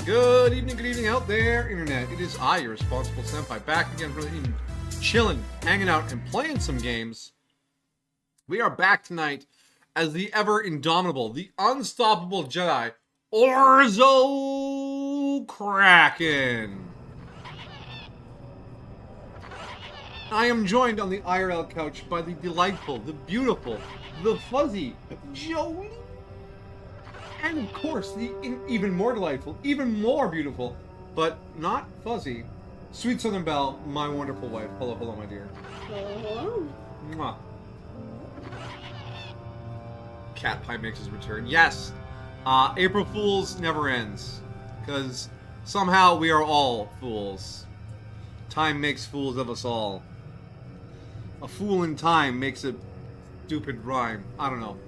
Good evening out there, Internet. It is I, your responsible senpai, back again for the evening, chilling, hanging out, and playing some games. We are back tonight as the ever indomitable, the unstoppable Jedi, Orzo Kraken. I am joined on the IRL couch by the delightful, the beautiful, the fuzzy Jolie. And of course, the even more delightful, even more beautiful, but not fuzzy, Sweet Southern Belle, my wonderful wife. Hello, hello, my dear. Hello. Mwah. Cat Pie makes his return. Yes, April Fool's never ends, because somehow we are all fools. Time makes fools of us all. A fool in time makes a stupid rhyme. I don't know.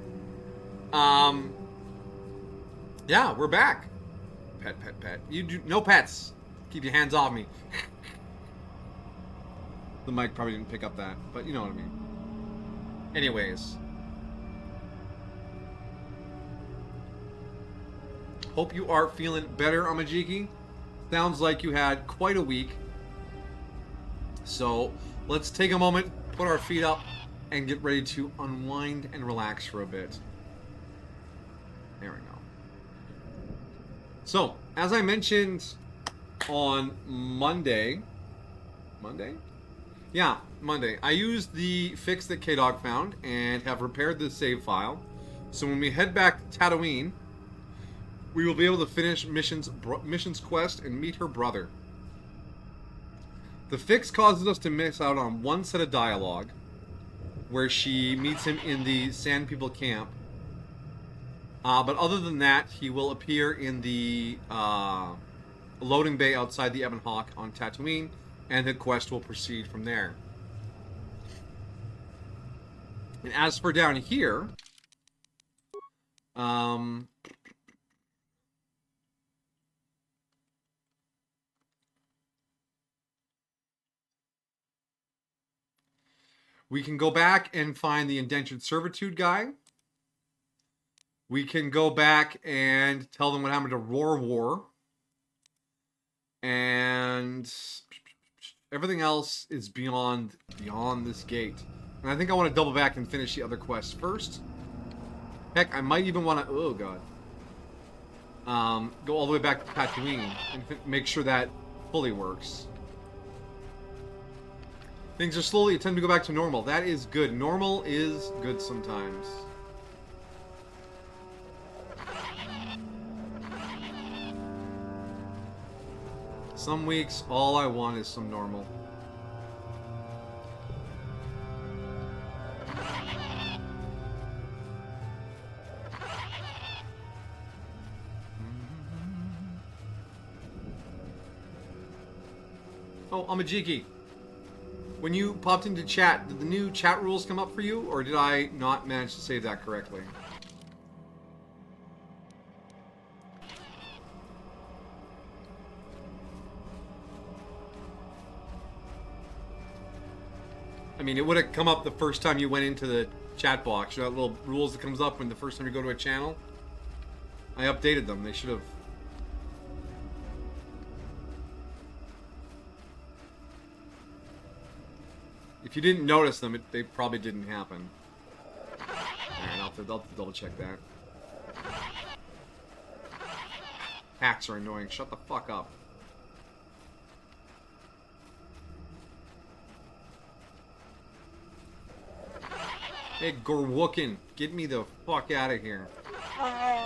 Yeah, we're back. Pet. You do no pets. Keep your hands off me. The mic probably didn't pick up that, but you know what I mean. Anyways. Hope you are feeling better, Amajiki. Sounds like you had quite a week. So, let's take a moment, put our feet up, and get ready to unwind and relax for a bit. There we go. So, as I mentioned on Monday, I used the fix that K-Dog found and have repaired the save file. So when we head back to Tatooine, we will be able to finish mission's quest and meet her brother. The fix causes us to miss out on one set of dialogue, where she meets him in the Sand People camp. But other than that, he will appear in the loading bay outside the Ebon Hawk on Tatooine, and the quest will proceed from there. And as for down here, we can go back and find the indentured servitude guy. We can go back and tell them what happened to Roar War. And everything else is beyond this gate. And I think I want to double back and finish the other quests first. Heck, I might even want to... Oh, God. Go all the way back to Tatooine and make sure that fully works. Things are slowly attempting to go back to normal. That is good. Normal is good sometimes. Some weeks, all I want is some normal. Oh, Amajiki. When you popped into chat, did the new chat rules come up for you, or did I not manage to save that correctly? I mean, it would have come up the first time you went into the chat box. You know that little rules that comes up when the first time you go to a channel? I updated them. They should have... If you didn't notice them, they probably didn't happen. Alright, I'll have to double check that. Hacks are annoying. Shut the fuck up. Hey, Gorwookin, get me the fuck out of here. I'll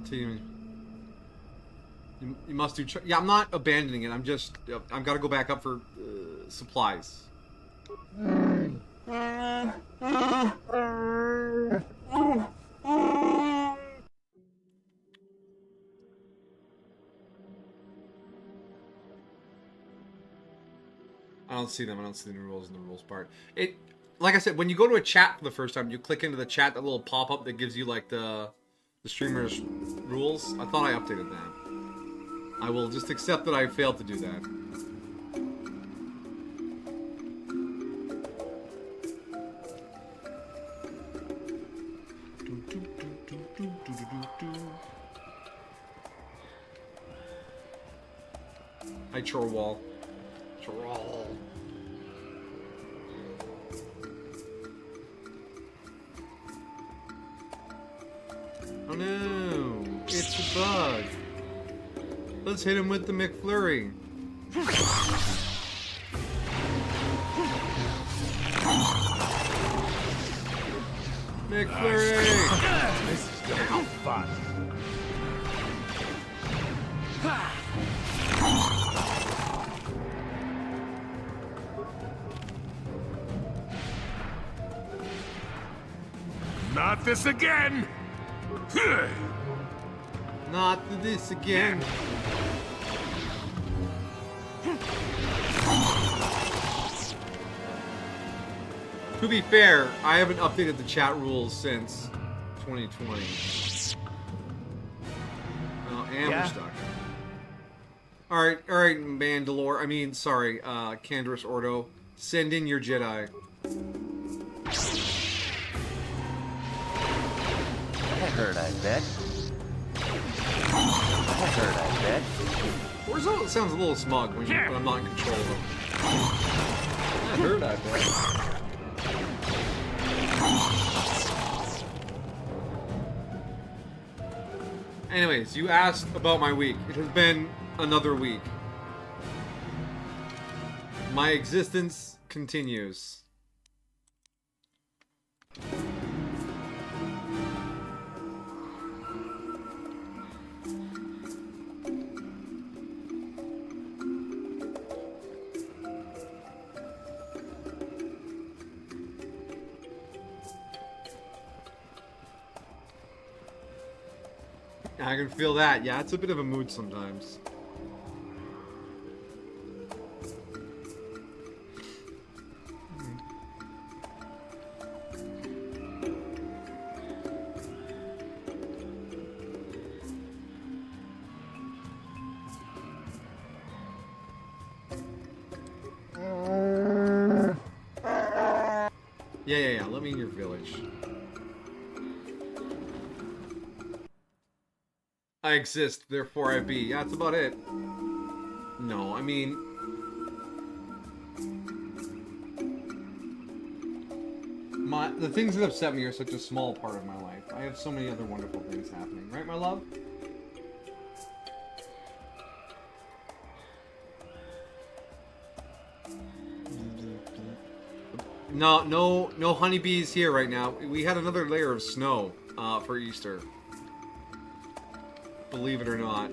tell you. You must do... Yeah, I'm not abandoning it. I'm just... I've got to go back up for supplies. I don't see them. I don't see the rules in the rules part. It, like I said, when you go to a chat for the first time, you click into the chat, that little pop-up that gives you like the streamer's rules. I thought I updated that. I will just accept that I failed to do that. Hi, Chorwal. Chorwal. Oh no, it's a bug. Let's hit him with the McFlurry. McFlurry! This is gonna be fun. Not this again! Not this again. To be fair, I haven't updated the chat rules since 2020. Oh, and we're stuck. Alright, Mandalore. I mean, sorry, Candorus Ordo. Send in your Jedi. That hurt, I bet. That hurt, I bet. Orzo sounds a little smug when I'm not in control of him. That hurt, I bet. Anyways, you asked about my week. It has been another week. My existence continues. I can feel that. Yeah, it's a bit of a mood sometimes. Yeah. Let me in your village. I exist, therefore I be. Yeah, that's about it. No, I mean... the things that upset me are such a small part of my life. I have so many other wonderful things happening. Right, my love? No honeybees here right now. We had another layer of snow for Easter. Believe it or not.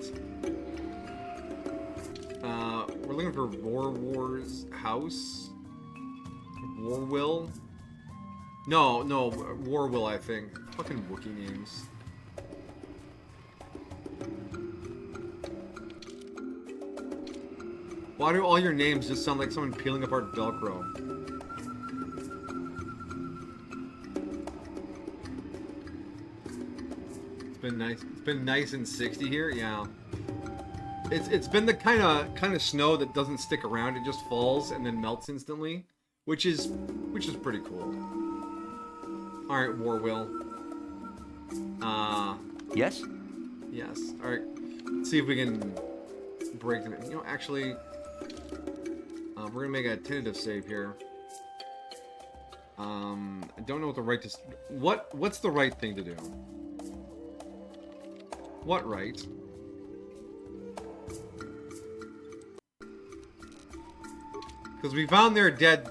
We're looking for War's house. Warwill? No, Warwill, I think. Fucking Wookiee names. Why do all your names just sound like someone peeling apart Velcro? It's been nice and 60 here, yeah. It's been the kind of snow that doesn't stick around. It just falls and then melts instantly, which is pretty cool. All right, Warwill. Yes? Yes. All right. Let's see if we can break them. You know, actually, we're gonna make a tentative save here. I don't know what the right to... What's the right thing to do? What right? Because we found their dead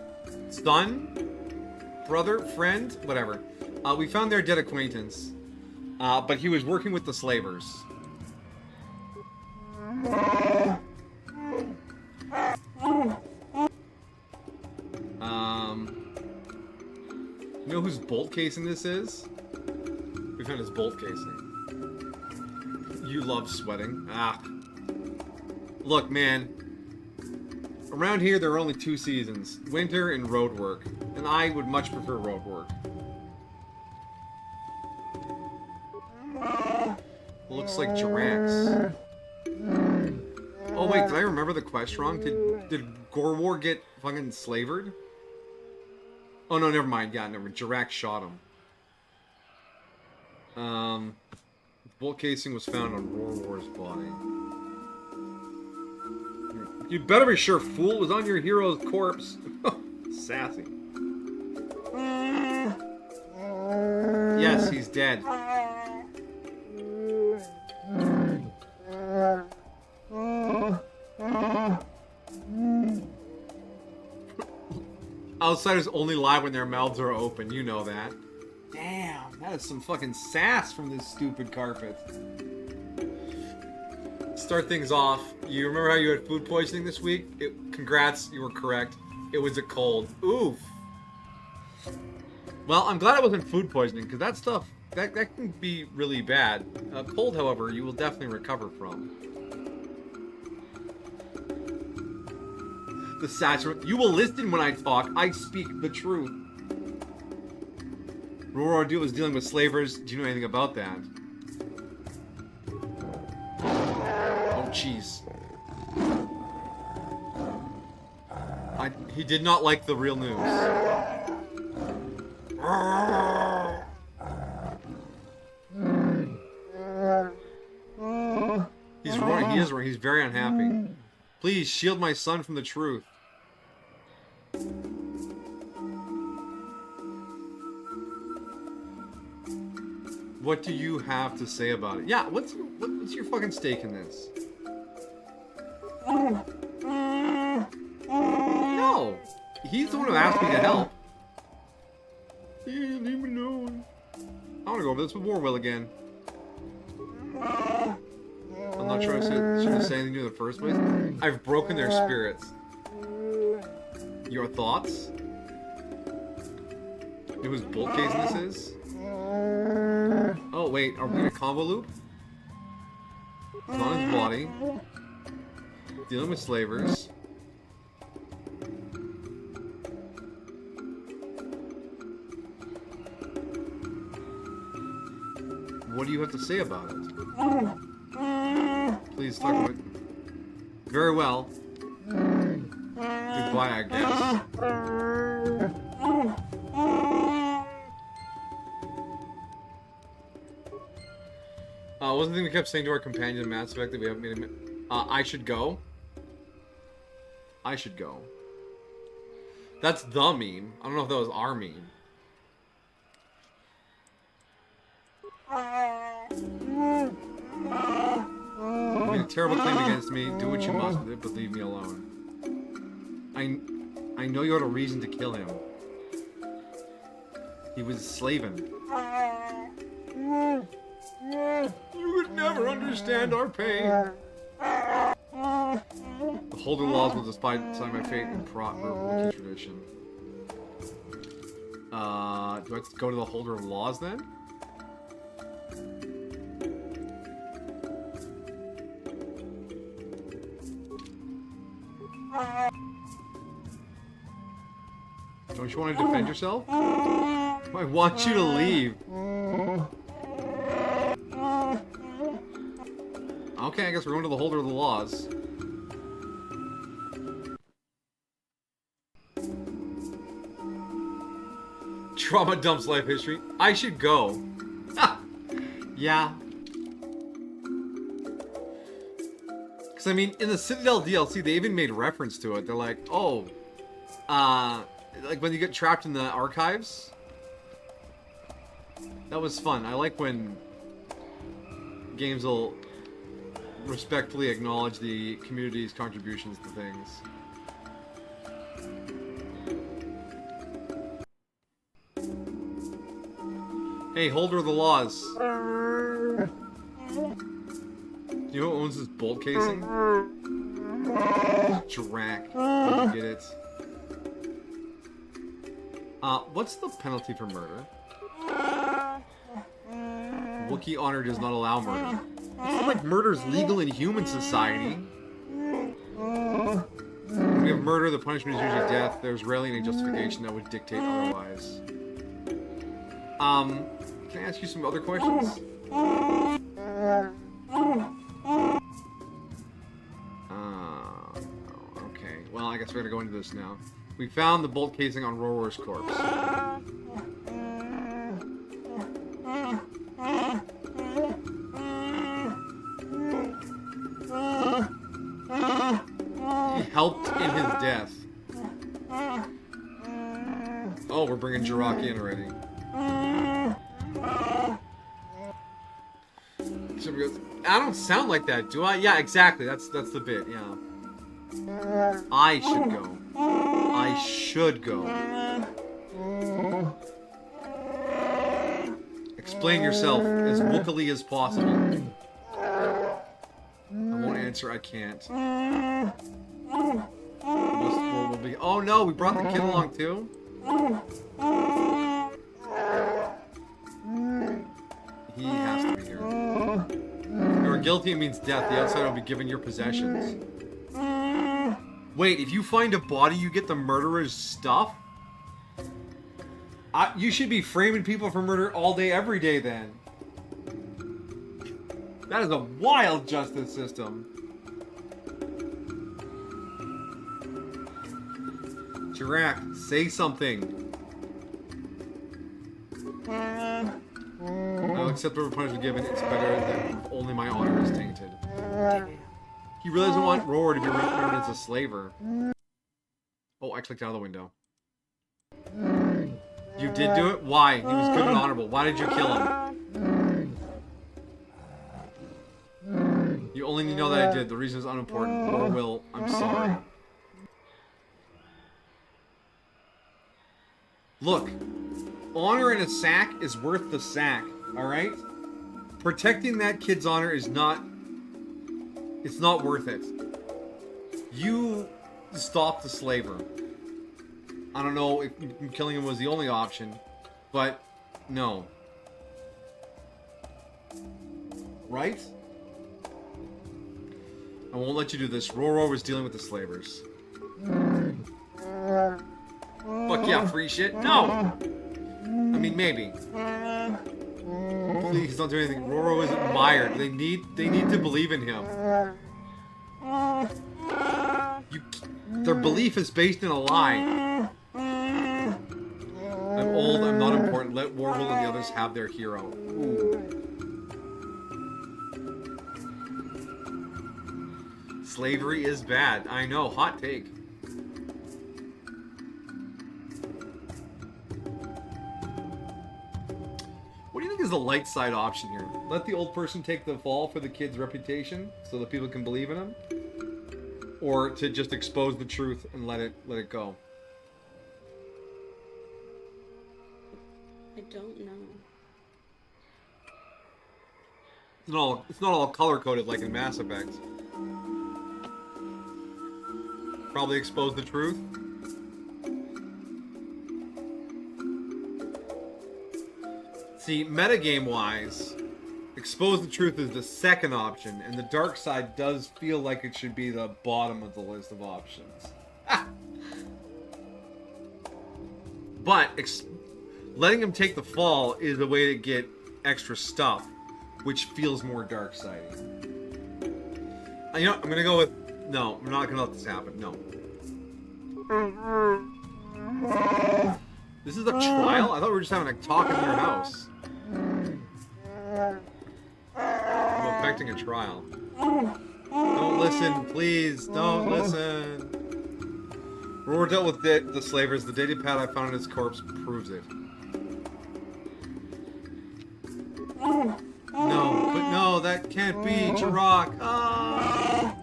son, brother, friend, whatever. We found their dead acquaintance, but he was working with the slavers. You know whose bolt casing this is? We found his bolt casing. You love sweating. Ah. Look, man. Around here, there are only two seasons. Winter and road work. And I would much prefer road work. Looks like Jirax. Oh, wait, did I remember the quest wrong? Did Gorwar get fucking slavered? Oh, no, never mind. Yeah, never. Jirax shot him. Bolt casing was found on Gorwar's body. You better be sure Fool was on your hero's corpse. Sassy. Yes, he's dead. Outsiders only lie when their mouths are open. You know that. Damn, that is some fucking sass from this stupid carpet. Start things off. You remember how you had food poisoning this week? Congrats, you were correct. It was a cold. Oof. Well, I'm glad it wasn't food poisoning, because that stuff, that can be really bad. Cold, however, you will definitely recover from. The saturate. You will listen when I talk. I speak the truth. Roro Deal was dealing with slavers. Do you know anything about that? Oh, jeez. He did not like the real news. He's roaring. He is roaring. He's very unhappy. Please shield my son from the truth. What do you have to say about it? Yeah, what's your fucking stake in this? No! He's the one who asked me to help. Leave me alone. I want to go over this with Warwill again. I'm not sure I should say anything to you in the first place. I've broken their spirits. Your thoughts? It was bolt casing this is? Oh wait, are we in a combo loop? It's on his body. Dealing with slavers. What do you have to say about it? Please talk about it. Very well. Goodbye, I guess. Wasn't the thing we kept saying to our companion in Mass Effect that we haven't made him... I should go? I should go. That's the meme. I don't know if that was our meme. You made a terrible claim against me. Do what you must with it, but leave me alone. I know you had a reason to kill him. He was slaving. You would never understand our pain. The Holder Laws will decide my fate in proper Wookiee tradition. Do I have to go to the Holder of Laws then? Don't you want to defend yourself? I want you to leave. Okay, I guess we're going to the Holder of the Laws. Trauma dumps life history. I should go. Yeah. Because, I mean, in the Citadel DLC, they even made reference to it. They're like, oh, like when you get trapped in the archives. That was fun. I like when games will respectfully acknowledge the community's contributions to things. Hey, Holder of the Laws. Do you know who owns this bolt casing? Drac. You get it. What's the penalty for murder? Wookiee honor does not allow murder. It's not like murder's legal in human society. When we have murder, the punishment is usually death. There's rarely any justification that would dictate otherwise. Can I ask you some other questions? Okay. Well, I guess we're gonna go into this now. We found the bolt casing on Roror's corpse. helped in his death. Oh, we're bringing Jirok in already. Somebody goes, I don't sound like that, do I? Yeah, exactly. That's the bit, yeah. I should go. I should go. Explain yourself as wookily as possible. I won't answer, I can't. Will be... Oh no, we brought the kid along too? He has to be here. If you are guilty, it means death. The outsider will be given your possessions. Wait, if you find a body, you get the murderer's stuff? You should be framing people for murder all day, every day, then. That is a wild justice system. Jirok, say something. I'll accept whatever punishment given. It's better than only my honor is tainted. He really doesn't want Roar to be remembered as a slaver. Oh, I clicked out of the window. You did do it? Why? He was good and honorable. Why did you kill him? You only need to know that I did. The reason is unimportant. Or will. I'm sorry. Look. Honor in a sack is worth the sack. Alright? Protecting that kid's honor is not... It's not worth it. You stopped the slaver. I don't know if killing him was the only option, but no. Right? I won't let you do this. Roro was dealing with the slavers. Fuck yeah, free shit? No! I mean, maybe. Please don't do anything. Roro is admired. They need to believe in him. Their belief is based in a lie. I'm old, I'm not important. Let Warhol and the others have their hero. Ooh. Slavery is bad. I know, hot take. What do you think is the light side option here? Let the old person take the fall for the kid's reputation so that people can believe in him? Or to just expose the truth and let it go? I don't know. It's not all color-coded like in Mass Effect. Probably expose the truth. See, metagame-wise, expose the truth is the second option, and the dark side does feel like it should be the bottom of the list of options. But letting him take the fall is a way to get extra stuff, which feels more dark-sided. You know, I'm gonna go with... No, I'm not gonna let this happen. No. This is a trial? I thought we were just having a talk in your house. I'm affecting a trial. Don't listen, please. Don't listen. Roar dealt with the slavers. The data pad I found in his corpse proves it. No, but no, that can't be Jirok. Ah.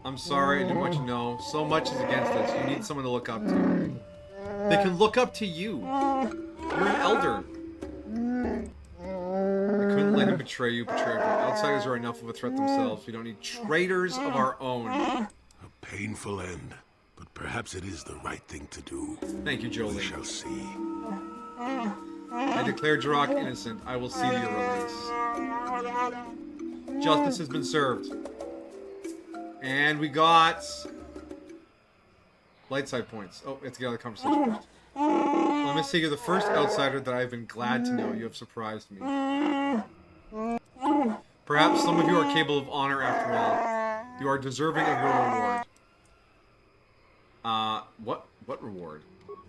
I'm sorry, I didn't want you to know. So much is against us. You need someone to look up to. They can look up to you. You're an elder. I couldn't let him betray you, betrayer. Outsiders are enough of a threat themselves. We don't need traitors of our own. A painful end, but perhaps it is the right thing to do. Thank you, Jolie. We shall see. I declare Jirok innocent. I will see to your release. Justice has been served. And we got... light side points. Oh, we have to get out of the conversation first. Let me say you're the first outsider that I've been glad to know. You have surprised me. Perhaps some of you are capable of honor after all. You are deserving of your reward. What reward?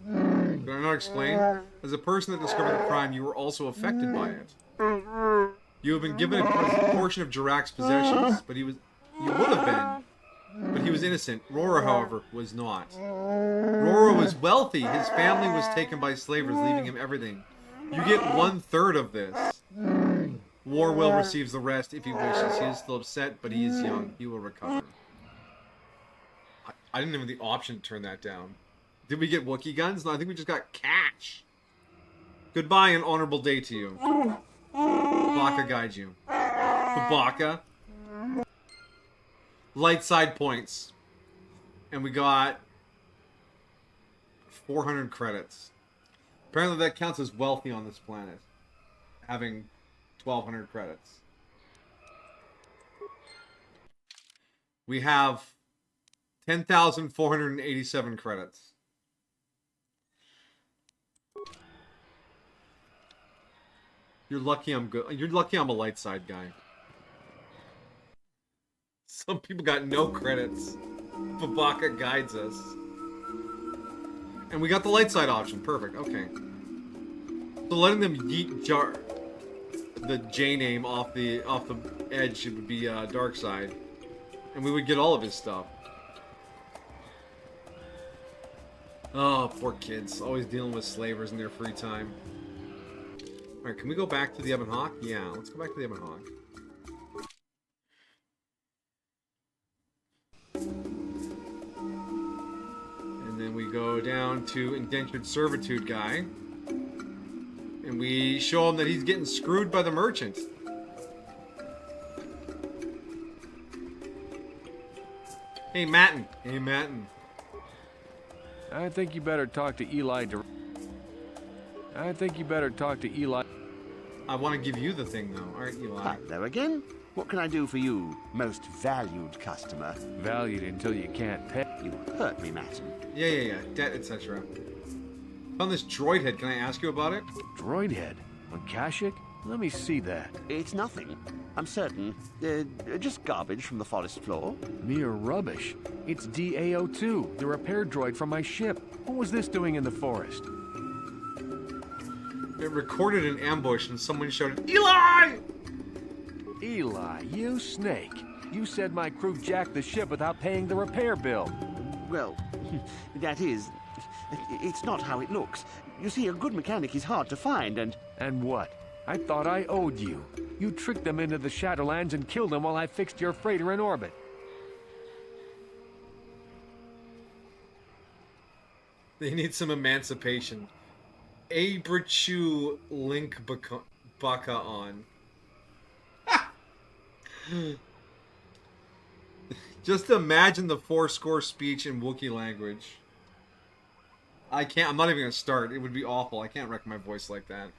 Did I not explain? As a person that discovered the crime, you were also affected by it. You have been given a portion of Jirok's possessions, but you would have been But he was innocent. Rora, however, was not. Rora was wealthy. His family was taken by slavers, leaving him everything. You get 1/3 of this. Warwill receives the rest if he wishes. He is still upset, but he is young. He will recover. I didn't have the option to turn that down. Did we get Wookiee guns? No, I think we just got cash. Goodbye and honorable day to you. Baka guide you. Baka. Light side points. And we got 400 credits. Apparently that counts as wealthy on this planet. Having 1,200 credits. We have 10,487 credits. You're lucky I'm good. You're lucky I'm a light side guy. Some people got no credits. Babaka guides us. And we got the light side option. Perfect. Okay. So letting them yeet the J name off the edge, it would be dark side. And we would get all of his stuff. Oh, poor kids. Always dealing with slavers in their free time. Alright, can we go back to the Ebon Hawk? Yeah, let's go back to the Ebon Hawk. And then we go down to Indentured Servitude guy. And we show him that he's getting screwed by the merchant. Hey, Matten. Hey, Matten. I think you better talk to Eli. I want to give you the thing, though. All right, Eli. Hello again. What can I do for you, most valued customer? Valued until you can't pay. You hurt me, Matten. Yeah. Debt, etc. Found this droid head. Can I ask you about it? Droid head? On Kashyyyk? Let me see that. It's nothing. I'm certain. Just garbage from the forest floor. Mere rubbish. It's DAO2, the repair droid from my ship. What was this doing in the forest? It recorded an ambush and someone shouted, Eli! Eli, you snake. You said my crew jacked the ship without paying the repair bill. Well, that is... It's not how it looks. You see, a good mechanic is hard to find, and... And what? I thought I owed you. You tricked them into the Shadowlands and killed them while I fixed your freighter in orbit. They need some emancipation. Abrachu Link Baka on. Just imagine the 4-score speech in Wookiee language. I'm not even gonna start. It would be awful. I can't wreck my voice like that.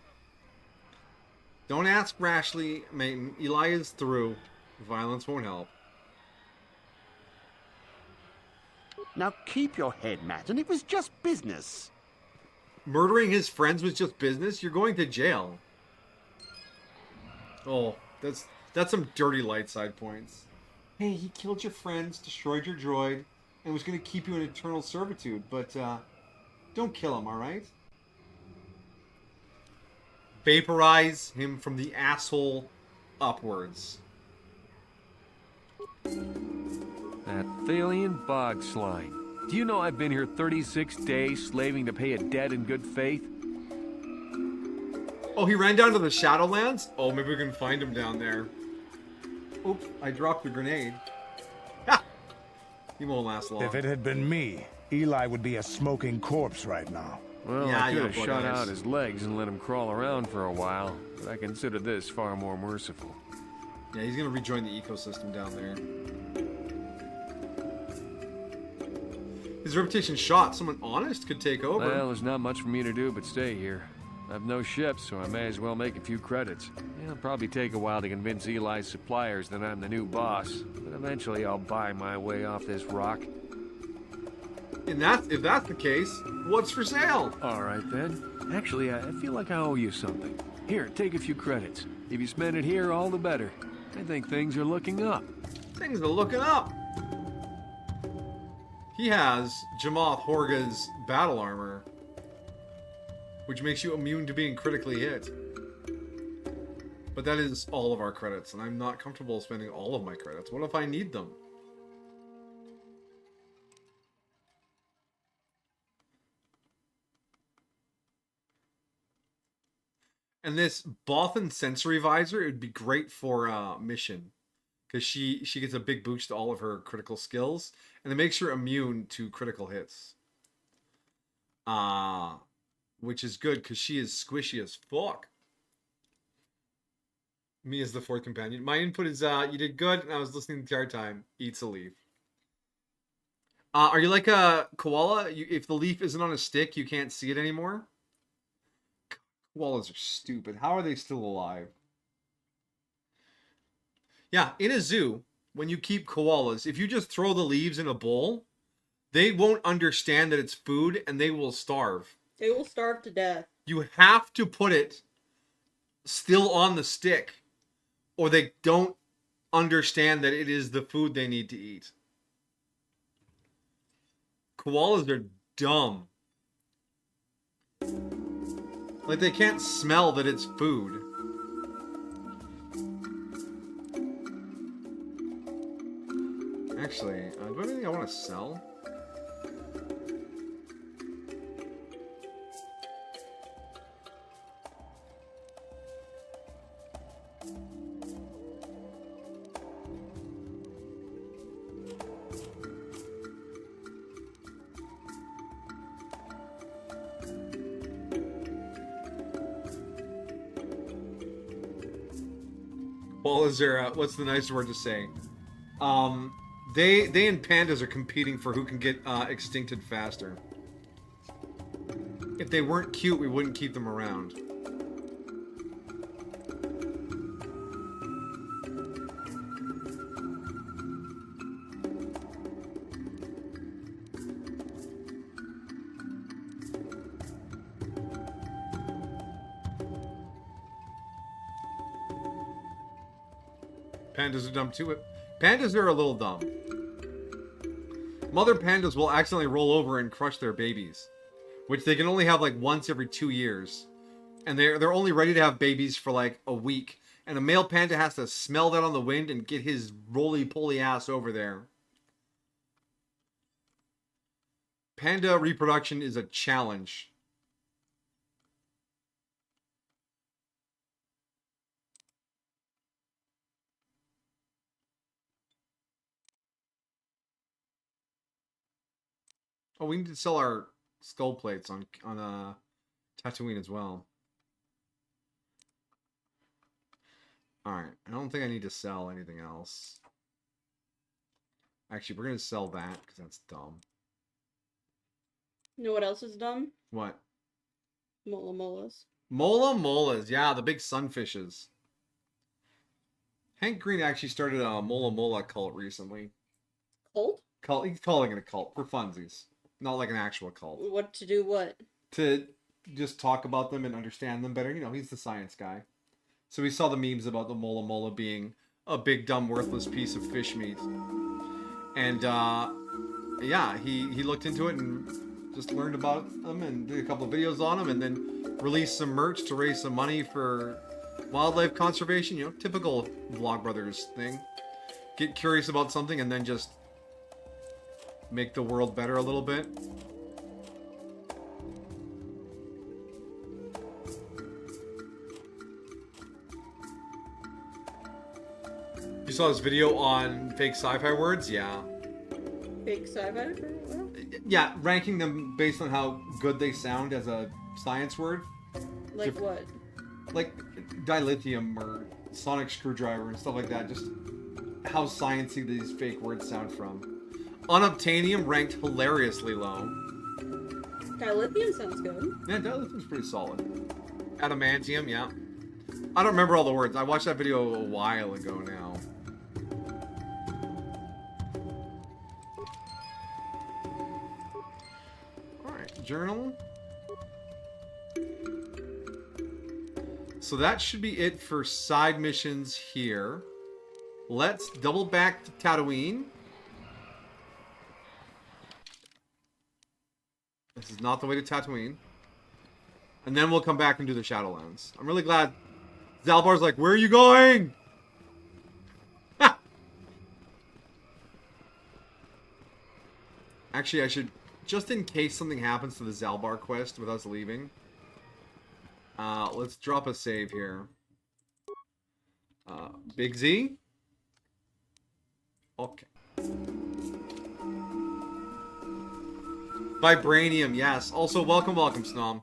Don't ask rashly, Maiden. Eli is through. Violence won't help. Now keep your head, Matten. It was just business. Murdering his friends was just business? You're going to jail. Oh, that's some dirty light side points. Hey, he killed your friends, destroyed your droid, and was going to keep you in eternal servitude, but don't kill him, alright? Vaporize him from the asshole upwards. That Thalian bog slime. Do you know I've been here 36 days slaving to pay a debt in good faith? Oh, he ran down to the Shadowlands? Oh, maybe we can find him down there. Oops, I dropped the grenade. Ha! He won't last long. If it had been me, Eli would be a smoking corpse right now. Well, Yeah, I could have yeah, shot boys. out his legs and let him crawl around for a while, but I consider this far more merciful. Yeah, he's gonna rejoin the ecosystem down there. His reputation's shot. Someone honest could take over. Well, there's not much for me to do but stay here. I've no ship, so I may as well make a few credits. It'll probably take a while to convince Eli's suppliers that I'm the new boss, but eventually I'll buy my way off this rock. And if that's the case, what's for sale? All right, then. Actually, I feel like I owe you something. Here, take a few credits. If you spend it here, all the better. I think things are looking up. Things are looking up. He has Jamoth Horga's battle armor, which makes you immune to being critically hit. But that is all of our credits, and I'm not comfortable spending all of my credits. What if I need them? And this Bothan sensory visor, it would be great for mission. Because she gets a big boost to all of her critical skills. And it makes her immune to critical hits. Which is good because she is squishy as fuck. Me as the fourth companion. My input is you did good and I was listening the entire time. Eats a leaf. Are you like a koala? If the leaf isn't on a stick, you can't see it anymore? Koalas are stupid. How are they still alive? Yeah, in a zoo, when you keep koalas, if you just throw the leaves in a bowl, they won't understand that it's food and they will starve. They will starve to death. You have to put it still on the stick, or they don't understand that it is the food they need to eat. Koalas are dumb. Like, they can't smell that it's food. Actually, do I have anything I want to sell? Well, is there what's the nice word to say? They and pandas are competing for who can get extincted faster. If they weren't cute, we wouldn't keep them around. Pandas are dumb too. Pandas are a little dumb. Mother pandas will accidentally roll over and crush their babies, which they can only have like once every 2 years, and they're only ready to have babies for like a week. And a male panda has to smell that on the wind and get his roly-poly ass over there. Panda reproduction is a challenge. Oh, we need to sell our skull plates on Tatooine as well. Alright, I don't think I need to sell anything else. Actually, we're going to sell that, because that's dumb. You know what else is dumb? What? Mola molas. Mola molas, yeah, the big sunfishes. Hank Green actually started a Mola Mola cult recently. Cult? He's calling it a cult, for funsies. Not like an actual cult. What to do what? To just talk about them and understand them better. You know, he's the science guy. So we saw the memes about the Mola Mola being a big, dumb, worthless piece of fish meat. And, yeah, he looked into it and just learned about them and did a couple of videos on them and then released some merch to raise some money for wildlife conservation. You know, typical Vlogbrothers thing. Get curious about something and then just make the world better a little bit. You saw this video on fake sci-fi words? Yeah. Fake sci-fi? Yeah, ranking them based on how good they sound as a science word. Like what? Like dilithium or sonic screwdriver and stuff like that. Just how sciencey these fake words sound from. Unobtainium ranked hilariously low. Dilithium sounds good. Yeah, dilithium's pretty solid. Adamantium, yeah. I don't remember all the words. I watched that video a while ago now. Alright, journal. So that should be it for side missions here. Let's double back to Tatooine. This is not the way to Tatooine. And then we'll come back and do the Shadowlands. I'm really glad Zalbar's like, where are you going? Ha! Actually, I should, just in case something happens to the Zalbar quest with us leaving, Let's drop a save here. Big Z? Okay. Vibranium, yes. Also, welcome, Snom.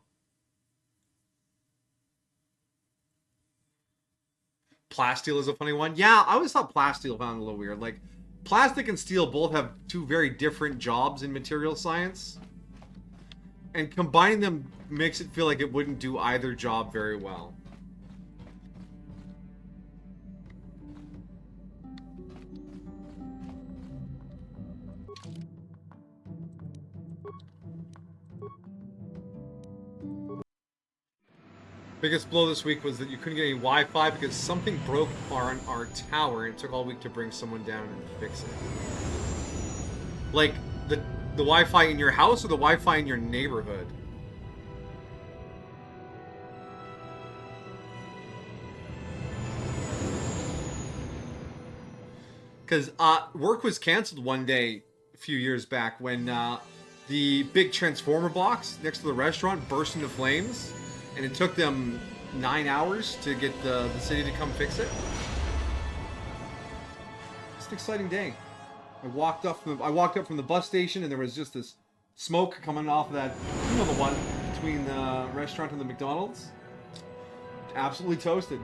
Plasteel is a funny one. Yeah, I always thought Plasteel found a little weird. Like, plastic and steel both have two very different jobs in material science. And combining them makes it feel like it wouldn't do either job very well. Biggest blow this week was that you couldn't get any Wi-Fi because something broke on our tower and it took all week to bring someone down and fix it. Like, the Wi-Fi in your house or the Wi-Fi in your neighborhood? Because work was canceled one day a few years back when the big transformer box next to the restaurant burst into flames. And it took them 9 hours to get the city to come fix it. It's an exciting day. I walked up from the bus station and there was just this smoke coming off of that, you know, the one between the restaurant and the McDonald's. Absolutely toasted.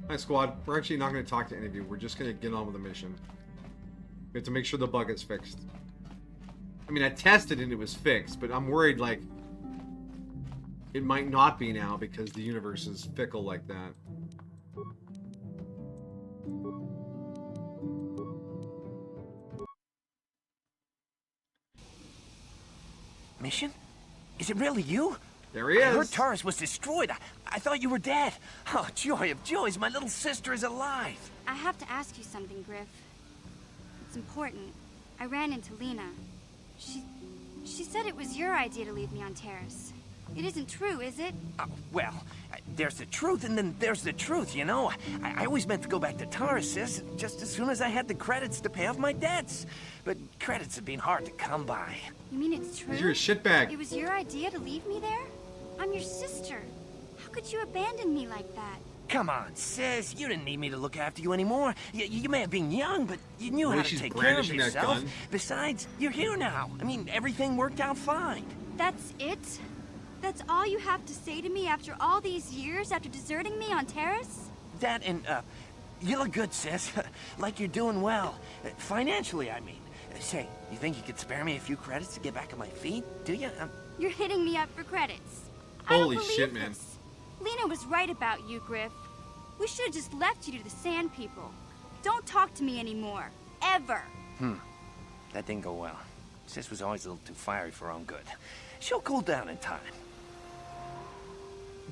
Hi, squad. We're actually not going to talk to any of you. We're just going to get on with the mission. We have to make sure the bug is fixed. I mean, I tested and it was fixed, but I'm worried, like, it might not be now because the universe is fickle like that. Mission? Is it really you? There he is. I heard Taurus was destroyed. I thought you were dead. Oh, joy of joys, my little sister is alive. I have to ask you something, Griff. It's important. I ran into Lena. She said it was your idea to leave me on Terrace. It isn't true, is it? Well, there's the truth and then there's the truth, you know? I always meant to go back to Taurus, sis, just as soon as I had the credits to pay off my debts. But credits have been hard to come by. You mean it's true? You're a shitbag. It was your idea to leave me there? I'm your sister. How could you abandon me like that? Come on, sis. You didn't need me to look after you anymore. You may have been young, but you knew how to she's take care of brandishing that yourself. gun. Besides, you're here now. I mean, everything worked out fine. That's it? That's all you have to say to me after all these years, after deserting me on Terrace? That and, you look good, sis. Like you're doing well. Financially, I mean. Say, you think you could spare me a few credits to get back on my feet? Do you? You're hitting me up for credits. Holy I don't shit, believe man. this. Lena was right about you, Griff. We should have just left you to the Sand People. Don't talk to me anymore. Ever. That didn't go well. Sis was always a little too fiery for her own good. She'll cool down in time.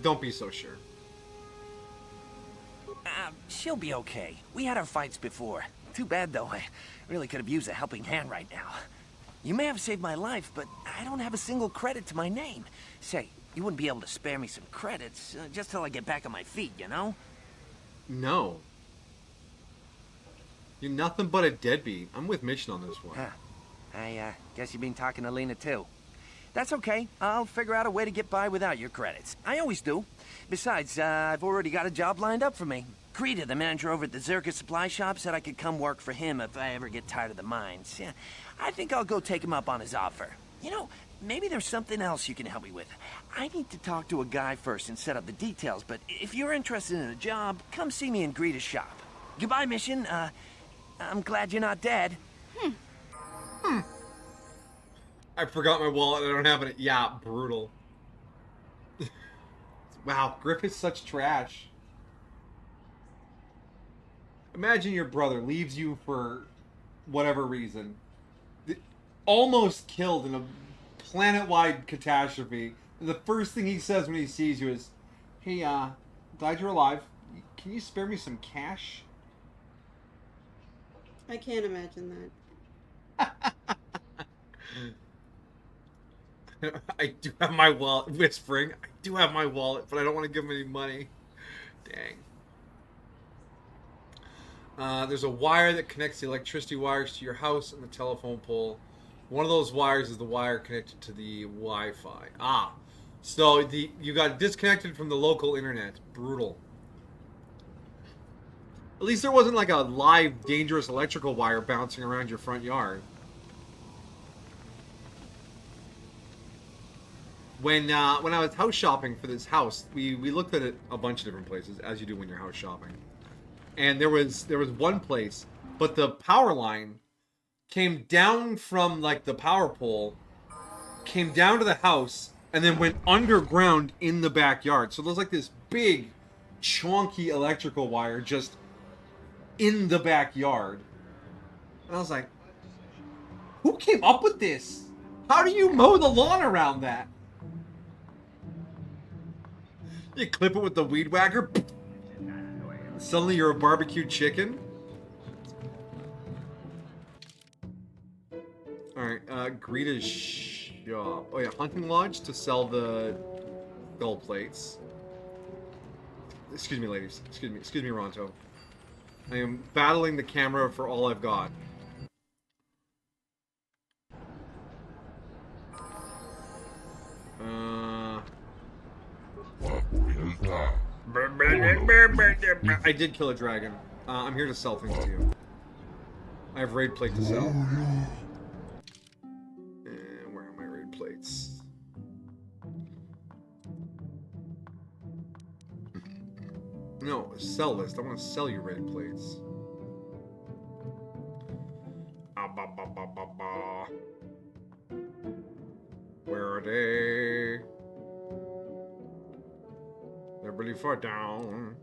Don't be so sure. She'll be okay. We had our fights before. Too bad, though. I really could have used a helping hand right now. You may have saved my life, but I don't have a single credit to my name. Say, you wouldn't be able to spare me some credits, just till I get back on my feet, you know? No. You're nothing but a deadbeat. I'm with Mission on this one. Huh. I guess you've been talking to Lena, too. That's okay. I'll figure out a way to get by without your credits. I always do. Besides, I've already got a job lined up for me. Krita, the manager over at the Zerka supply shop, said I could come work for him if I ever get tired of the mines. Yeah, I think I'll go take him up on his offer. You know, maybe there's something else you can help me with. I need to talk to a guy first and set up the details, but if you're interested in a job, come see me in Greta's shop. Goodbye, Mission. I'm glad you're not dead. I forgot my wallet. I don't have it. Yeah, brutal. Wow, Griff is such trash. Imagine your brother leaves you for whatever reason. Almost killed in a planet-wide catastrophe. And the first thing he says when he sees you is, "Hey, glad you're alive. Can you spare me some cash?" I can't imagine that. I do have my wallet. Whispering, I do have my wallet, but I don't want to give him any money. Dang. There's a wire that connects the electricity wires to your house and the telephone pole. One of those wires is the wire connected to the Wi-Fi. So you got disconnected from the local internet. Brutal. At least there wasn't like a live, dangerous electrical wire bouncing around your front yard. When I was house shopping for this house, we looked at it a bunch of different places, as you do when you're house shopping. And there was one place, but the power line came down from like the power pole, came down to the house, and then went underground in the backyard. So there's like this big, chunky electrical wire just in the backyard. And I was like, who came up with this? How do you mow the lawn around that? You clip it with the weed whacker. Suddenly you're a barbecue chicken. Alright, Greta's shop. Oh yeah, hunting lodge to sell the skull plates. Excuse me, ladies. Excuse me, Ronto. I am battling the camera for all I've got. I did kill a dragon. I'm here to sell things to you. I have raid plate to sell. Where are my raid plates? No, sell list. I want to sell you raid plates. Where are they? They're really far down.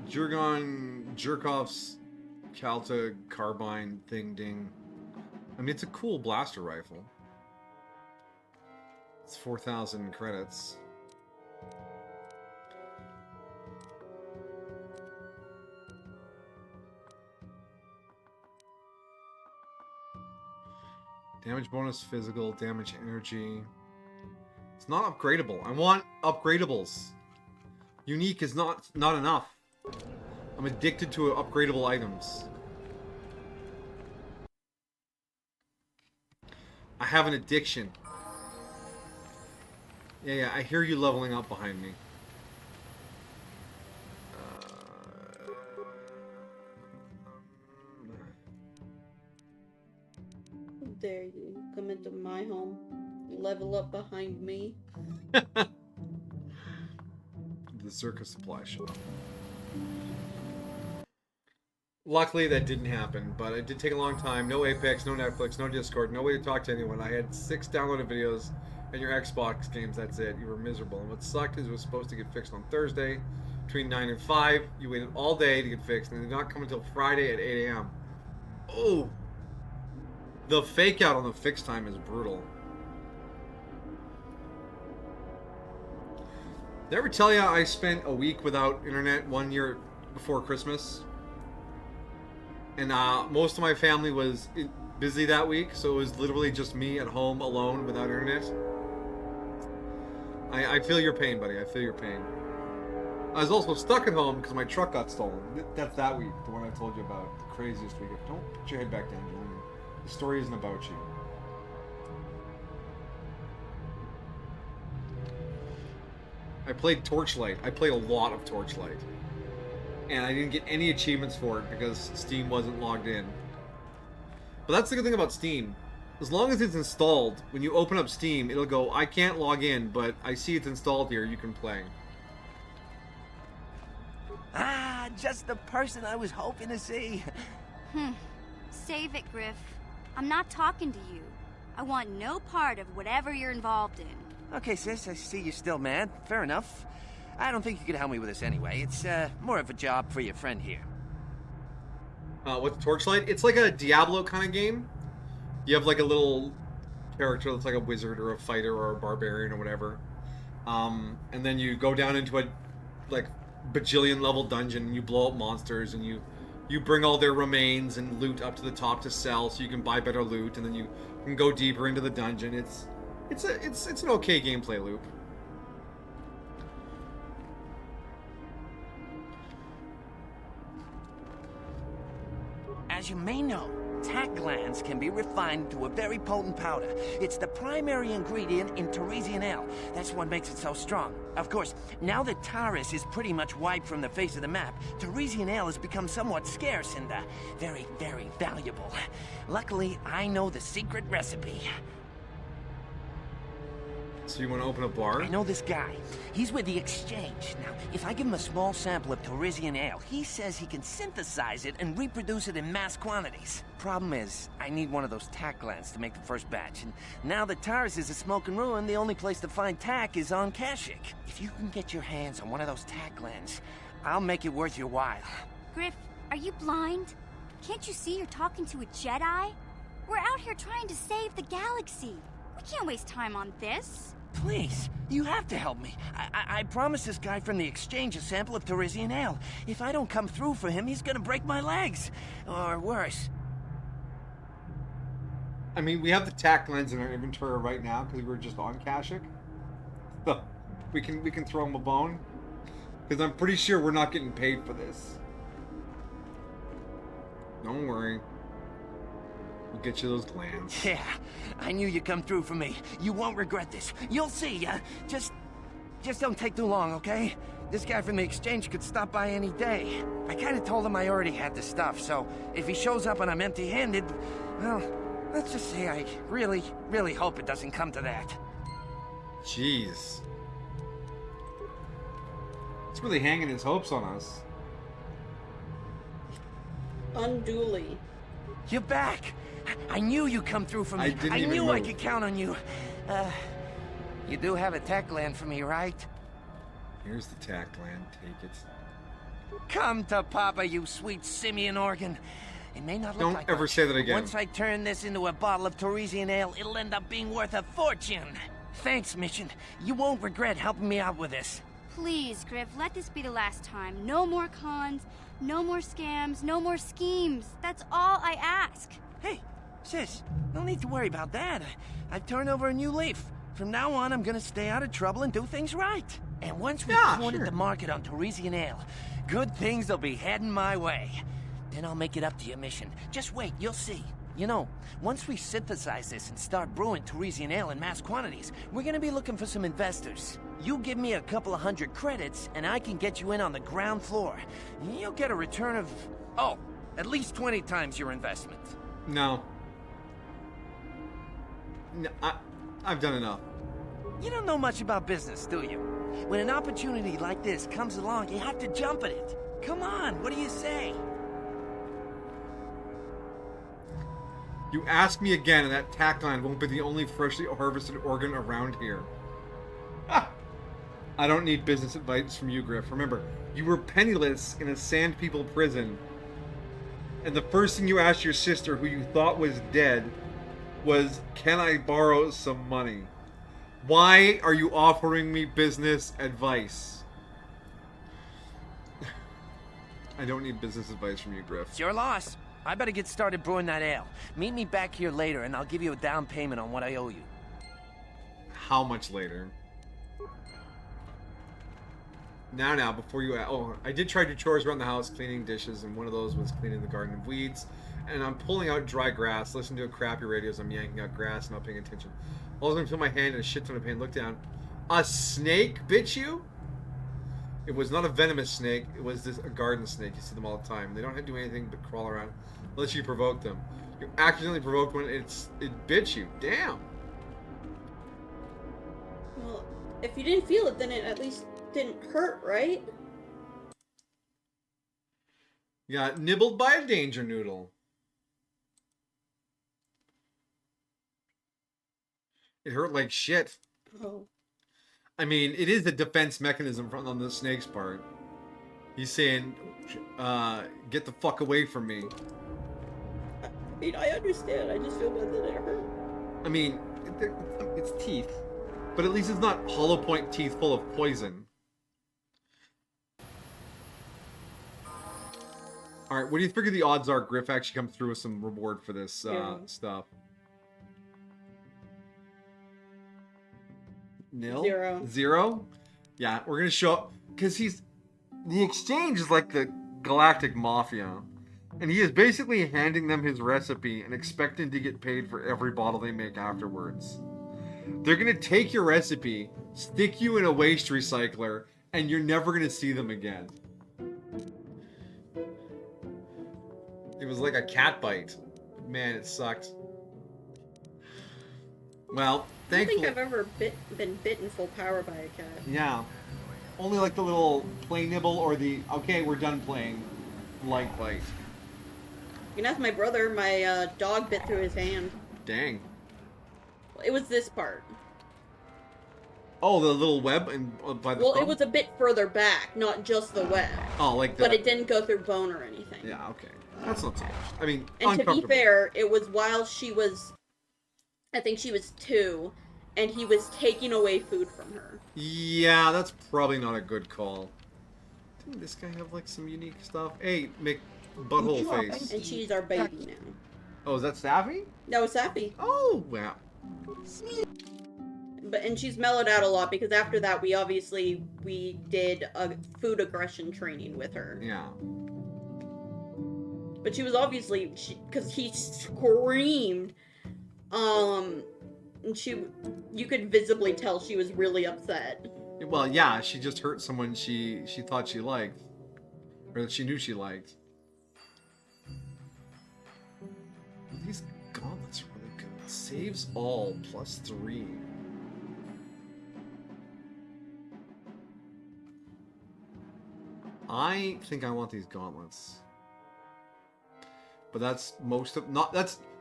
Jurgon Jerkoff's Calta carbine thing ding. I mean, it's a cool blaster rifle. It's 4,000 credits. Damage bonus, physical, damage energy. It's not upgradable. I want upgradables. Unique is not enough. I'm addicted to upgradable items. I have an addiction. Yeah, I hear you leveling up behind me. Dare you come into my home, level up behind me? The circus supply shop. Luckily that didn't happen, but it did take a long time. No Apex, no Netflix, no Discord, no way to talk to anyone. I had 6 downloaded videos and your Xbox games, that's it. You were miserable. And what sucked is it was supposed to get fixed on Thursday between 9 and 5. You waited all day to get fixed and it did not come until Friday at 8 a.m. Oh! The fake out on the fix time is brutal. Did I ever tell you I spent a week without internet one year before Christmas? And most of my family was busy that week, so it was literally just me at home alone without internet. I feel your pain, buddy. I feel your pain. I was also stuck at home because my truck got stolen. That's that week, the one I told you about. The craziest week. Don't put your head back down, Julian. The story isn't about you. I played Torchlight. I played a lot of Torchlight. And I didn't get any achievements for it because Steam wasn't logged in. But that's the good thing about Steam. As long as it's installed, when you open up Steam, it'll go, I can't log in, but I see it's installed here, you can play. Ah, just the person I was hoping to see. Save it, Griff. I'm not talking to you. I want no part of whatever you're involved in. Okay, sis, I see you're still mad. Fair enough. I don't think you could help me with this anyway. It's more of a job for your friend here. What's Torchlight? It's like a Diablo kind of game. You have like a little character that's like a wizard or a fighter or a barbarian or whatever. And then you go down into a like bajillion level dungeon and you blow up monsters and you bring all their remains and loot up to the top to sell so you can buy better loot, and then you can go deeper into the dungeon. It's an okay gameplay loop. As you may know, tack glands can be refined to a very potent powder. It's the primary ingredient in Teresian ale. That's what makes it so strong. Of course, now that Taris is pretty much wiped from the face of the map, Teresian ale has become somewhat scarce and very, very valuable. Luckily, I know the secret recipe. So you want to open a bar? I know this guy. He's with the Exchange. Now, if I give him a small sample of Teresian ale, he says he can synthesize it and reproduce it in mass quantities. Problem is, I need one of those tack glands to make the first batch, and now that Taris is a smoking ruin, the only place to find tack is on Kashyyyk. If you can get your hands on one of those tack glands, I'll make it worth your while. Griff, are you blind? Can't you see you're talking to a Jedi? We're out here trying to save the galaxy. We can't waste time on this. Please, you have to help me. I promised this guy from the Exchange a sample of Teresian ale. If I don't come through for him, he's gonna break my legs. Or worse. I mean, we have the tack lens in our inventory right now because we were just on Kashyyyk. So we can throw him a bone because I'm pretty sure we're not getting paid for this. Don't worry. We'll get you those glands. Yeah, I knew you'd come through for me. You won't regret this. You'll see. Just don't take too long, okay? This guy from the Exchange could stop by any day. I kind of told him I already had the stuff, so if he shows up and I'm empty-handed, well, let's just say I really, really hope it doesn't come to that. Jeez. It's really hanging his hopes on us. Unduly. You're back. I knew you'd come through for me. I knew I could count on you. You do have a tack gland for me, right? Here's the tack gland. Take it. Come to Papa, you sweet simian organ. It may not look Don't like ever much, say that but again. once I turn this into a bottle of Teresian ale, it'll end up being worth a fortune. Thanks, Mission. You won't regret helping me out with this. Please, Griff, let this be the last time. No more cons, no more scams, no more schemes. That's all I ask. Hey, sis, no need to worry about that. I've turned over a new leaf. From now on, I'm gonna stay out of trouble and do things right. And once we've cornered the market on Teresian ale, good things will be heading my way. Then I'll make it up to your Mission. Just wait, you'll see. You know, once we synthesize this and start brewing Teresian ale in mass quantities, we're gonna be looking for some investors. You give me a couple of 100 credits, and I can get you in on the ground floor. You'll get a return of, at least 20 times your investment. No. No, I've done enough. You don't know much about business, do you? When an opportunity like this comes along, you have to jump at it. Come on, what do you say? You ask me again, and that tack line won't be the only freshly harvested organ around here. Ah! I don't need business advice from you, Griff. Remember, you were penniless in a Sand People prison. And the first thing you asked your sister, who you thought was dead, was, can I borrow some money? Why are you offering me business advice? I don't need business advice from you, Griff. It's your loss. I better get started brewing that ale. Meet me back here later, and I'll give you a down payment on what I owe you. How much later? Now, before you... I did try to do chores around the house, cleaning dishes, and one of those was cleaning the garden of weeds. And I'm pulling out dry grass, listening to a crappy radio as I'm yanking out grass, not paying attention. All of a sudden, I feel my hand in a shit ton of pain. Look down. A snake bit you? It was not a venomous snake. It was a garden snake. You see them all the time. They don't do anything but crawl around unless you provoke them. You accidentally provoked one. It bit you. Damn. Well, if you didn't feel it, then it at least didn't hurt, right? Yeah, nibbled by a danger noodle. It hurt like shit. Oh. I mean, it is a defense mechanism on the snake's part. He's saying, get the fuck away from me. I mean, I understand. I just feel bad that it hurt. I mean, it's teeth. But at least it's not hollow point teeth full of poison. Alright, what do you figure the odds are Griff actually comes through with some reward for this stuff? Nil? Zero? Yeah, we're gonna show up. Because the exchange is like the galactic mafia. And he is basically handing them his recipe and expecting to get paid for every bottle they make afterwards. They're gonna take your recipe, stick you in a waste recycler, and you're never gonna see them again. It was like a cat bite. Man, it sucked. Well, thankfully... I don't think I've ever been bitten full power by a cat. Yeah. Only like the little play nibble or the, okay, we're done playing, light bite. You can ask my brother, my dog bit through his hand. Dang. It was this part. Oh, the little web by the Well, thumb? it was a bit further back, not just the web. Oh, like that. But it didn't go through bone or anything. Yeah, okay. That's not too much. I mean, and to be fair, it was while she was, I think she was 2, and he was taking away food from her. Yeah, that's probably not a good call. Didn't this guy have like some unique stuff? Hey, Mick Butthole Face. And she's our baby now. Oh, is that Sappy? No, Sappy. Oh, wow. And she's mellowed out a lot because after that we did a food aggression training with her. Yeah. But she was obviously, because he screamed, and you could visibly tell she was really upset. Well, yeah, she just hurt someone she thought she liked, or that she knew she liked. These gauntlets are really good. Saves all +3. I think I want these gauntlets. But that's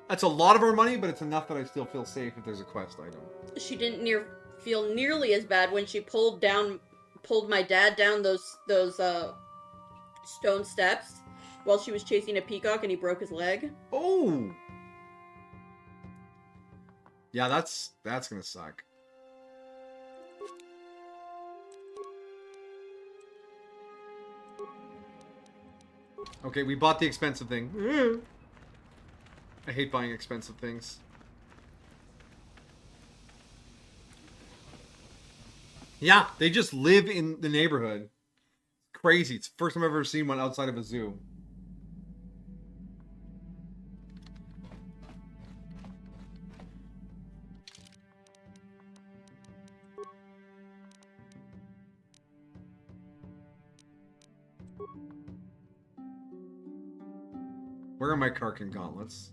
that's a lot of our money, but it's enough that I still feel safe if there's a quest item. She didn't feel nearly as bad when she pulled my dad down those stone steps while she was chasing a peacock and he broke his leg. Oh. Yeah, that's gonna suck. Okay, we bought the expensive thing. I hate buying expensive things. Yeah, they just live in the neighborhood. Crazy. It's the first time I've ever seen one outside of a zoo. Where are my Karkin gauntlets?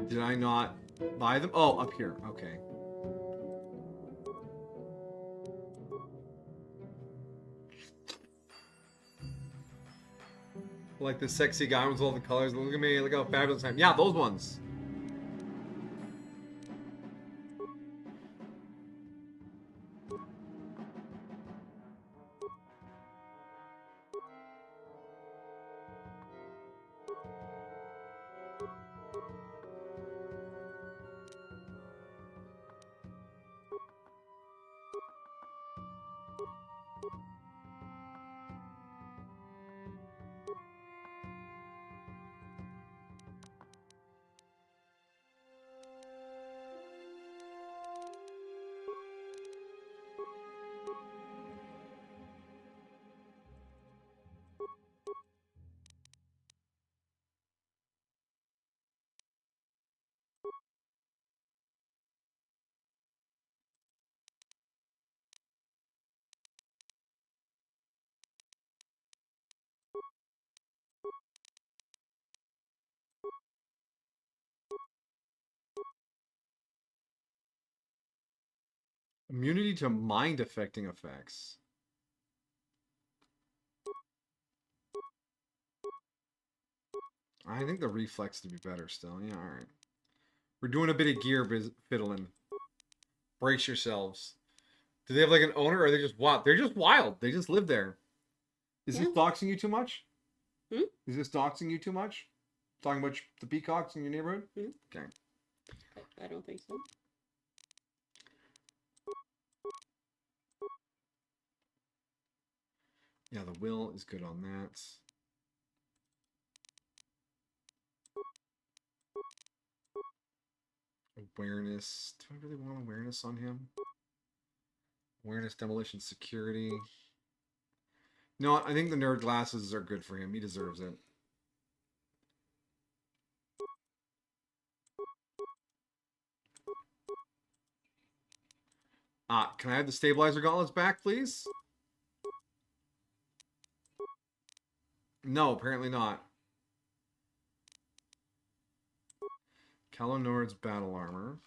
Did I not buy them? Oh, up here. Okay. Like the sexy guy with all the colors. Look at me. Look how fabulous I am. Yeah, those ones. Immunity to mind affecting effects. I think the reflex to be better still. Yeah, all right. We're doing a bit of gear fiddling. Brace yourselves. Do they have like an owner, or are they just wild? They're just wild. They just live there. Is this doxing you too much? Hmm? Is this doxing you too much? Talking about the peacocks in your neighborhood? Hmm? Okay. I don't think so. Yeah, the will is good on that. Awareness. Do I really want awareness on him? Awareness, demolition, security. No, I think the nerd glasses are good for him. He deserves it. Can I have the stabilizer gauntlets back, please? No, apparently not. Kalonord's battle armor.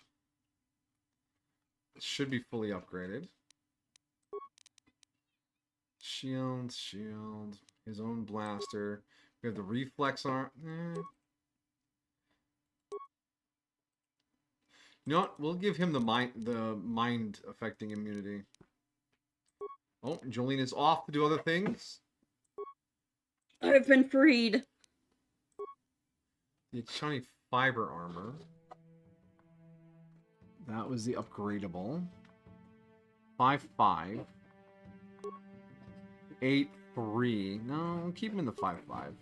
It should be fully upgraded. Shield. His own blaster. We have the reflex arm. You know what? We'll give him the mind affecting immunity. Oh, Jolene is off to do other things. I've been freed. The shiny fiber armor. That was the upgradable. 5-5. 8-3. No, keep him in the 5-5.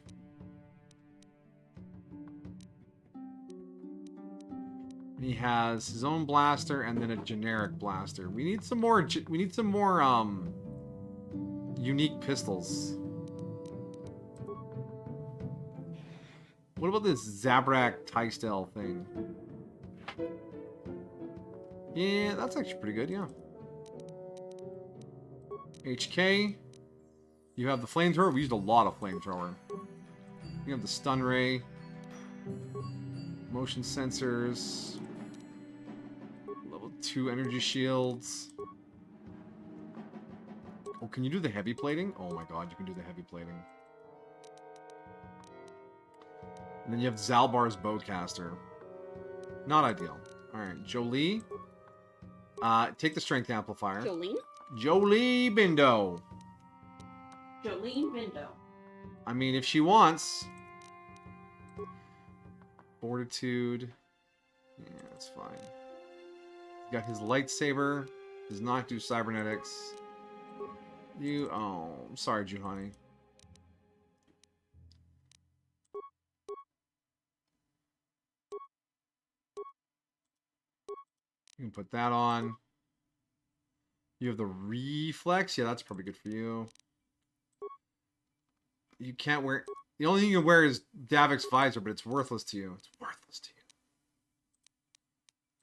He has his own blaster and then a generic blaster. We need some more. We need some more unique pistols. What about this Zabrak Tystel thing? Yeah, that's actually pretty good. Yeah. HK. You have the flamethrower. We used a lot of flamethrower. You have the stun ray. Motion sensors. Level 2 energy shields. Oh, can you do the heavy plating? Oh my god, you can do the heavy plating. And then you have Zalbar's bowcaster. Not ideal. Alright, Jolie. Take the strength amplifier. Jolene? Jolie Bindo. Jolene Bindo. I mean, if she wants. Fortitude. Yeah, that's fine. He's got his lightsaber. Does not do cybernetics. Oh, I'm sorry, Juhani. You can put that on. You have the reflex. Yeah, that's probably good for you. You can't wear... The only thing you can wear is Davik's visor, but it's worthless to you. It's worthless to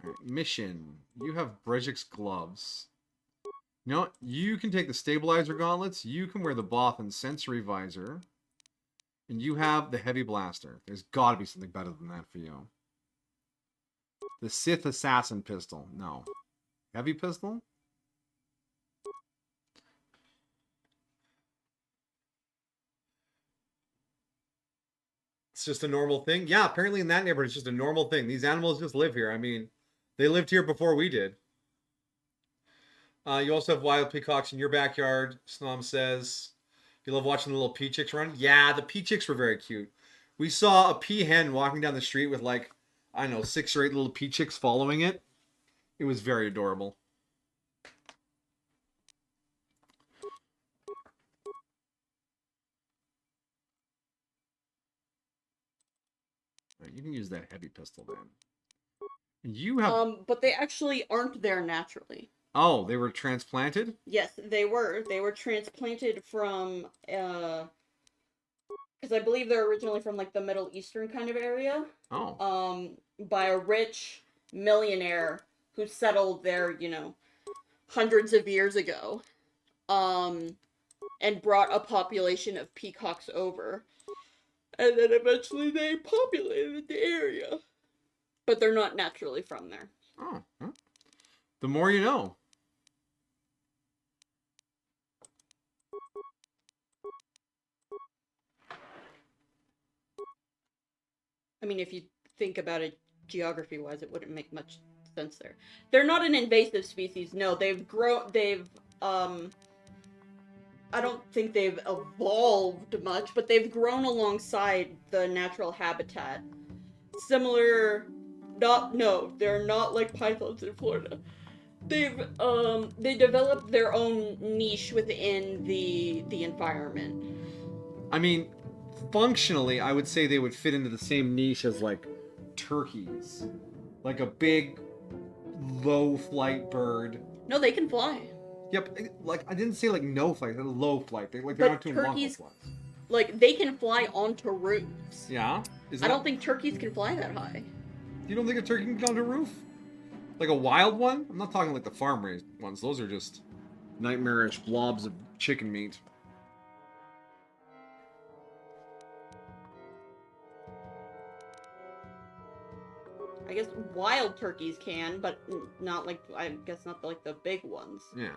you. Alright, mission. You have Brejik's gloves. You know what? You can take the stabilizer gauntlets. You can wear the Bothan sensory visor. And you have the heavy blaster. There's got to be something better than that for you. The Sith assassin pistol. No. Heavy pistol? It's just a normal thing? Yeah, apparently in that neighborhood it's just a normal thing. These animals just live here. I mean, they lived here before we did. You also have wild peacocks in your backyard, Snom says. You love watching the little peachicks run? Yeah, the peachicks were very cute. We saw a peahen walking down the street with like, I don't know, 6 or 8 little peachicks following it. It was very adorable. Right, you can use that heavy pistol then. And you have... But they actually aren't there naturally. Oh, they were transplanted? Yes, they were. They were transplanted from, because I believe they're originally from, like, the Middle Eastern kind of area. Oh. By a rich millionaire who settled there, you know, hundreds of years ago. And brought a population of peacocks over. And then eventually they populated the area. But they're not naturally from there. Oh. Huh. The more you know. I mean, if you think about it geography-wise, it wouldn't make much sense there. They're not an invasive species. No, I don't think they've evolved much, but they've grown alongside the natural habitat. Similar, they're not like pythons in Florida. They developed their own niche within the environment. I mean, functionally, I would say they would fit into the same niche as, like, turkeys. Like a big, low-flight bird. No, they can fly. Yep, like, I didn't say, like, no flight, they're low flight. They're But not doing long turkeys- flights. Like, they can fly onto roofs. Yeah? I don't think turkeys can fly that high. You don't think a turkey can get on a roof? Like a wild one? I'm not talking like the farm-raised ones. Those are just nightmarish blobs of chicken meat. I guess wild turkeys can, but not like, I guess not like the big ones. Yeah.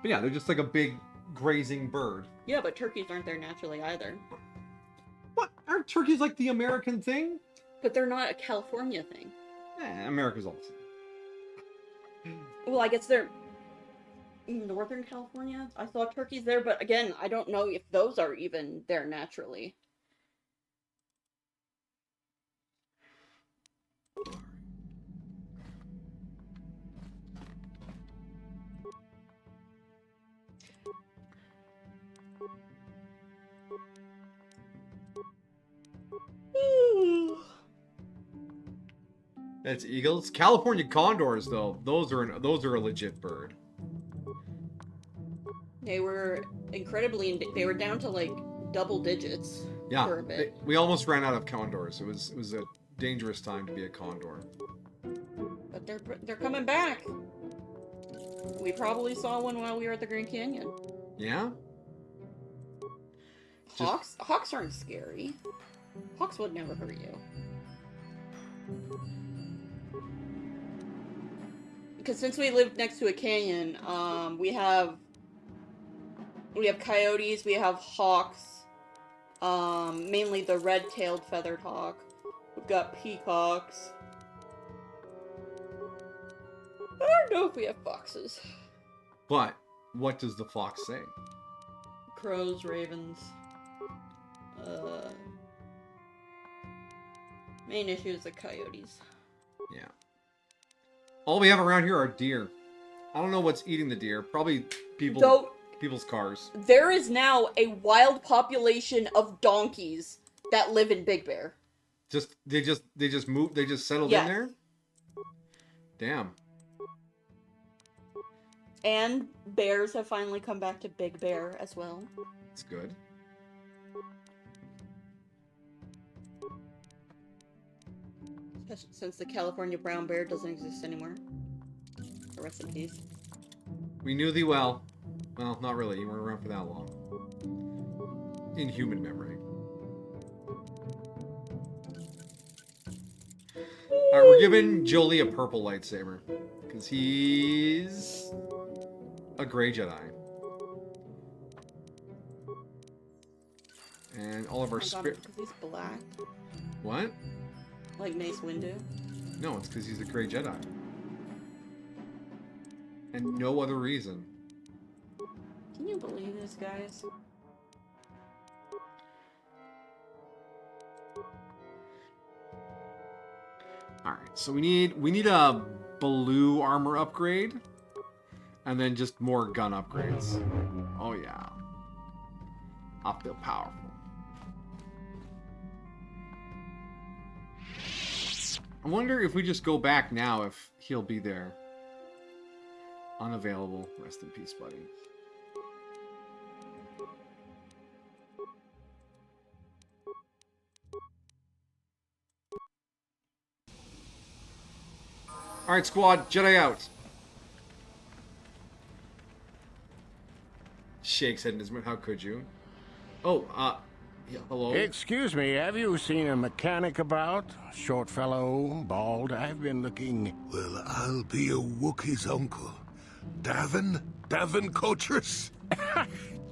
But yeah, they're just like a big grazing bird. Yeah, but turkeys aren't there naturally either. What? Aren't turkeys like the American thing? But they're not a California thing. America's all the same. Well, I guess they're in Northern California. I saw turkeys there, but again, I don't know if those are even there naturally. That's eagles. California condors, though, those are a legit bird. They were they were down to like double digits Yeah, for a bit. we almost ran out of condors. It was a dangerous time to be a condor. But they're coming back. We probably saw one while we were at the Grand Canyon. Yeah? Hawks aren't scary. Hawks would never hurt you. Because since we live next to a canyon, we have coyotes, we have hawks, mainly the red-tailed feathered hawk. We've got peacocks. I don't know if we have foxes. But what does the fox say? Crows, ravens. Main issue is the coyotes. Yeah. All we have around here are deer. I don't know what's eating the deer. Probably people's cars. There is now a wild population of donkeys that live in Big Bear. They just moved. They just settled Yeah. in there. Damn. And bears have finally come back to Big Bear as well. It's good. Since the California brown bear doesn't exist anymore. Rest in peace. We knew thee well. Well, not really. You weren't around for that long. In human memory. Alright, we're giving Jolie a purple lightsaber. Because he's a gray Jedi. And all of our spirit... Because he's black. What? Like Mace Windu. No, it's because he's a gray Jedi. And no other reason. Can you believe this, guys? Alright, so we need a blue armor upgrade. And then just more gun upgrades. Oh yeah. I feel powerful. I wonder if we just go back now if he'll be there. Unavailable. Rest in peace, buddy. Alright, squad. Jedi out. Shakes head in his mouth. How could you? Oh, yeah, hello? Excuse me, have you seen a mechanic about? Short fellow, bald. I've been looking. Well, I'll be a Wookiee's uncle. Davin Coatress?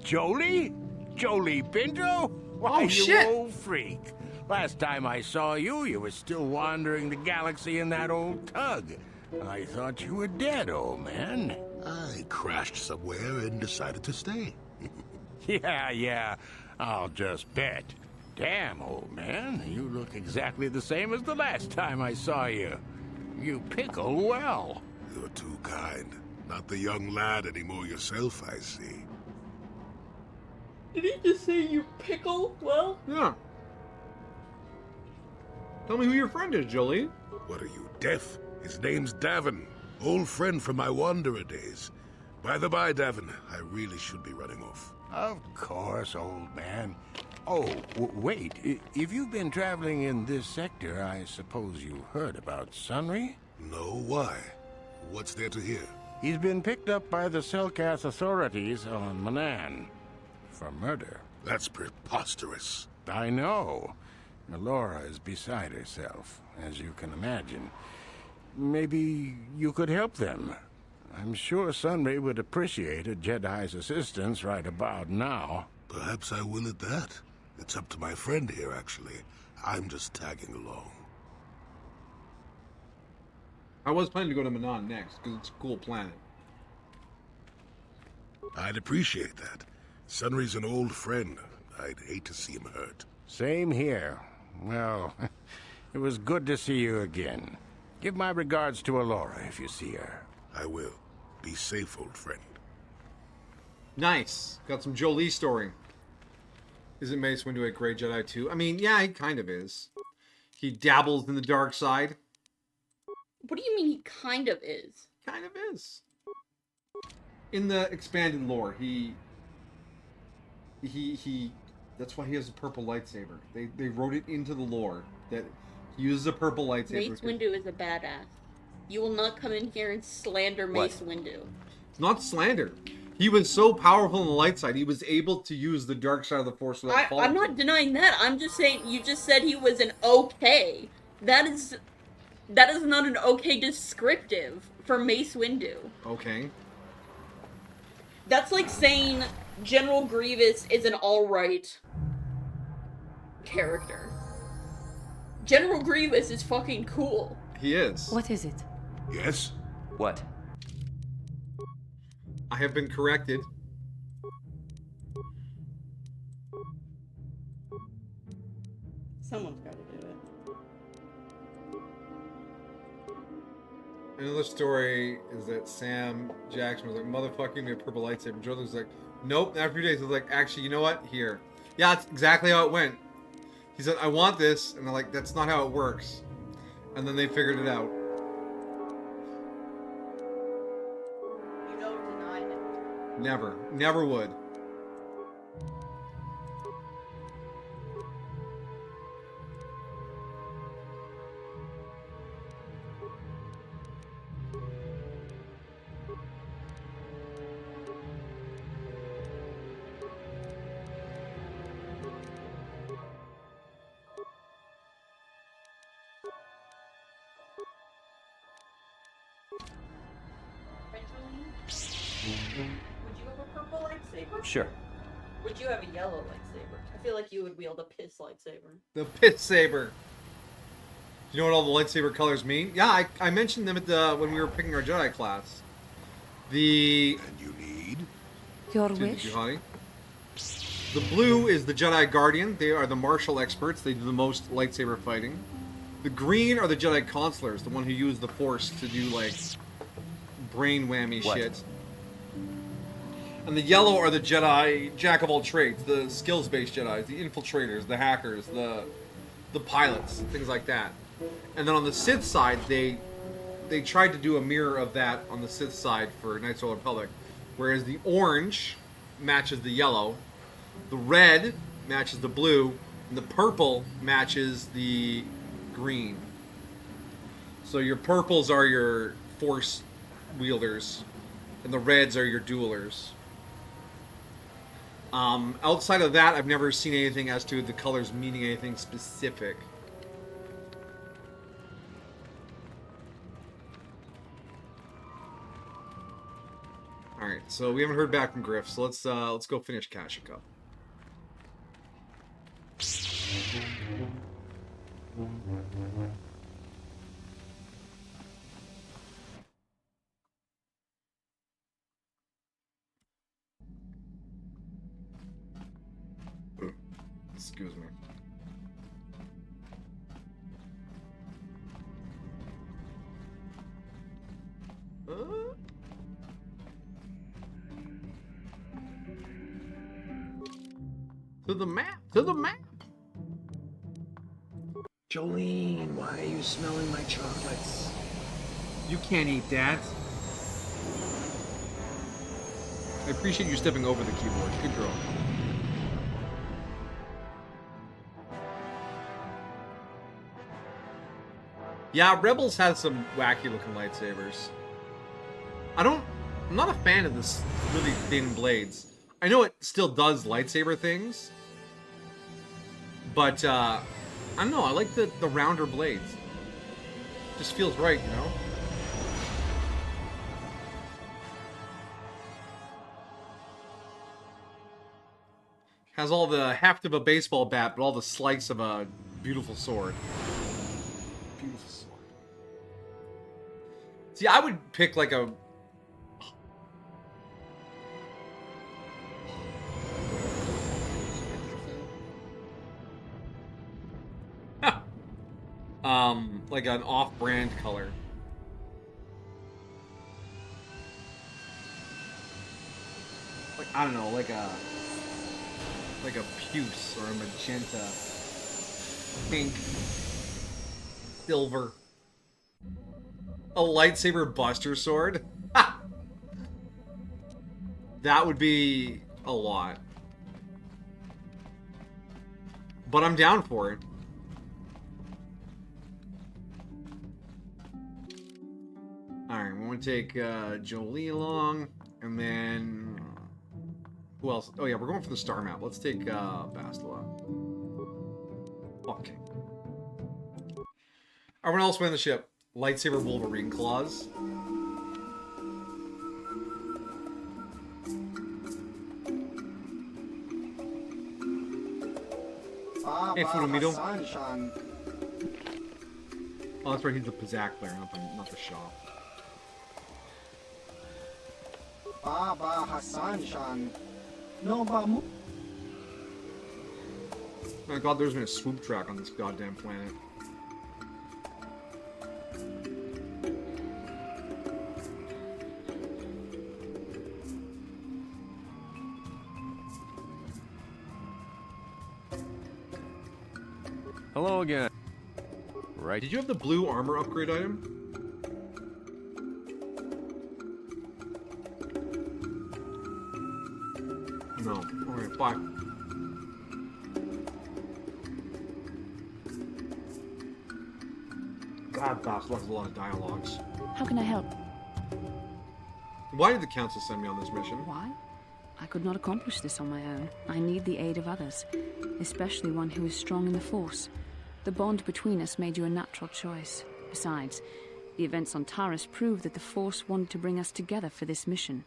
Jolie? Jolie Pinto? Why, Oh, you shit. old freak. Last time I saw you, you were still wandering the galaxy in that old tug. I thought you were dead, old man. I crashed somewhere and decided to stay. Yeah, I'll just bet. Damn, old man, you look exactly the same as the last time I saw you. You pickle well. You're too kind. Not the young lad anymore yourself, I see. Did he just say you pickle? Well, Yeah. Tell me who your friend is, Jolie. What are you, deaf? His name's Davin. Old friend from my Wanderer days. By the by, Davin, I really should be running off. Of course, old man. Oh, wait. If you've been traveling in this sector, I suppose you heard about Sunry? No, why? What's there to hear? He's been picked up by the Selkath authorities on Manan for murder. That's preposterous. I know. Laura is beside herself, as you can imagine. Maybe you could help them. I'm sure Sunray would appreciate a Jedi's assistance right about now. Perhaps I will at that. It's up to my friend here, actually. I'm just tagging along. I was planning to go to Manon next, because it's a cool planet. I'd appreciate that. Sunry's an old friend. I'd hate to see him hurt. Same here. Well, it was good to see you again. Give my regards to Alora if you see her. I will. Be safe, old friend. Nice. Got some Jolie story. Isn't Mace Windu a great Jedi too? I mean, yeah, he kind of is. He dabbles in the dark side. what do you mean he kind of is? Kind of is. In the expanded lore, he that's why he has a purple lightsaber. They wrote it into the lore that he uses a purple lightsaber. Mace Windu is a badass. You will not come in here and slander Mace Windu. It's not slander. He was so powerful on the light side, he was able to use the dark side of the Force without falling. I'm not denying that. I'm just saying, you just said he was an okay. That is not an okay descriptive for Mace Windu. Okay. That's like saying General Grievous is an alright character. General Grievous is fucking cool. He is. What is it? Yes? What? I have been corrected. Someone's got to do it. Another story is that Sam Jackson was like, motherfucker, give me a purple lightsaber. Jordan was like, nope. After a few days, he was like, actually, you know what? Here. Yeah, that's exactly how it went. He said, I want this. And they're like, that's not how it works. And then they figured it out. You don't deny it. Never. Never would. Would you have a purple lightsaber? Sure. Would you have a yellow lightsaber? I feel like you would wield a piss lightsaber. The pit saber. You know what all the lightsaber colors mean? Yeah, I mentioned them at when we were picking our Jedi class. And you need? Your Did wish? you, honey? The blue is the Jedi Guardian. They are the martial experts. They do the most lightsaber fighting. The green are the Jedi Consulars, the one who use the Force to do, like, brain whammy What? shit. And the yellow are the Jedi Jack of all trades, the skills-based Jedi, the infiltrators, the hackers, the pilots, things like that. And then on the Sith side, they tried to do a mirror of that on the Sith side for Knights of the Republic, whereas the orange matches the yellow, the red matches the blue, and the purple matches the green. So your purples are your Force wielders, and the reds are your duelers. Outside of that, I've never seen anything as to the colors meaning anything specific. Alright, so we haven't heard back from Griff, so let's go finish Kashyyyk. Excuse me. To the map! To the map! Jolene, why are you smelling my chocolates? You can't eat that. I appreciate you stepping over the keyboard. Good girl. Yeah, Rebels has some wacky looking lightsabers. I'm not a fan of this really thin blades. I know it still does lightsaber things, but I don't know, I like the rounder blades. Just feels right, you know? Has all the heft of a baseball bat, but all the slice of a beautiful sword. Beautiful sword. See, I would pick like a... like an off-brand color. Like, I don't know, like a puce or a magenta, pink, silver, a lightsaber buster sword. That would be a lot, but I'm down for it. Alright, we're gonna take Jolie along, and then... Who else? Oh yeah, we're going for the star map. Let's take Bastila. Okay. Everyone else win the ship. Lightsaber Wolverine claws. Hey, Furumito. Oh, that's right, he's the Pizak player, not the Shaw. Baba Hassan-shan. No, Oh my god, there's been a swoop track on this goddamn planet. Hello again. Right. Did you have the blue armor upgrade item? No. Alright, bye. God, Boss loves a lot of dialogues. How can I help? Why did the council send me on this mission? Why? I could not accomplish this on my own. I need the aid of others, especially one who is strong in the Force. The bond between us made you a natural choice. Besides, the events on Taris prove that the Force wanted to bring us together for this mission.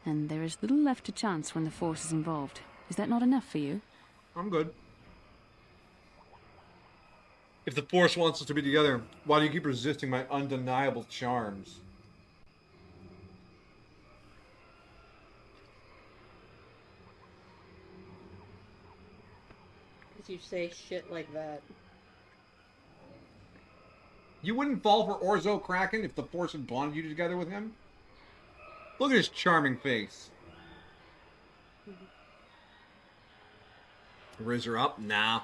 And there is little left to chance when the Force is involved. Is that not enough for you? I'm good. If the Force wants us to be together, why do you keep resisting my undeniable charms? Because you say shit like that. You wouldn't fall for Orzo Kraken if the Force had bonded you together with him? Look at his charming face. Raise her up? Nah.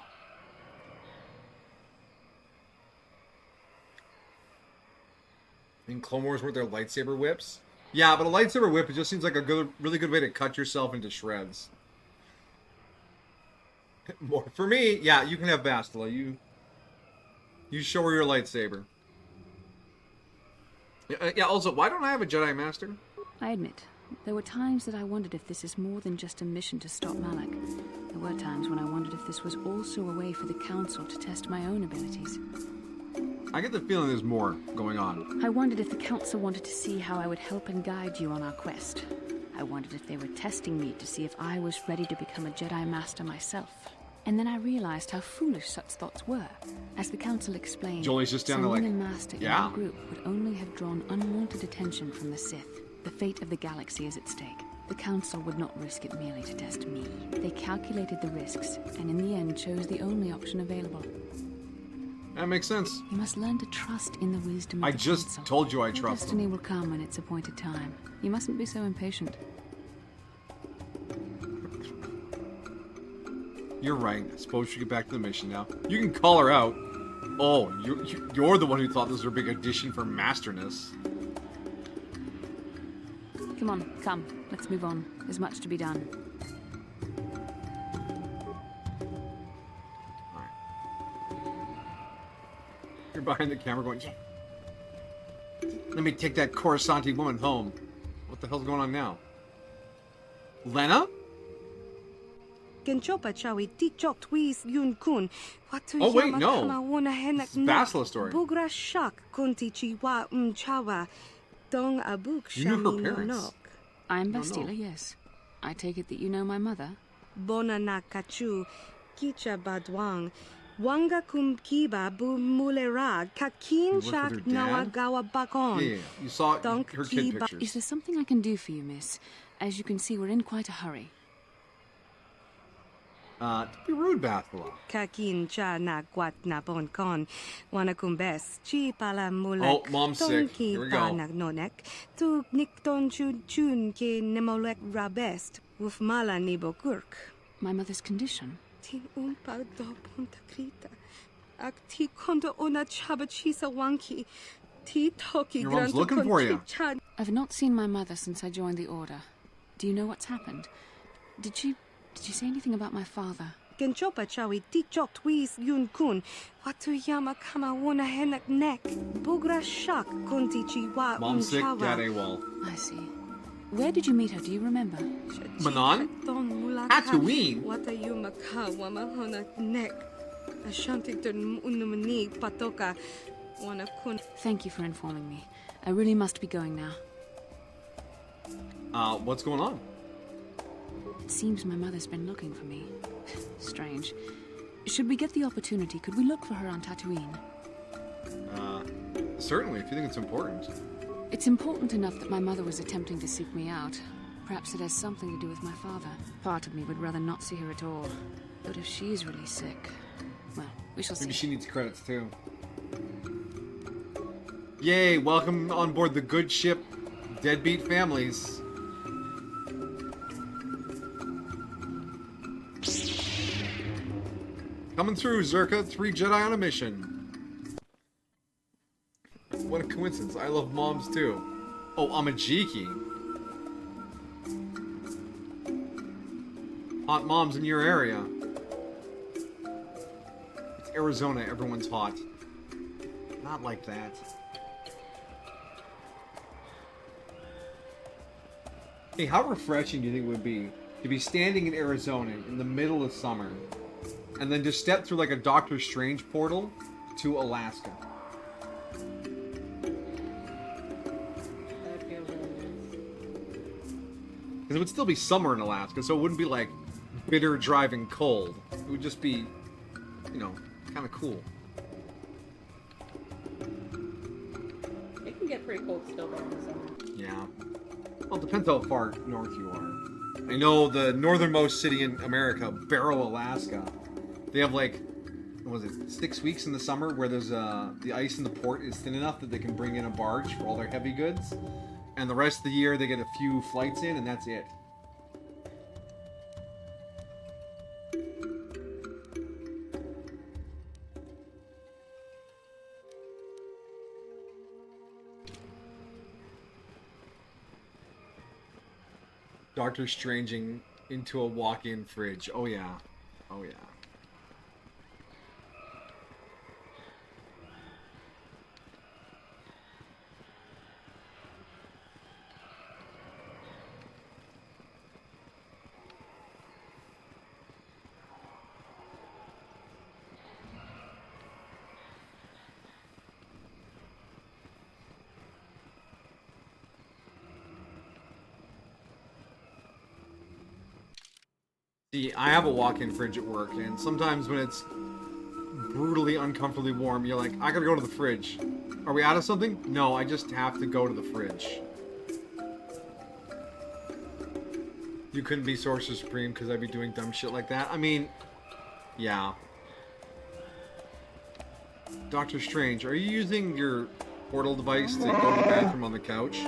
In Clone Wars weren't there lightsaber whips? Yeah, but a lightsaber whip, it just seems like a really good way to cut yourself into shreds. For me, yeah, you can have Bastila. You show her your lightsaber. Yeah, also, why don't I have a Jedi Master? I admit, there were times that I wondered if this is more than just a mission to stop Malak. There were times when I wondered if this was also a way for the Council to test my own abilities. I get the feeling there's more going on. I wondered if the Council wanted to see how I would help and guide you on our quest. I wondered if they were testing me to see if I was ready to become a Jedi Master myself. And then I realized how foolish such thoughts were. As the council explained, Jolie's just down there sending like, a master in yeah. our group would only have drawn unwanted attention from the Sith. The fate of the galaxy is at stake. The council would not risk it merely to test me. They calculated the risks, and in the end chose the only option available. That makes sense. You must learn to trust in the wisdom of I the just council. told you I Your trust destiny them. will come when its appointed time. You mustn't be so impatient. You're right. I suppose we should get back to the mission now. You can call her out. Oh, you're the one who thought this was a big addition for Masterness. Come on, come. Let's move on. There's much to be done. You're behind the camera going, let me take that Coruscanti woman home. What the hell's going on now? Lena? Oh wait, no. It's Basila story. You knew her parents. I'm Bastila, yes. I take it that you know my mother? Bona kachu, kicha badwang, wanga kumkiba bu mulera, kakin shak nawagawa bakon. Yeah, you saw her kid pictures. Is there something I can do for you, miss? As you can see, we're in quite a hurry. Don't be rude, Basila. Kakin cha na kwat na bon kon, wana kumbes, chi pala mulek. Oh, Mom's sick. Here we go. Nonek, tu nikton chun chun ke nemolek rabest, wuf mala nibo kurk. My mother's condition? Tin unpa do punta krita. Ak ti konda ona chaba chisa wanki. Ti toki Your mom's looking for you. I've not seen my mother since I joined the Order. Do you know what's happened? Did she say anything about my father? Genchopa chawi tikchok twis yun kun. Watu yama kama wona henak nek. Bugra shak kunti chiwa Mom's sick, Dad AWOL. I see. Where did you meet her? Do you remember? Manon? Tatooine? Wata yuma ka wama hona nek. Ashantikton unumani patoka. Wana kun. Thank you for informing me. I really must be going now. What's going on? It seems my mother's been looking for me. Strange. Should we get the opportunity, could we look for her on Tatooine? Certainly, if you think it's important. It's important enough that my mother was attempting to seek me out. Perhaps it has something to do with my father. Part of me would rather not see her at all. But if she's really sick, well, we shall see. Maybe she needs credits too. Yay, welcome on board the good ship, Deadbeat Families. Coming through, Zerka. 3 Jedi on a mission. What a coincidence. I love moms too. Oh, Amajiki. Hot moms in your area. It's Arizona. Everyone's hot. Not like that. Hey, how refreshing do you think it would be to be standing in Arizona in the middle of summer and then just step through like a Doctor Strange portal to Alaska? Because it would still be summer in Alaska, so it wouldn't be like bitter driving cold. It would just be, you know, kind of cool. It can get pretty cold still there in the summer. Yeah. Well, it depends how far north you are. I know the northernmost city in America, Barrow, Alaska, they have like, what was it, 6 weeks in the summer where there's the ice in the port is thin enough that they can bring in a barge for all their heavy goods. And the rest of the year they get a few flights in and that's it. Doctor Stranging into a walk-in fridge. Oh yeah. Oh yeah. See, I have a walk-in fridge at work, and sometimes when it's brutally uncomfortably warm, you're like, I gotta go to the fridge. Are we out of something? No, I just have to go to the fridge. You couldn't be Sorcerer Supreme because I'd be doing dumb shit like that. I mean, yeah. Doctor Strange, are you using your portal device to go to the bathroom on the couch?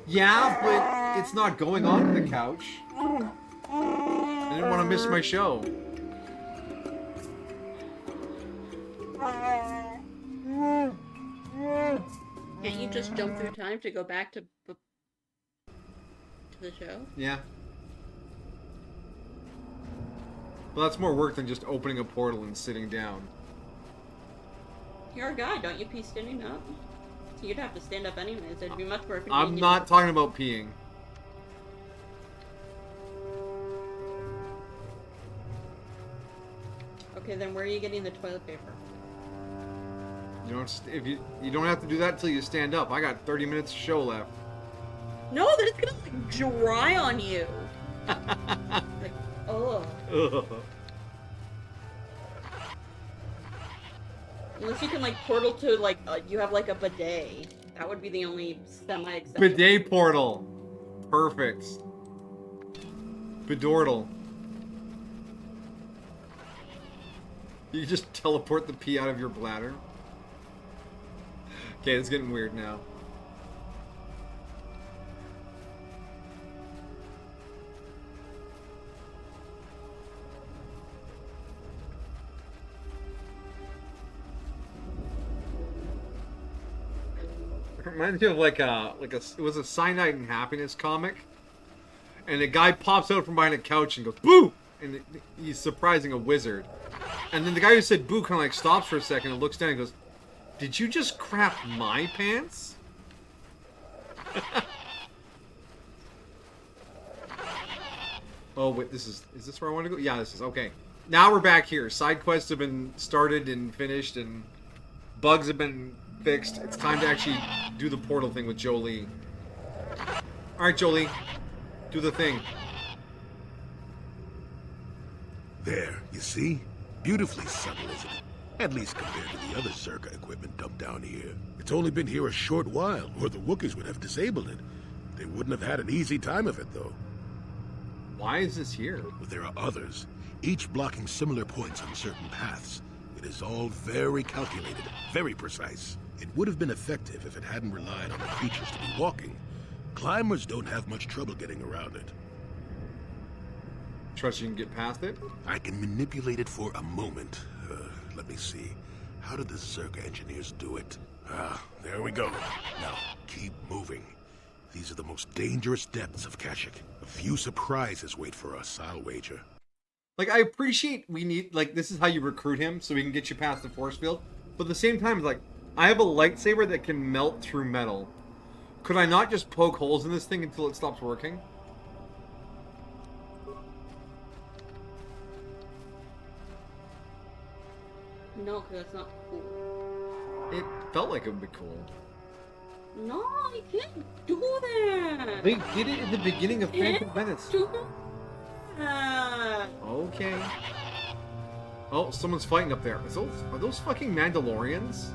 Yeah, but it's not going on the couch. I didn't want to miss my show. Can't you just jump through time to go back to the show? Yeah. Well, that's more work than just opening a portal and sitting down. You're a guy, don't you pee standing up? You'd have to stand up anyways. It'd be much more convenient. I'm not talking about peeing. Okay, then where are you getting the toilet paper? You don't. If you don't have to do that until you stand up. I got 30 minutes of show left. No, then it's gonna like dry on you. Like, oh. Unless you can like portal to like you have like a bidet. That would be the only semi-acceptable. Bidet portal. Perfect. Bidortle. You just teleport the pee out of your bladder. Okay, it's getting weird now. It reminds me of it was a Cyanide and Happiness comic, and a guy pops out from behind a couch and goes boo, and he's surprising a wizard, and then the guy who said boo kind of like stops for a second and looks down and goes, "Did you just crap my pants?" Oh wait, is this where I want to go? Yeah, this is okay. Now we're back here. Side quests have been started and finished, and bugs have been fixed. It's time to actually do the portal thing with Jolie. Alright, Jolie. Do the thing. There, you see? Beautifully subtle, isn't it? At least compared to the other Circa equipment dumped down here. It's only been here a short while, or the Wookiees would have disabled it. They wouldn't have had an easy time of it, though. Why is this here? But there are others, each blocking similar points on certain paths. It is all very calculated, very precise. It would have been effective if it hadn't relied on the creatures to be walking. Climbers don't have much trouble getting around it. Trust you can get past it? I can manipulate it for a moment. Let me see. How did the Circa engineers do it? Ah, there we go. Now, keep moving. These are the most dangerous depths of Kashyyyk. A few surprises wait for us, I'll wager. Like, I appreciate we need, like, this is how you recruit him, so we can get you past the force field. But at the same time, it's like, I have a lightsaber that can melt through metal. Could I not just poke holes in this thing until it stops working? No, because that's not cool. It felt like it would be cool. No, you can't do that. They did it in the beginning of Phantom Menace. Okay. Oh, someone's fighting up there. Are those fucking Mandalorians?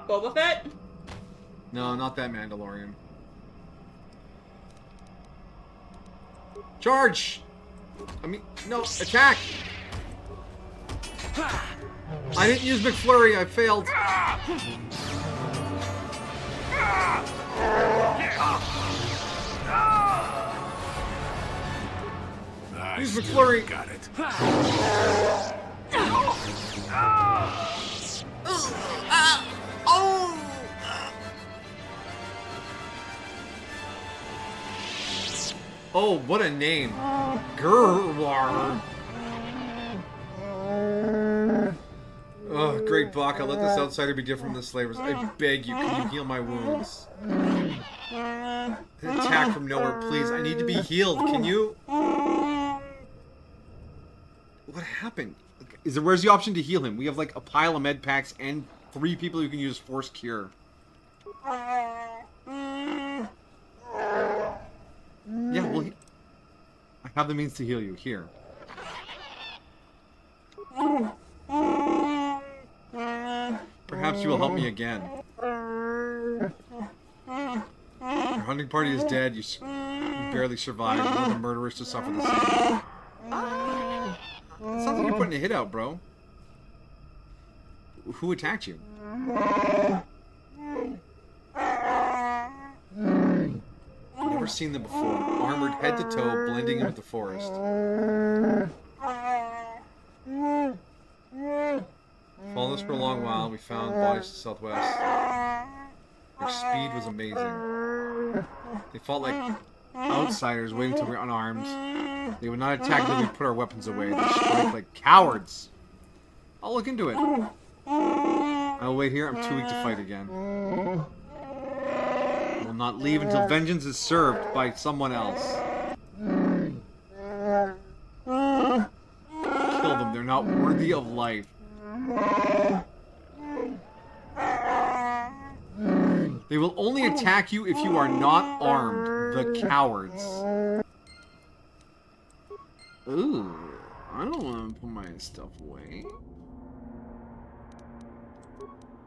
Boba Fett? No, not that Mandalorian. Charge! I mean, no, attack! I didn't use McFlurry, I failed. Use McFlurry. Got it. Oh, what a name. Gurwar. Oh, great Baka, let this outsider be different from the slavers. I beg you, can you heal my wounds? An attack from nowhere, please. I need to be healed. Can you? What happened? Where's the option to heal him? We have like a pile of med packs and 3 people who can use Force Cure. Yeah, well, I have the means to heal you. Here. Perhaps you will help me again. Your hunting party is dead. You barely survived. One of the murderers to suffer the same. It sounds like you're putting a hit out, bro. Who attacked you? Never seen them before. Armored head to toe, blending in with the forest. Followed us for a long while. We found bodies to the southwest. Their speed was amazing. They fought like outsiders waiting until we were unarmed. They would not attack until we put our weapons away. They strike like cowards. I'll look into it. I'll wait here. I'm too weak to fight again. I will not leave until vengeance is served by someone else. Kill them. They're not worthy of life. They will only attack you if you are not armed. The cowards. Ooh, I don't want to put my stuff away.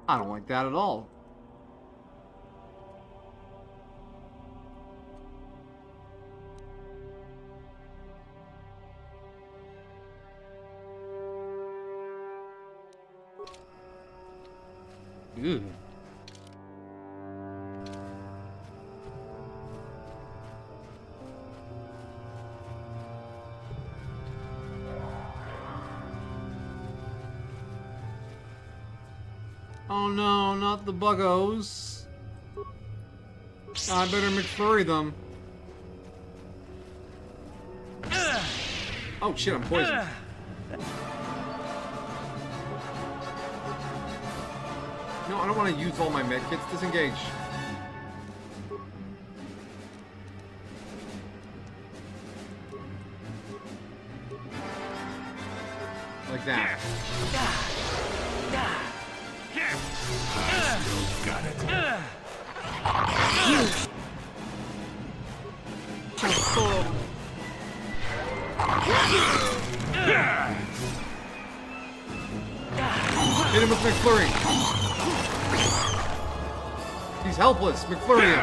I don't like that at all. Ew. Oh no, not the buggos. I better McFlurry them. Oh shit, I'm poisoned. No, I don't want to use all my medkits. Disengage. Like that. Got it. Hit him with McFlurry. He's helpless. McFlurry him.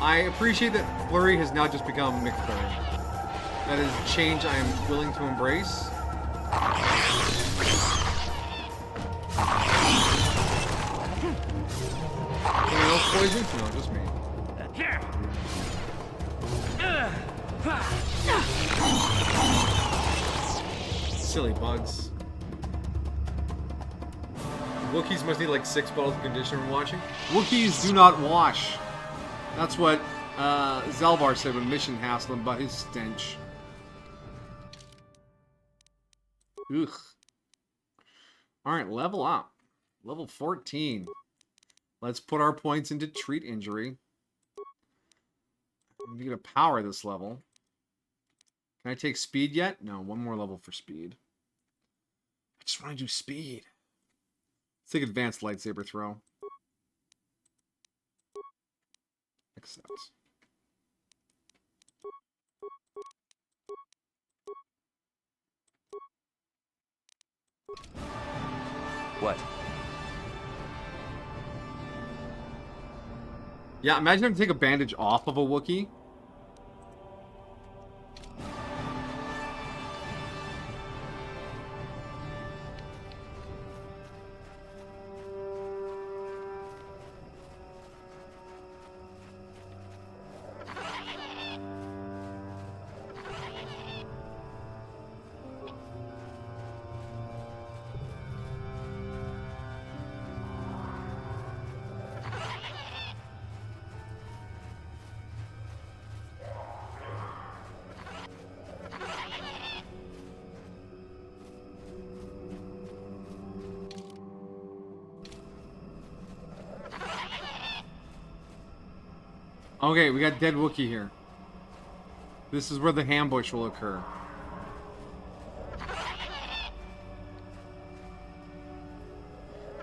I appreciate that Flurry has now just become McFlurry. That is a change I am willing to embrace. Anyone else poisoned? No, just me. Silly bugs. Wookiees must need like 6 bottles of conditioner when washing. Wookiees do not wash. That's what Zalvar said when Mission hassled him about his stench. Ugh. Alright, level up. Level 14. Let's put our points into treat injury. I'm gonna get a power this level. Can I take speed yet? No, one more level for speed. I just want to do speed. Let's take advanced lightsaber throw. Accept. What? Yeah, imagine if I take a bandage off of a Wookiee. Okay, we got dead Wookiee here. This is where the ambush will occur.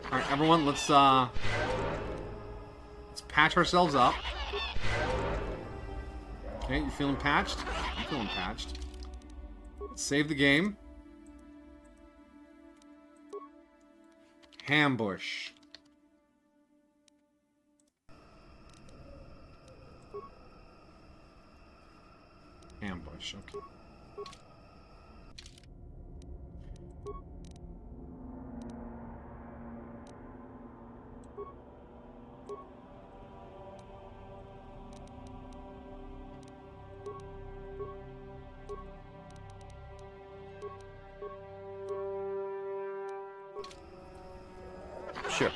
Alright, everyone, let's patch ourselves up. Okay, you feeling patched? I'm feeling patched. Let's save the game. Ambush. Ambush, okay. Sure.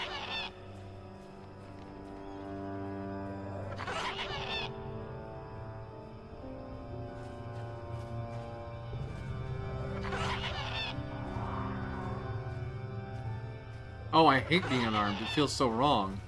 Oh, I hate being unarmed. It feels so wrong.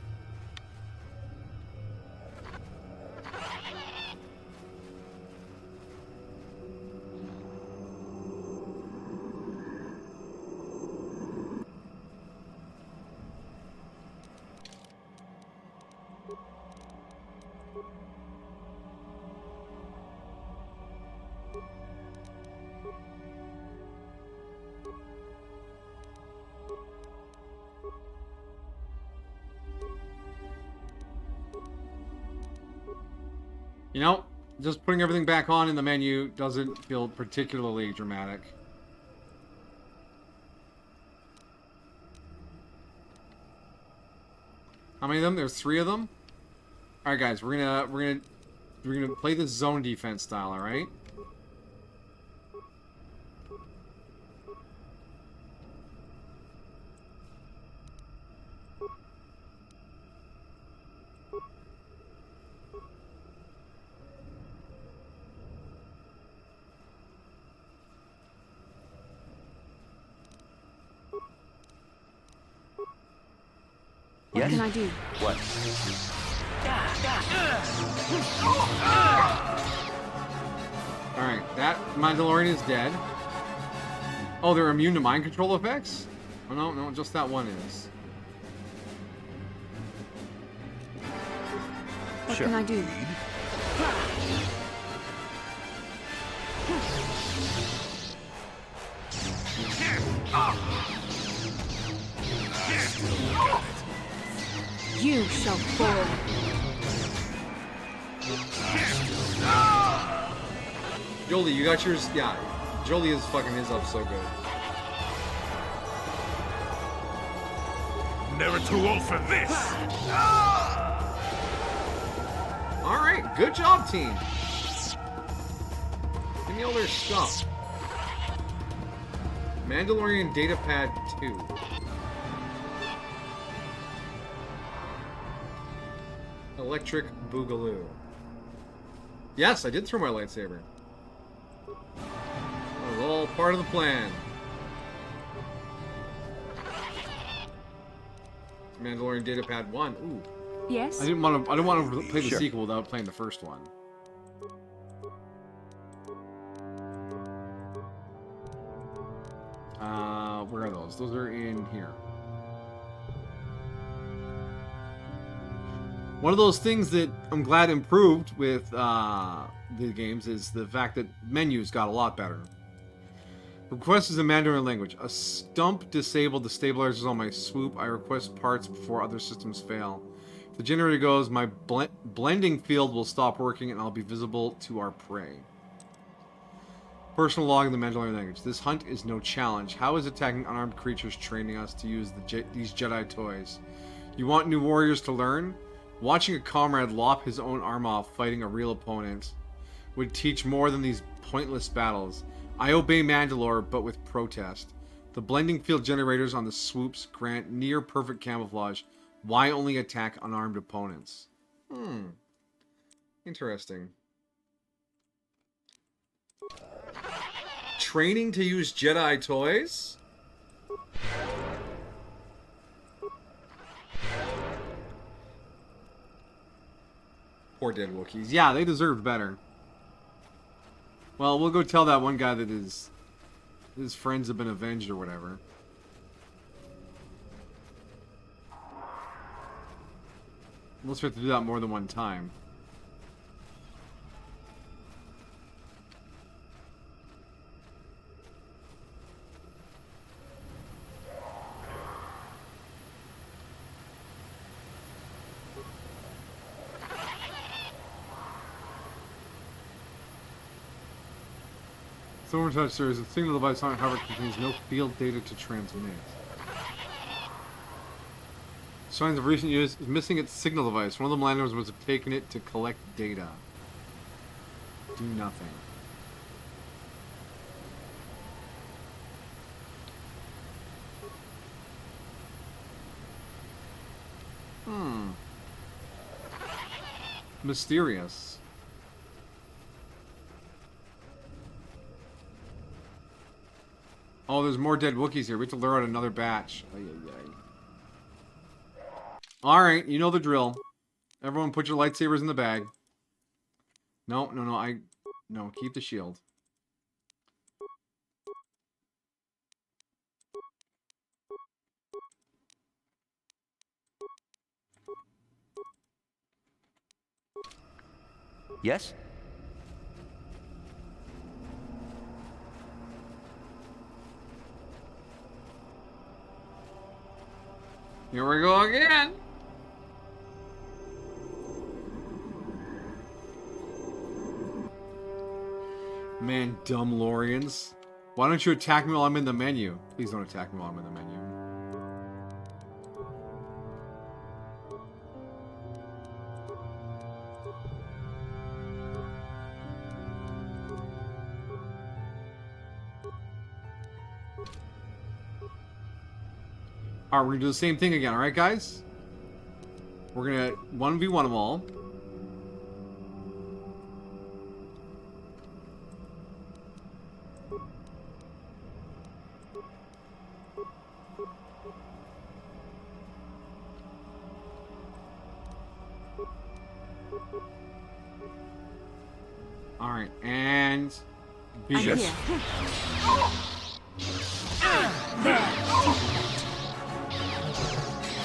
You know, just putting everything back on in the menu doesn't feel particularly dramatic. How many of them? There's 3 of them. All right, guys, we're gonna play this zone defense style. All right. What can I do? What? Alright, that Mandalorian is dead. Oh, they're immune to mind control effects? Oh, no, just that one is. What can I do? You shall fall. Jolie, you got yours? Yeah, Jolie is fucking his up so good. Never too old for this! Alright, good job, team. Give me all their stuff. Mandalorian Datapad 2. Electric Boogaloo. Yes, I did throw my lightsaber. That was all part of the plan. Mandalorian Datapad 1. Ooh. Yes? I didn't want to play the Sure. sequel without playing the first one. Where are those? Those are in here. One of those things that I'm glad improved with the games is the fact that menus got a lot better. Request is in Mandarin language. A stump disabled the stabilizers on my swoop. I request parts before other systems fail. If the generator goes, my blending field will stop working and I'll be visible to our prey. Personal log in the Mandalorian language. This hunt is no challenge. How is attacking unarmed creatures training us to use these Jedi toys? You want new warriors to learn? Watching a comrade lop his own arm off fighting a real opponent would teach more than these pointless battles. I obey Mandalore, but with protest. The blending field generators on the swoops grant near perfect camouflage. Why only attack unarmed opponents? Interesting. Training to use Jedi toys? Poor dead Wookiees. Yeah, they deserved better. Well, we'll go tell that one guy that his friends have been avenged or whatever. Unless we have to do that more than one time. Someone touched there is a signal device on it, however, contains no field data to transmit. Signs of recent use is missing its signal device. One of the landowners was have taken it to collect data. Do nothing. Mysterious. Oh, there's more dead Wookiees here. We have to lure out another batch. Alright, you know the drill. Everyone put your lightsabers in the bag. No, keep the shield. Yes? Here we go again. Man, dumb Lorians. Why don't you attack me while I'm in the menu? Please don't attack me while I'm in the menu. Alright, we're gonna do the same thing again, alright guys? We're gonna 1v1 them all. Alright, and... begin.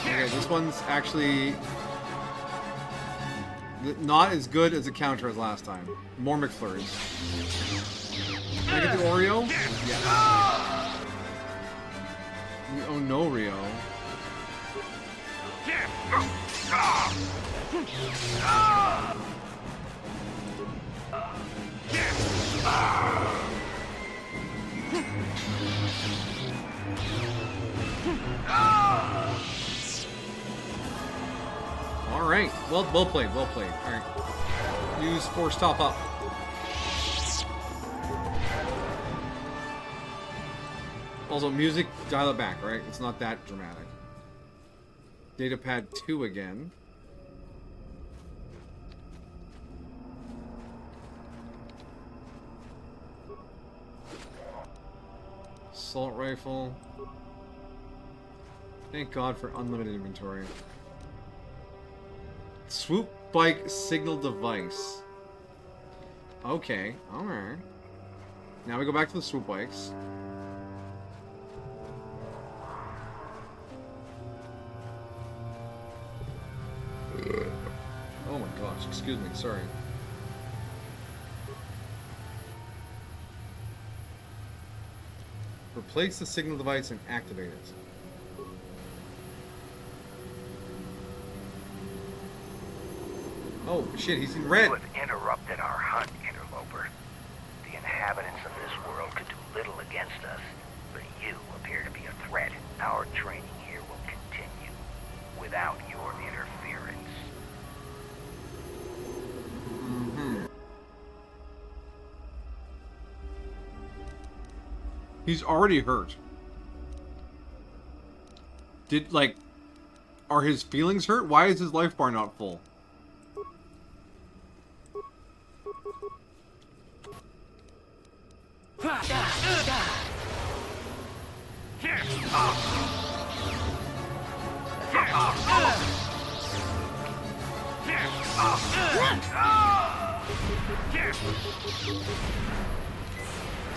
Okay, this one's actually not as good as a counter as last time. More McFlurries. Can I get the Oreo? Yeah. Oh no, Rio. Alright, well played, well played. Alright. Use force top up. Also, music, dial it back, right? It's not that dramatic. Datapad 2 again. Assault rifle. Thank God for unlimited inventory. Swoop bike signal device. Okay, alright. Now we go back to the swoop bikes. Oh my gosh, excuse me, sorry. Replace the signal device and activate it. Oh shit, he's in red. You have interrupted our hunt, interloper. The inhabitants of this world could do little against us, but you appear to be a threat. Our training here will continue without your interference. He's already hurt. Are his feelings hurt? Why is his life bar not full?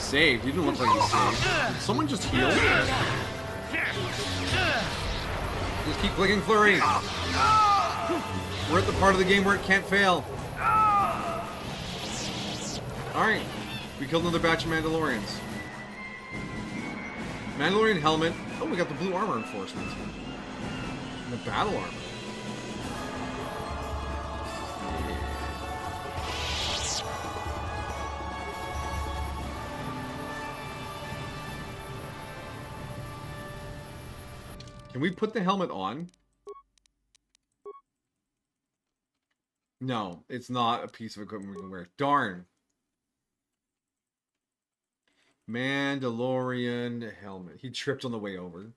saved. He didn't look like he saved. Did someone just heal? Just keep clicking flurry. We're at the part of the game where it can't fail. Alright. We killed another batch of Mandalorians. Mandalorian helmet. Oh, we got the blue armor enforcement. And the battle armor. Can we put the helmet on? No, it's not a piece of equipment we can wear. Darn. Mandalorian helmet. He tripped on the way over.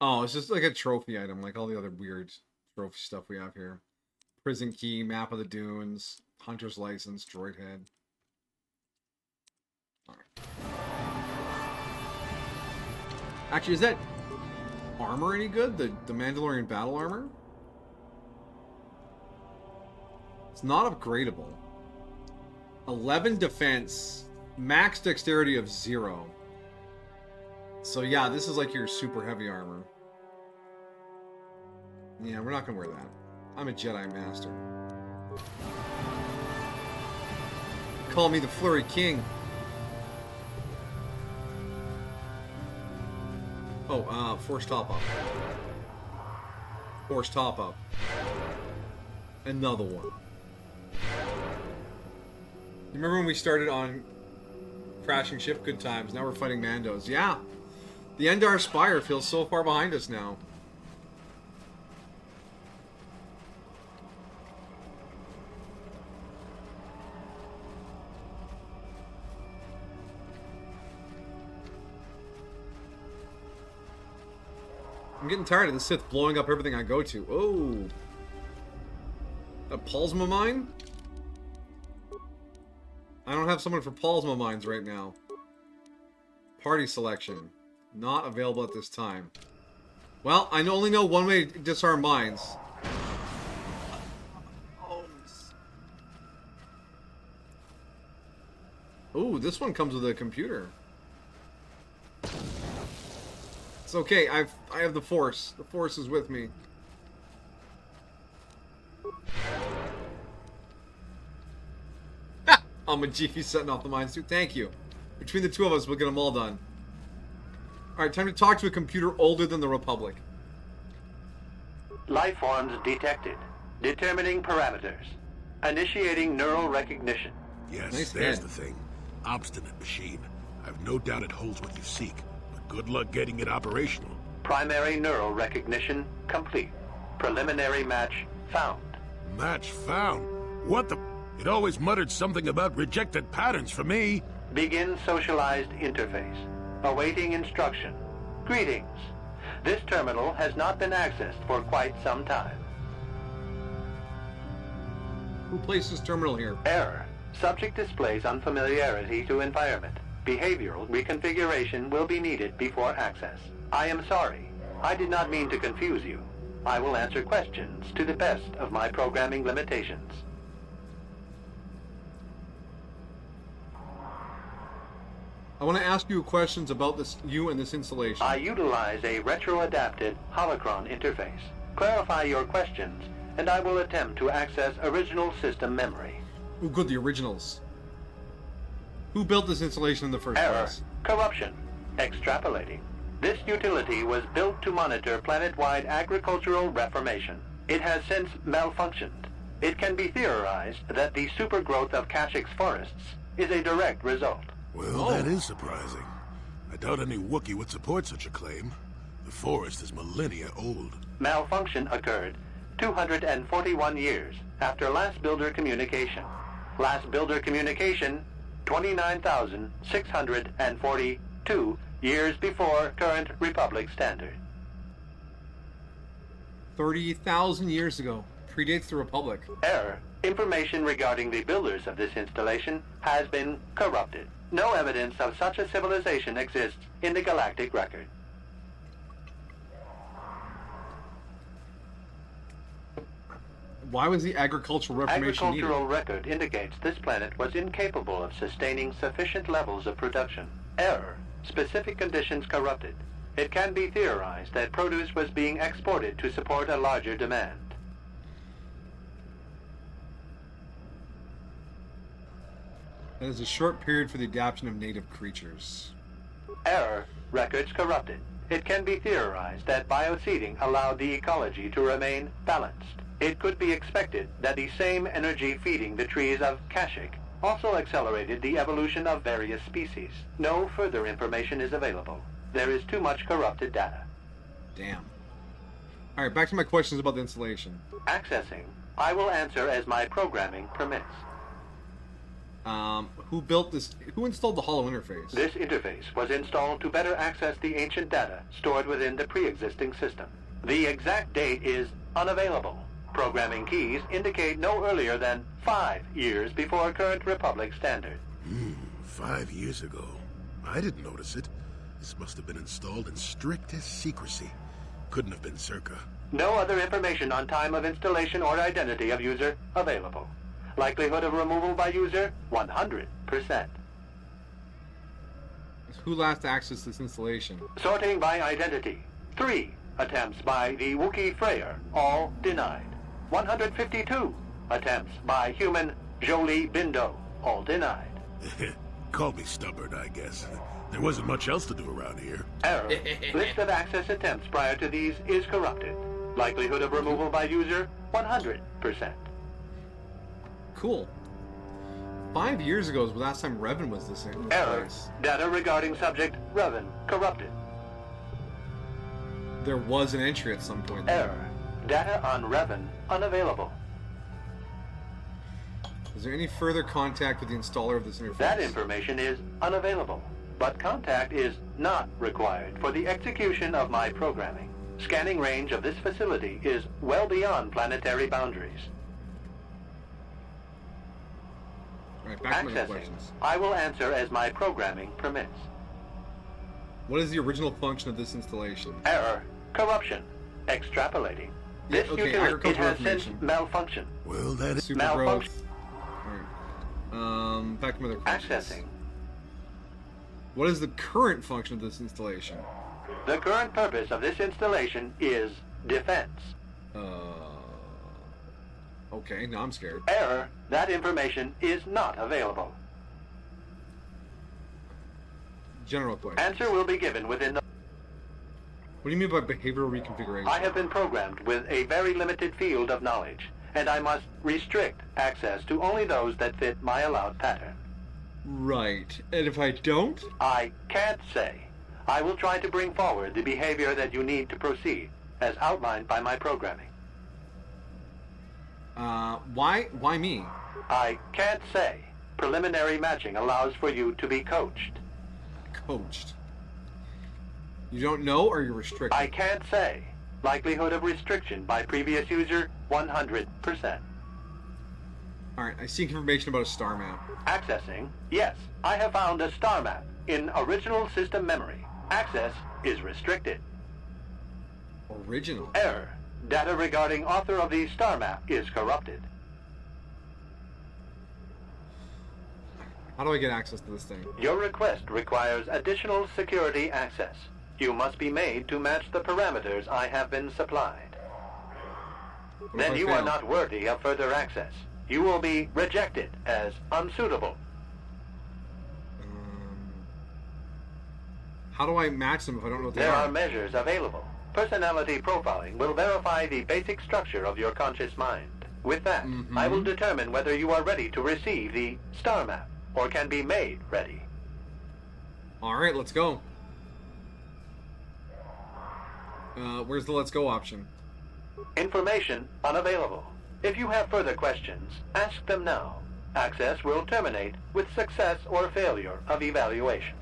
Oh, it's just like a trophy item, like all the other weird trophy stuff we have here. Prison key, map of the dunes, hunter's license, droid head. Alright. Actually, is that armor any good? The Mandalorian battle armor? It's not upgradable. 11 defense, max dexterity of 0. So yeah, this is like your super heavy armor. Yeah, we're not gonna wear that. I'm a Jedi Master. Call me the Flurry King. Oh, force top up. Force top up. Another one. You remember when we started on crashing ship good times? Now we're fighting Mandos. Yeah. The Endar Spire feels so far behind us now. I'm getting tired of the Sith blowing up everything I go to. Oh. A Palsma mine? I don't have someone for Palsma mines right now. Party selection. Not available at this time. Well, I only know one way to disarm mines. Ooh, this one comes with a computer. It's okay, I have the Force. The Force is with me. Ha! I'm a Jiffy setting off the mines too. Thank you. Between the two of us, we'll get them all done. Alright, time to talk to a computer older than the Republic. Life forms detected. Determining parameters. Initiating neural recognition. Yes, Nice there's head. the thing. Obstinate machine. I've no doubt it holds what you seek, but good luck getting it operational. Primary neural recognition complete. Preliminary match found. Match found? What the... It always muttered something about rejected patterns for me. Begin socialized interface. Awaiting instruction. Greetings. This terminal has not been accessed for quite some time. Who placed this terminal here? Error. Subject displays unfamiliarity to environment. Behavioral reconfiguration will be needed before access. I am sorry. I did not mean to confuse you. I will answer questions to the best of my programming limitations. I want to ask you questions about you and this installation. I utilize a retro-adapted holocron interface. Clarify your questions, and I will attempt to access original system memory. Oh, good, the originals. Who built this installation in the first Error. place? Corruption. Extrapolating. This utility was built to monitor planet-wide agricultural reformation. It has since malfunctioned. It can be theorized that the supergrowth of Kashyk's forests is a direct result. Well, that is surprising. I doubt any Wookiee would support such a claim. The forest is millennia old. Malfunction occurred 241 years after last builder communication. Last builder communication, 29,642 years before current Republic standard. 30,000 years ago. Predates the Republic. Error. Information regarding the builders of this installation has been corrupted. No evidence of such a civilization exists in the galactic record. Why was the agricultural reformation Agricultural needed? record indicates this planet was incapable of sustaining sufficient levels of production. Error. Specific conditions corrupted. It can be theorized that produce was being exported to support a larger demand. That is a short period for the adaptation of native creatures. Error. Records corrupted. It can be theorized that bioseeding allowed the ecology to remain balanced. It could be expected that the same energy feeding the trees of Kashyyyk also accelerated the evolution of various species. No further information is available. There is too much corrupted data. Damn. Alright, back to my questions about the installation. Accessing. I will answer as my programming permits. Who built this? Who installed the Hollow interface? This interface was installed to better access the ancient data stored within the pre-existing system. The exact date is unavailable. Programming keys indicate no earlier than 5 years before current Republic standard. 5 years ago. I didn't notice it. This must have been installed in strictest secrecy. Couldn't have been Circa. No other information on time of installation or identity of user available. Likelihood of removal by user, 100%. Who last accessed this installation? Sorting by identity. 3 attempts by the Wookiee Freyer, all denied. 152 attempts by human Jolie Bindo, all denied. Call me stubborn, I guess. There wasn't much else to do around here. Error. List of access attempts prior to these is corrupted. Likelihood of removal by user, 100%. Cool. 5 years ago was the last time Revan was this in this Error. place. Data regarding subject Revan corrupted. There was an entry at some point there. Error. Data on Revan unavailable. Is there any further contact with the installer of this interface? That information is unavailable, but contact is not required for the execution of my programming. Scanning range of this facility is well beyond planetary boundaries. Alright, back to my Accessing. questions. I will answer as my programming permits. What is the original function of this installation? Error. Corruption. Extrapolating. Yeah, This okay, utility agricultural has since information. malfunctioned. Well, that is... Super Malfunction. growth. Alright. Back to my other questions. Accessing. What is the current function of this installation? The current purpose of this installation is defense. Okay, now I'm scared. Error. That information is not available. General question. Answer will be given within the... What do you mean by behavioral reconfiguration? I have been programmed with a very limited field of knowledge, and I must restrict access to only those that fit my allowed pattern. Right. And if I don't? I can't say. I will try to bring forward the behavior that you need to proceed, as outlined by my programming. Why me? I can't say. Preliminary matching allows for you to be coached. Coached. You don't know, or you're restricted? I can't say. Likelihood of restriction by previous user, 100%. Alright, I seek information about a star map. Accessing. Yes, I have found a star map in original system memory. Access is restricted. Original? Error. Data regarding author of the star map is corrupted. How do I get access to this thing? Your request requires additional security access. You must be made to match the parameters I have been supplied. What if Then I you fail? are not worthy of further access. You will be rejected as unsuitable. How do I match them if I don't know what they There are? are measures available. Personality profiling will verify the basic structure of your conscious mind. With that, I will determine whether you are ready to receive the star map, or can be made ready. Alright, let's go. Where's the let's go option? Information unavailable. If you have further questions, ask them now. Access will terminate with success or failure of evaluation.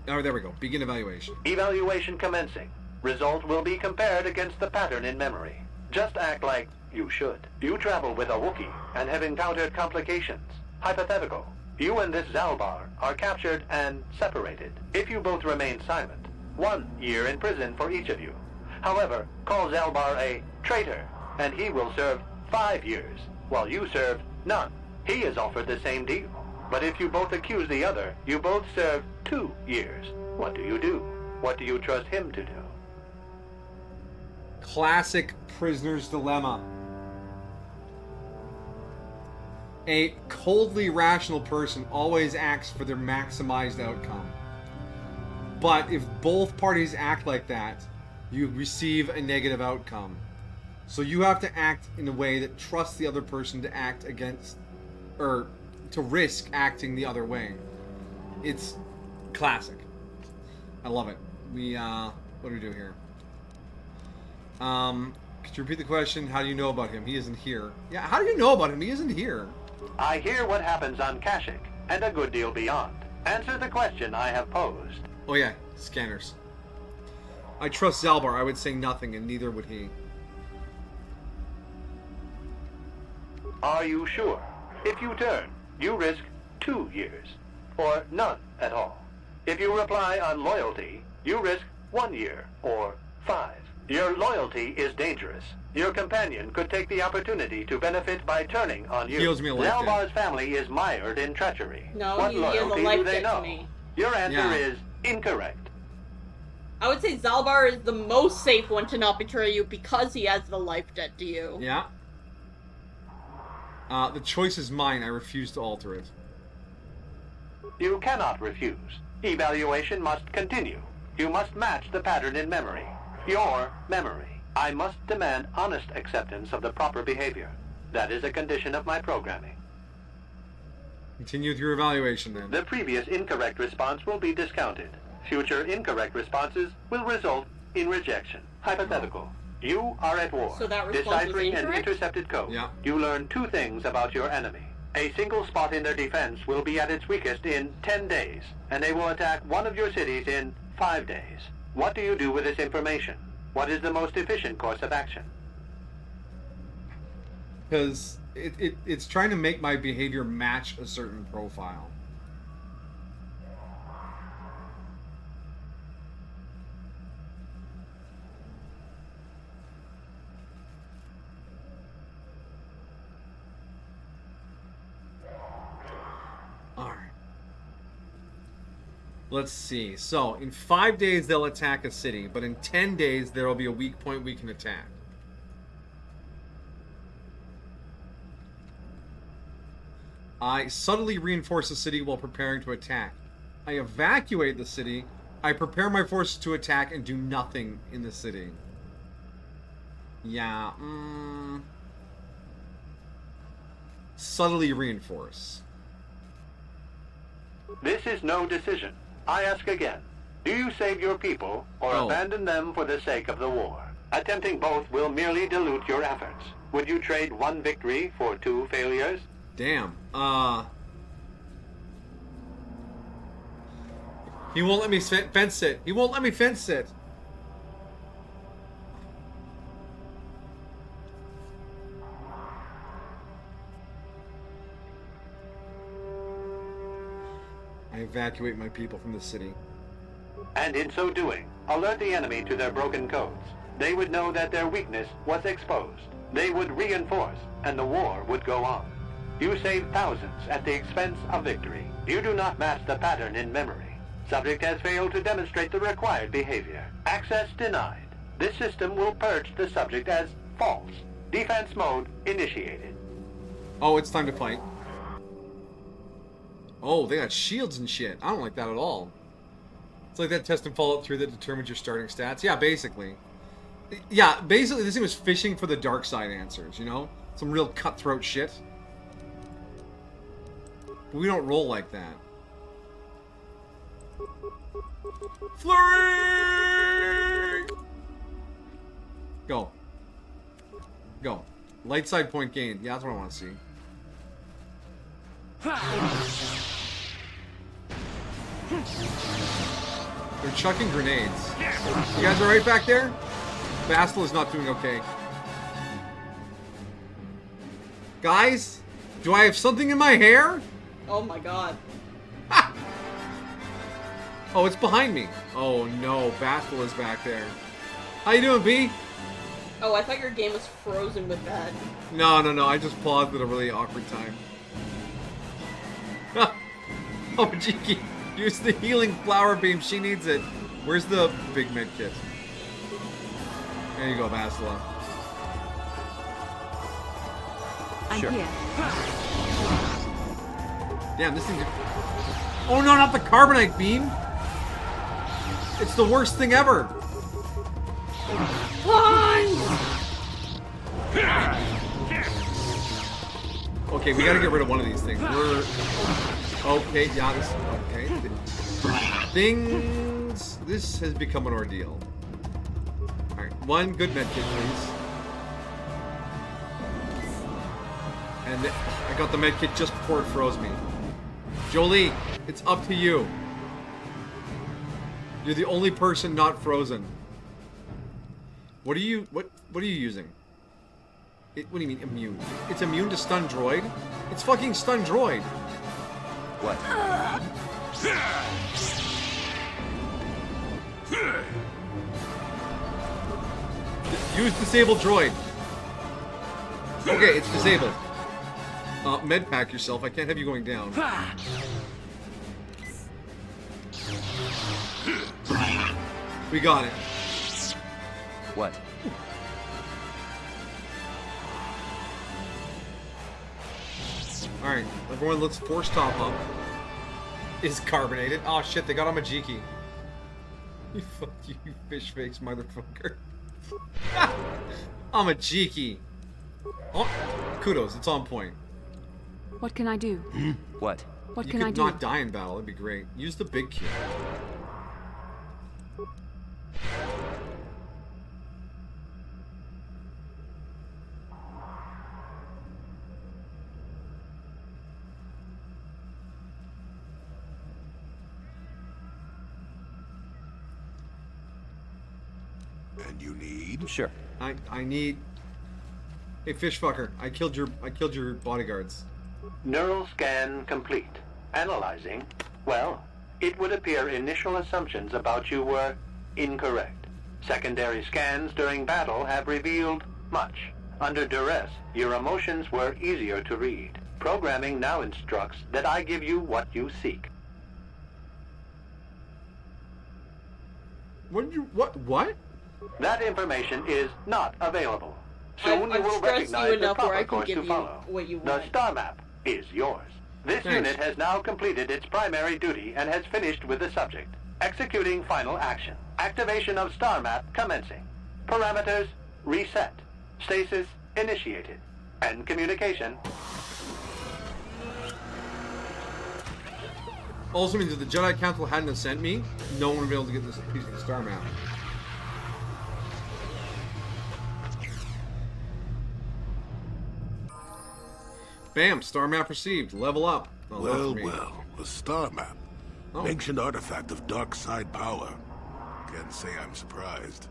Oh, there we go. Begin evaluation. Evaluation commencing. Result will be compared against the pattern in memory. Just act like You should. You travel with a Wookiee and have encountered complications. Hypothetical. You and this Zalbar are captured and separated. If you both remain silent, 1 year in prison for each of you. However, call Zalbar a traitor, and he will serve 5 years, while you serve none. He is offered the same deal. But if you both accuse the other, you both serve 2 years. What do you do? What do you trust him to do? Classic prisoner's dilemma. A coldly rational person always acts for their maximized outcome. But if both parties act like that, you receive a negative outcome. So you have to act in a way that trusts the other person to act against, or to risk acting the other way. It's classic. I love it. What do we do here? Could you repeat the question? How do you know about him? He isn't here. Yeah, how do you know about him? He isn't here. I hear what happens on Kashyyyk, and a good deal beyond. Answer the question I have posed. Oh yeah, scanners. I trust Zalbar. I would say nothing, and neither would he. Are you sure? If you turn, you risk 2 years, or none at all. If you reply on loyalty, you risk 1 year, or 5. Your loyalty is dangerous. Your companion could take the opportunity to benefit by turning on you. He owes me a life debt. Zalbar's family is mired in treachery. No, what he owes a loyalty life do they debt to know? me. Your answer Yeah. is incorrect. I would say Zalbar is the most safe one to not betray you because he has the life debt to you. Yeah. The choice is mine. I refuse to alter it. You cannot refuse. Evaluation must continue. You must match the pattern in memory. Your memory. I must demand honest acceptance of the proper behavior. That is a condition of my programming. Continue with your evaluation then. The previous incorrect response will be discounted. Future incorrect responses will result in rejection. Hypothetical. You are at war. So that response was Deciphering an incorrect? intercepted code. Yeah. You learn 2 things about your enemy. A single spot in their defense will be at its weakest in 10 days, and they will attack one of your cities in 5 days. What do you do with this information? What is the most efficient course of action? Because it's trying to make my behavior match a certain profile. Alright. Let's see. So, in 5 days they'll attack a city, but in 10 days there will be a weak point we can attack. I subtly reinforce the city while preparing to attack. I evacuate the city. I prepare my forces to attack and do nothing in the city. Yeah, subtly reinforce. This is no decision. I ask again. Do you save your people or abandon them for the sake of the war? Attempting both will merely dilute your efforts. Would you trade 1 victory for 2 failures? Damn. He won't let me fence it. He won't let me fence it. I evacuate my people from the city. And in so doing, alert the enemy to their broken codes. They would know that their weakness was exposed. They would reinforce, and the war would go on. You save thousands at the expense of victory. You do not match the pattern in memory. Subject has failed to demonstrate the required behavior. Access denied. This system will purge the subject as false. Defense mode initiated. Oh, it's time to fight. Oh, they got shields and shit. I don't like that at all. It's like that test in Fallout 3 that determines your starting stats. Yeah, basically. Yeah, basically this thing was fishing for the dark side answers, you know? Some real cutthroat shit. But we don't roll like that. Flurry! Go. Go. Light side point gain. Yeah, that's what I want to see. They're chucking grenades. You guys alright back there? Bastel is not doing okay. Guys, do I have something in my hair? Oh my god. Oh, it's behind me. Oh no, Bastila is back there. How you doing, B? Oh, I thought your game was frozen with that. No, I just paused at a really awkward time. Oh, Jiki, use the healing flower beam. She needs it. Where's the big med kit? There you go, Bastila. I'm here. Damn, this thing. Oh no, not the carbonite beam! It's the worst thing ever! Okay, we gotta get rid of one of these things. We're... Okay, yeah, this... Okay. Things... This has become an ordeal. Alright, one good medkit, please. And I got the medkit just before it froze me. Jolie, it's up to you. You're the only person not frozen. What are you using? What do you mean immune? It's immune to stun droid? It's fucking stun droid. What? Use disable droid. Okay, it's disabled. Med pack yourself. I can't have you going down. We got it. What? Alright, everyone let's force top up. Is carbonated. Oh shit, they got on Majiki. You fuck you fish face motherfucker. I'm a Jiki. Oh, kudos, it's on point. What can I do? What? What you can I could do? not die in battle, that'd be great. Use the big kill. And you need? Sure. I need... Hey, fish fucker, I killed your bodyguards. Neural scan complete. Analyzing. Well, it would appear initial assumptions about you were incorrect. Secondary scans during battle have revealed much. Under duress, your emotions were easier to read. Programming now instructs that I give you what you seek. What? That information is not available. Soon I've you will stressed you recognize the enough where proper I can course give to you follow. what you The want. star map is yours. This Thanks. unit has now completed its primary duty and has finished with the subject. Executing final action. Activation of star map commencing. Parameters reset. Stasis initiated. And communication. Also means if the Jedi Council hadn't have sent me, no one would be able to get this piece of the star map. Bam! Star map received. Level up. Oh, not for me. Well, a star map. Oh. An ancient artifact of dark side power. Can't say I'm surprised.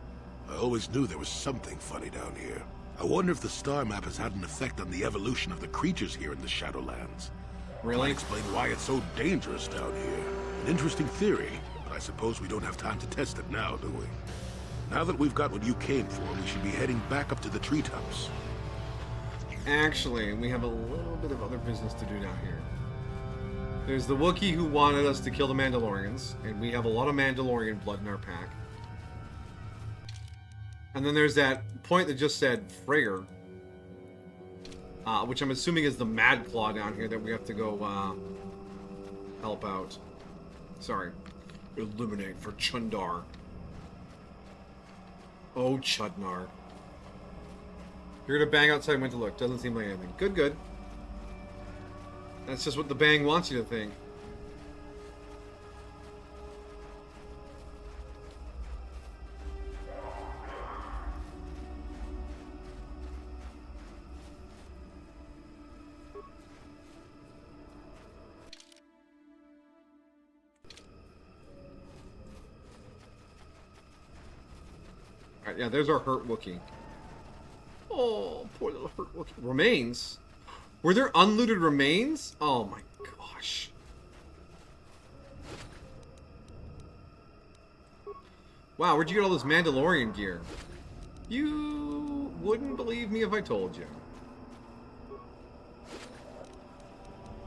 I always knew there was something funny down here. I wonder if the star map has had an effect on the evolution of the creatures here in the Shadowlands. Really? Might explain why it's so dangerous down here. An interesting theory, but I suppose we don't have time to test it now, do we? Now that we've got what you came for, we should be heading back up to the treetops. Actually, we have a little bit of other business to do down here. There's the Wookiee who wanted us to kill the Mandalorians, and we have a lot of Mandalorian blood in our pack. And then there's that point that just said Frigger, which I'm assuming is the Mad Claw down here that we have to go help out. Sorry. Eliminate for Chundar. Oh, Chudnar. You're gonna bang outside and went to look. Doesn't seem like anything. Good, good. That's just what the bang wants you to think. Alright, yeah, there's our hurt Wookiee. Oh, poor little hurt Wookiee. Remains? Were there unlooted remains? Oh my gosh. Wow, where'd you get all this Mandalorian gear? You wouldn't believe me if I told you.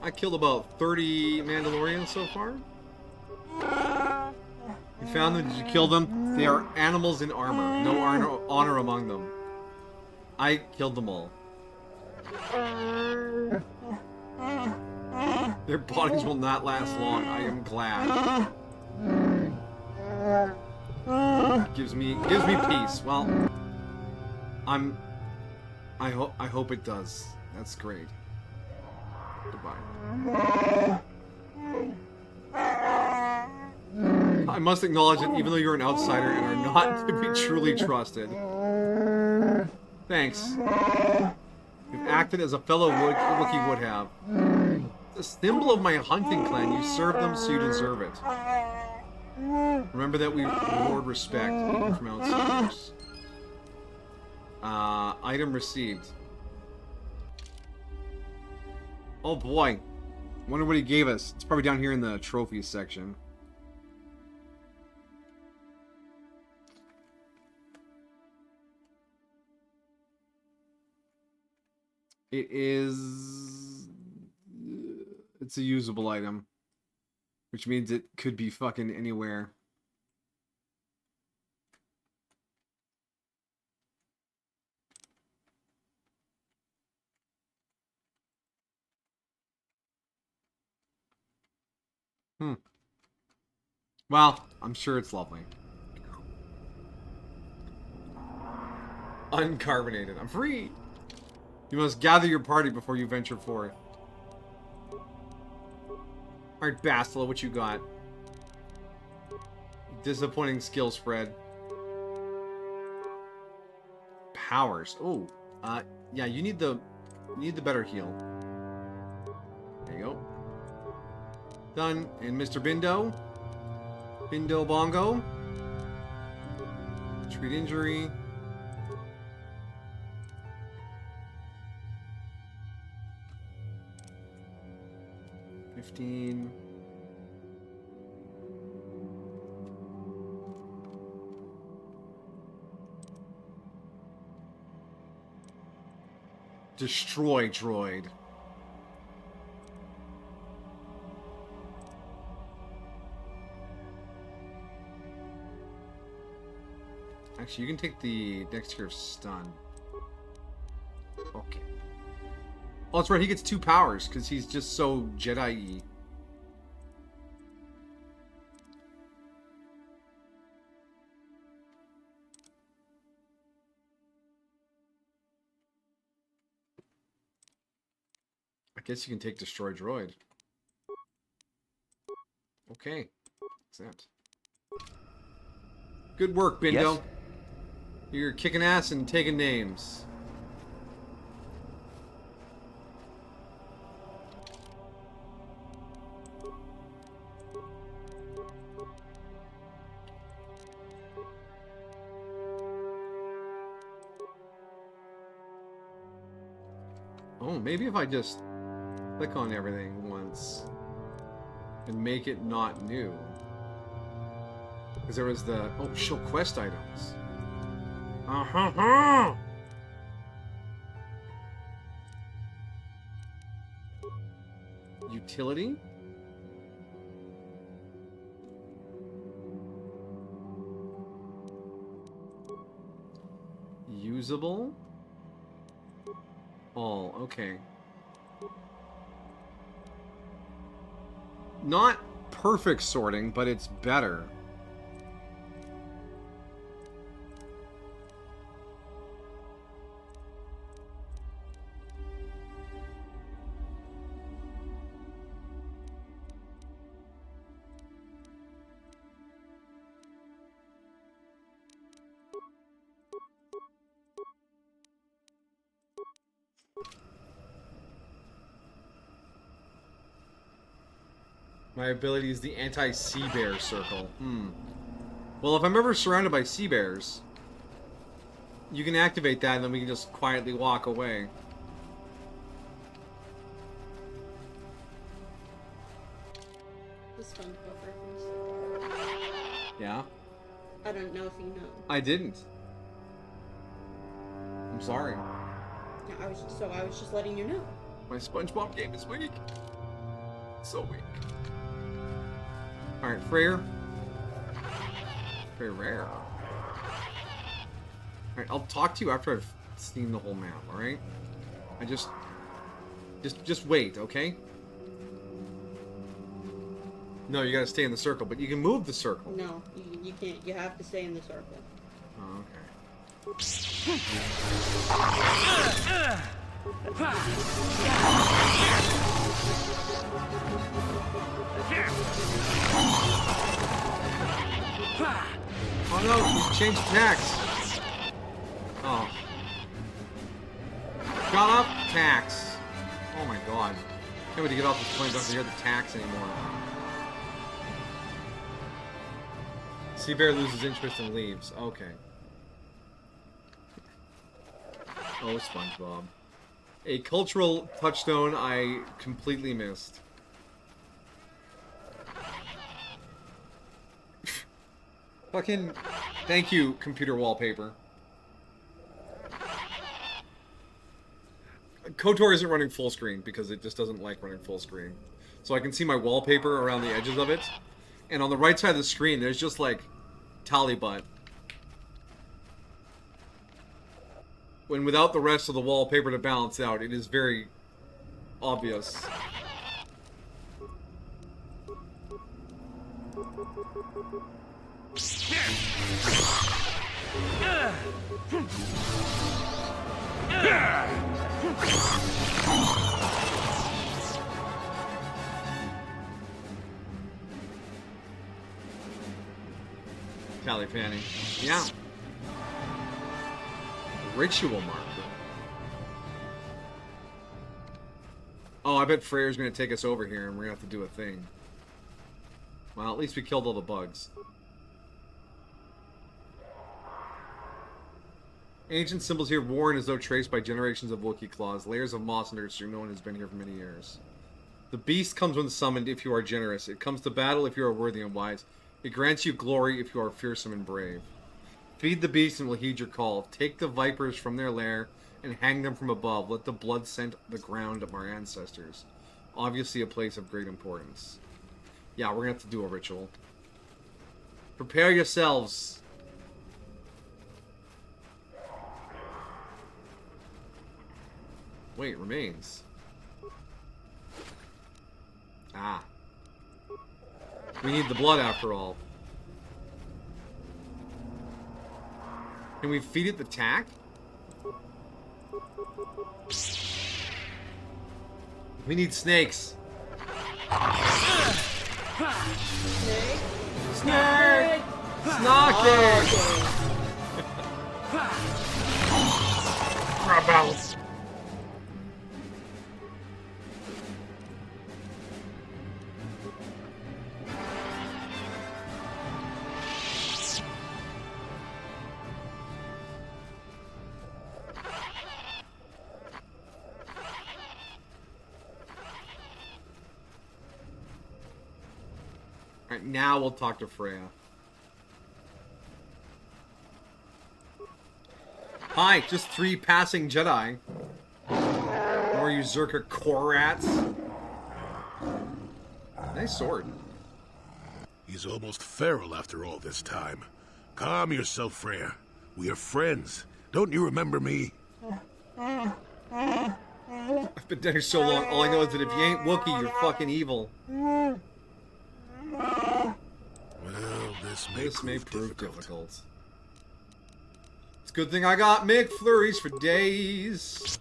I killed about 30 Mandalorians so far. You found them? Did you kill them? They are animals in armor. No honor among them. I killed them all. Their bodies will not last long. I am glad. Gives me peace. Well, I hope it does. That's great. Goodbye. I must acknowledge that even though you're an outsider and are not to be truly trusted. Thanks. You've acted as a fellow Wookiee would have. The symbol of my hunting clan. You serve them, so you deserve it. Remember that we reward respect, even from outsiders. Item received. Oh boy. Wonder what he gave us. It's probably down here in the trophies section. It is... It's a usable item. Which means it could be fucking anywhere. Well, I'm sure it's lovely. Uncarbonated. I'm free! You must gather your party before you venture forth. Alright, Bastila, what you got? Disappointing skill spread. Powers. Oh, yeah, you need the better heal. There you go. Done. And Mr. Bindo. Bindo Bongo. Treat injury. $15. Destroy droid. Actually, you can take the next tier of stun. Okay. Oh, that's right. He gets 2 powers because he's just so Jedi-y. I guess you can take Destroy Droid. Okay. Accept. Good work, Bindo. Yes? You're kicking ass and taking names. Oh, maybe if I just click on everything once and make it not new. Because there was the... Oh, show quest items. Utility? Usable? All, okay. Not perfect sorting, but it's better. My ability is the anti-sea bear circle. Well, if I'm ever surrounded by sea bears, you can activate that and then we can just quietly walk away. Yeah? I don't know if you know. I didn't. I'm sorry. Yeah, I was just letting you know. My SpongeBob game is weak. So weak. Alright, Freyr. Very rare. Alright, I'll talk to you after I've seen the whole map, alright? I just wait, okay? No, you gotta stay in the circle, but you can move the circle. No, you can't. You have to stay in the circle. Oh, okay. Oh no, you changed attacks. Oh. Shut up, tax. Oh my god. Can't wait to get off this plane, don't have to hear the tax anymore. Sea Bear loses interest and leaves. Okay. Oh, SpongeBob. A cultural touchstone I completely missed. Fucking... Thank you, computer wallpaper. KOTOR isn't running full screen because it just doesn't like running full screen. So I can see my wallpaper around the edges of it. And on the right side of the screen, there's just like tally butt. When without the rest of the wallpaper to balance out, it is very obvious. Tally panning. Yeah. Ritual marker. Oh, I bet Freyr's gonna take us over here and we're gonna have to do a thing. Well, at least we killed all the bugs. Ancient symbols here worn as though traced by generations of Wookiee claws. Layers of moss and dirt, no one has been here for many years. The beast comes when summoned if you are generous. It comes to battle if you are worthy and wise. It grants you glory if you are fearsome and brave. Feed the beast and will heed your call. Take the vipers from their lair and hang them from above. Let the blood scent the ground of our ancestors. Obviously a place of great importance. Yeah, we're gonna have to do a ritual. Prepare yourselves. Wait, remains. Ah. We need the blood after all. Can we feed it the tack? We need snakes. Snake? Snake! Snake! Rebels. Alright, now we'll talk to Freya. Hi, just 3 passing Jedi. Or you Zerka Korats. Nice sword. He's almost feral after all this time. Calm yourself, Freya. We are friends. Don't you remember me? I've been dead here so long, all I know is that if you ain't Wookiee, you're fucking evil. Well, this may prove difficult. It's a good thing I got McFlurries for days.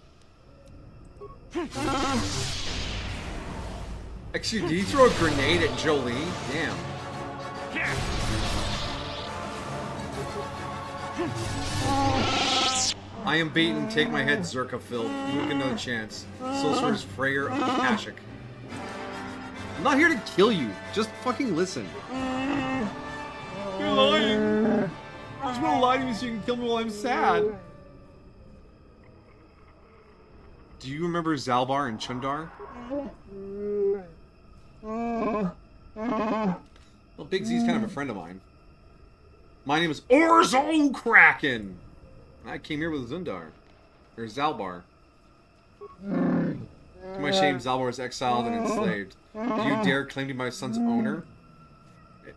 Actually, did he throw a grenade at Jolie? Damn. I am beaten. Take my head, Zerka filled. You get another chance. Sorcerer is Freyr of Kashyyyk. I'm not here to kill you. Just fucking listen. You're lying. I just want to lie to me so you can kill me while I'm sad. Do you remember Zalbar and Chundar? Well, Big Z's kind of a friend of mine. My name is Orzo Kraken. I came here with Zundar. Or Zalbar. To my shame, Zalbar was exiled and enslaved. Do you dare claim to be my son's owner?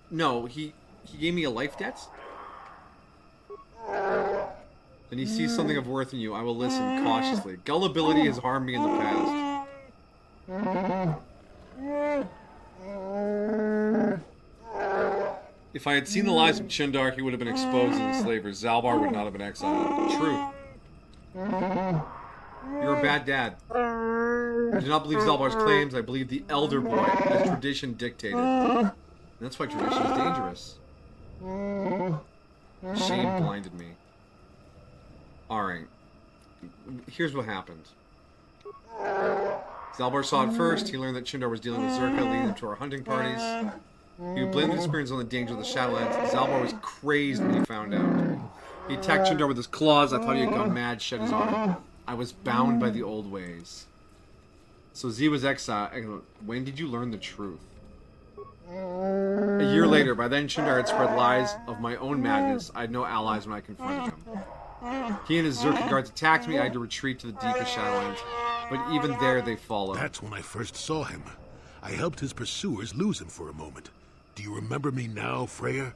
No, he gave me a life debt? Then he sees something of worth in you. I will listen cautiously. Gullibility has harmed me in the past. If I had seen the lies of Chundar, he would have been exposed as a slave, or Zalbar would not have been exiled. True. You're a bad dad. I do not believe Zalbar's claims. I believe the elder boy, as tradition dictated. And that's why tradition is dangerous. Shame blinded me. Alright. Here's what happened. Zalbar saw it first. He learned that Chundar was dealing with Zerka, leading them to our hunting parties. He would blame the experience on the danger of the Shadowlands. Zalbar was crazed when he found out. He attacked Chundar with his claws. I thought he had gone mad, shed his honor. I was bound by the old ways. So Z was exiled. When did you learn the truth? A year later. By then, Chundar had spread lies of my own madness. I had no allies when I confronted him. He and his Zerka guards attacked me. I had to retreat to the deepest Shadowlands. But even there, they followed. That's when I first saw him. I helped his pursuers lose him for a moment. Do you remember me now, Freya?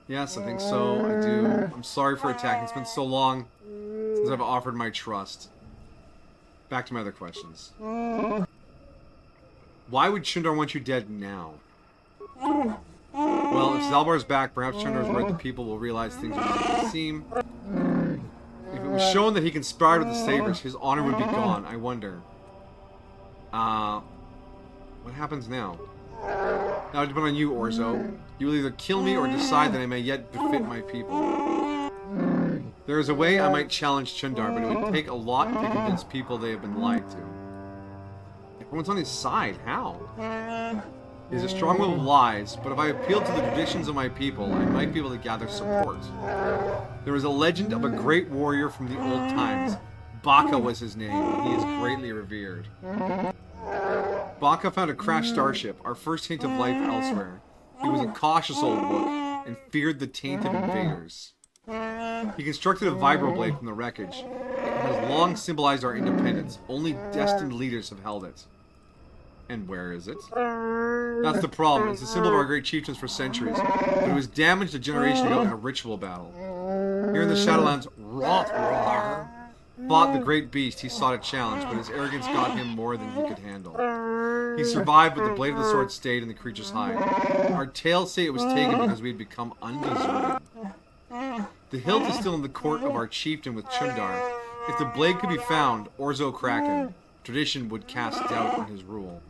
Yes, I think so. I do. I'm sorry for attacking. It's been so long since I've offered my trust. Back to my other questions. Why would Chundar want you dead now? Well, if Zalbar's back, perhaps Chundar's worried the people will realize things are not as they seem. If it was shown that he conspired with the Sabers, his honor would be gone. I wonder. What happens now? That would depend on you, Orzo. You will either kill me or decide that I may yet befit my people. There is a way I might challenge Chundar, but it would take a lot to convince people they have been lied to. Everyone's on his side. How? He has a strong will of lies, but if I appeal to the traditions of my people, I might be able to gather support. There is a legend of a great warrior from the old times. Baka was his name, and he is greatly revered. Baka found a crashed starship, our first hint of life elsewhere. He was a cautious old book, and feared the taint of invaders. He constructed a vibroblade from the wreckage. It has long symbolized our independence. Only destined leaders have held it. And where is it? That's the problem. It's the symbol of our great chieftains for centuries, but it was damaged a generation ago in a ritual battle. Here in the Shadowlands, Rothrar fought the great beast he sought a challenge, but his arrogance got him more than he could handle. He survived, but the blade of the sword stayed in the creature's hide. Our tales say it was taken because we had become undeserving. The hilt is still in the court of our chieftain with Chundar. If the blade could be found, Orzo Kraken, tradition would cast doubt on his rule.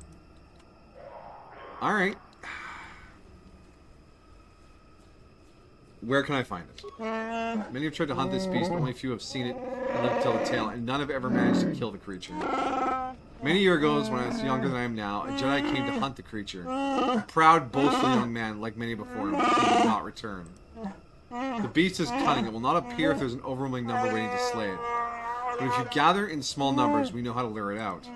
Alright. Where can I find it? Many have tried to hunt this beast, but only few have seen it and lived to tell the tale, and none have ever managed to kill the creature. Many years ago, when I was younger than I am now, a Jedi came to hunt the creature. A proud, boastful young man, like many before him, but he did not return. The beast is cunning. It will not appear if there's an overwhelming number waiting to slay it. But if you gather in small numbers, we know how to lure it out.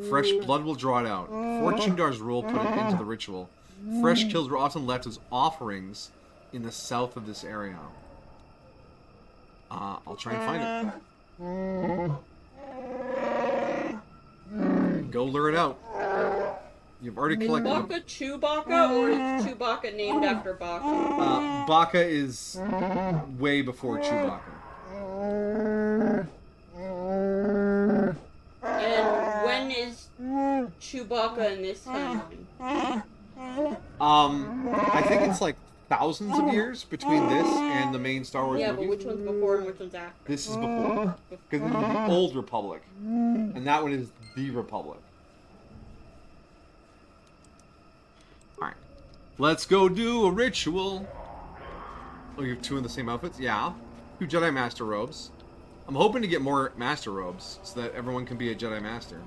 Fresh blood will draw it out. Before Chundar's rule put an end to the ritual, fresh kills were often left as offerings in the south of this area. I'll try and find it. Go lure it out. You've already collected... Is Baka Chewbacca, or is Chewbacca named after Baka? Baka is way before Chewbacca. And when is Chewbacca in this timeline? I think it's like thousands of years between this and the main Star Wars Yeah, movies. but which one's before and which one's after? This is before. Because this is the Old Republic. And that one is the Republic. Alright. Let's go do a ritual. Oh, you have two in the same outfits? Yeah. 2 Jedi Master robes. I'm hoping to get more Master robes so that everyone can be a Jedi Master.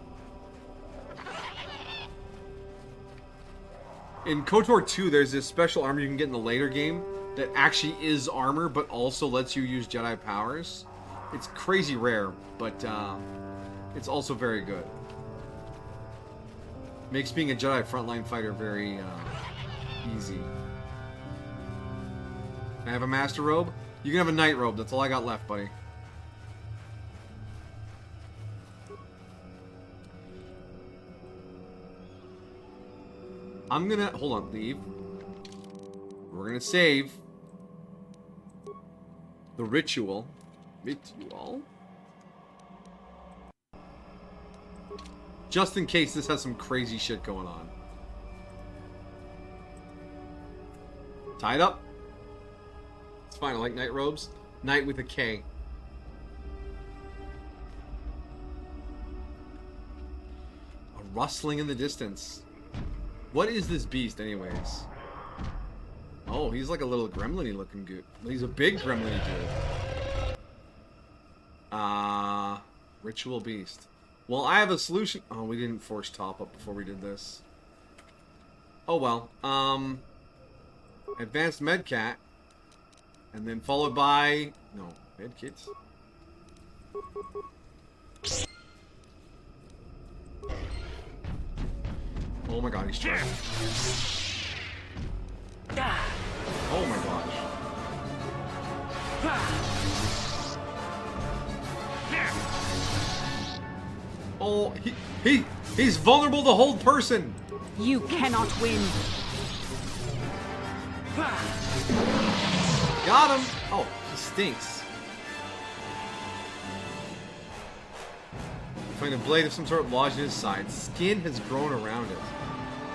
In KOTOR 2, there's this special armor you can get in the later game that actually is armor, but also lets you use Jedi powers. It's crazy rare, but it's also very good. Makes being a Jedi frontline fighter very easy. Can I have a master robe? You can have a knight robe. That's all I got left, buddy. I'm gonna... Hold on, leave. We're gonna save the ritual. Just in case this has some crazy shit going on. Tied up. It's fine. I like night robes. Night with a K. A rustling in the distance. What is this beast, anyways? Oh, he's like a little gremlin-y looking dude. He's a big gremlin-y dude. Ritual beast. Well, I have a solution. Oh, we didn't force top up before we did this. Oh well. Advanced medcat. And then followed by... No, medkits. Oh my god, he's charging. Oh my gosh. Oh, he's vulnerable to hold person. You cannot win. Got him. Oh, he stinks. Find a blade of some sort lodged in his side. Skin has grown around it.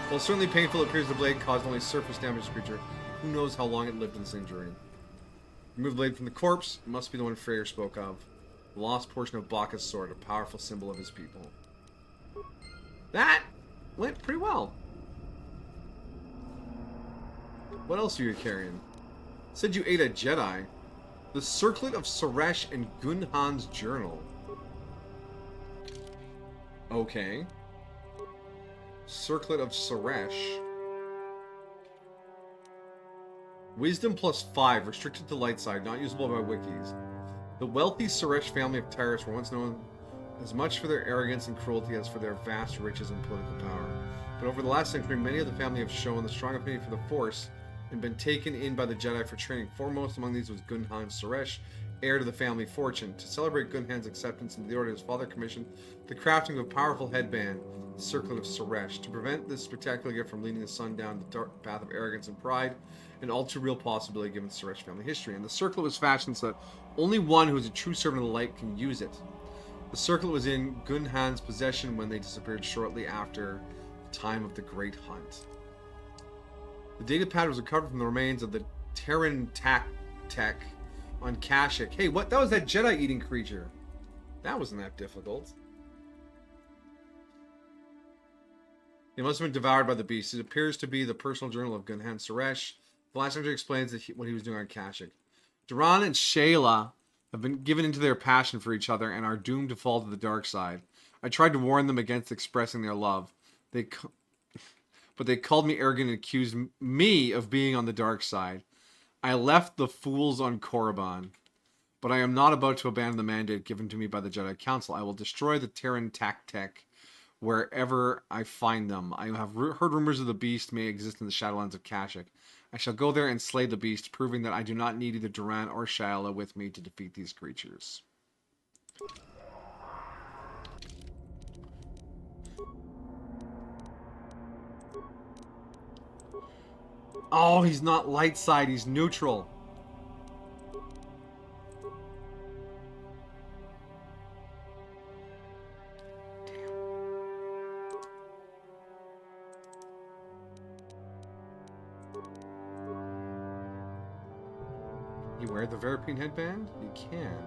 While certainly painful, it appears the blade caused only surface damage to the creature. Who knows how long it lived in this injury? Remove the blade from the corpse. It must be the one Freyr spoke of. The lost portion of Bacchus' sword, a powerful symbol of his people. That went pretty well. What else are you carrying? Said you ate a Jedi. The Circlet of Suresh and Gunhan's journal. Okay. Circlet of Suresh. Wisdom +5, restricted to light side, not usable by wikis. The wealthy Suresh family of Tyrus were once known as much for their arrogance and cruelty as for their vast riches and political power. But over the last century, many of the family have shown the strong affinity for the Force and been taken in by the Jedi for training. Foremost among these was Gunhan Suresh, heir to the family fortune. To celebrate Gunhan's acceptance into the order, his father commissioned the crafting of a powerful headband, the Circlet of Suresh. To prevent this spectacular gift from leading the son down the dark path of arrogance and pride, an all-too-real possibility given Suresh family history. And the circlet was fashioned so that only one who is a true servant of the light can use it. The circlet was in Gunhan's possession when they disappeared shortly after the time of the Great Hunt. The data pad was recovered from the remains of the Terran Tech on Kashyyyk. Hey, what? That was that Jedi-eating creature. That wasn't that difficult. It must have been devoured by the beast. It appears to be the personal journal of Gunhan Suresh. The last entry explains what he was doing on Kashyyyk. Duran and Shayla have been given into their passion for each other and are doomed to fall to the dark side. I tried to warn them against expressing their love. But they called me arrogant and accused me of being on the dark side. I left the fools on Korriban. But I am not about to abandon the mandate given to me by the Jedi Council. I will destroy the Terran Tech wherever I find them. I have heard rumors of the beast may exist in the Shadowlands of Kashyyyk. I shall go there and slay the beast, proving that I do not need either Duran or Shayla with me to defeat these creatures. Oh, he's not light side, he's neutral. You wear the Verapine headband? You can.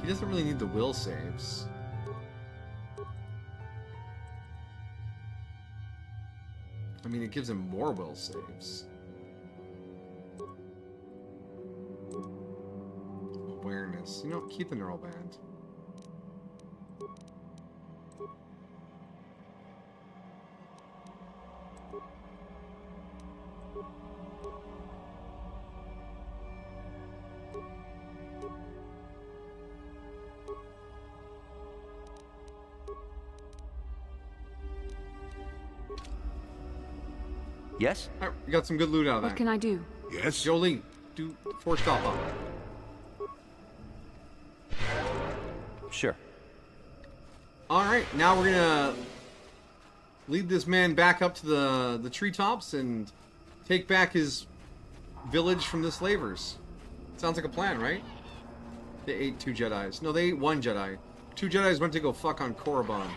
He doesn't really need the will saves. I mean, it gives him more will saves. Awareness. You know, keep the neural band. Yes? All right, we got some good loot out of that. What can I do? Yes? Jolene, do 4 stop on. Sure. Alright, now we're gonna lead this man back up to the treetops and take back his village from the slavers. Sounds like a plan, right? They ate 2 Jedis. No, they ate 1 Jedi. 2 Jedis went to go fuck on Korriban.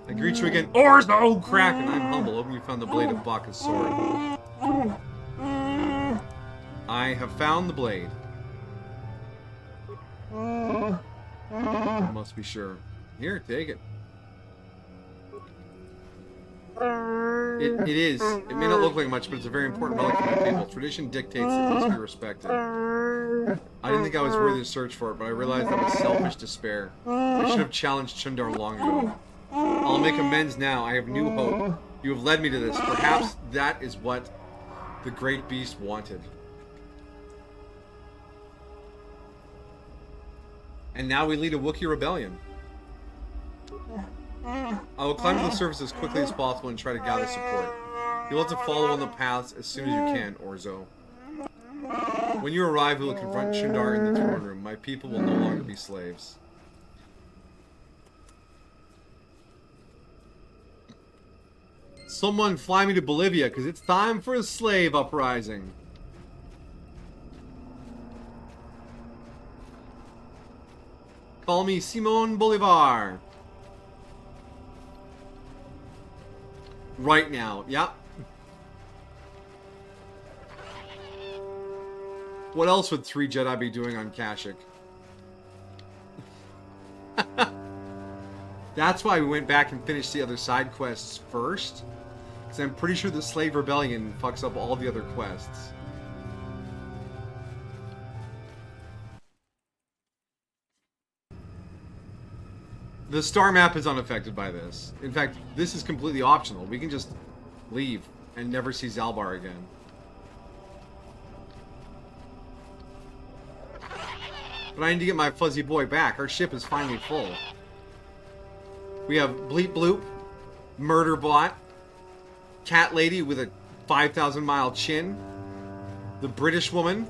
I greet you again, Orzo Kraken. I'm humble, hoping you found the blade of Baka's sword. I have found the blade. I must be sure. Here, take it. It is. It may not look like much, but it's a very important relic for my people. Tradition dictates it must be respected. I didn't think I was worthy to search for it, but I realized that was selfish despair. I should have challenged Chundar long ago. I'll make amends now. I have new hope. You have led me to this. Perhaps that is what the great beast wanted. And now we lead a Wookiee rebellion. I will climb to the surface as quickly as possible and try to gather support. You'll have to follow on the paths as soon as you can, Orzo. When you arrive, we will confront Chundar in the throne room. My people will no longer be slaves. Someone fly me to Bolivia, because it's time for a slave uprising. Call me Simon Bolivar. Right now, yep. What else would 3 Jedi be doing on Kashyyyk? That's why we went back and finished the other side quests first. Because I'm pretty sure the Slave Rebellion fucks up all the other quests. The star map is unaffected by this. In fact, this is completely optional. We can just leave and never see Zalbar again. But I need to get my fuzzy boy back. Our ship is finally full. We have Bleep Bloop, Murder Bot, Cat Lady with a 5,000 mile chin, the British woman,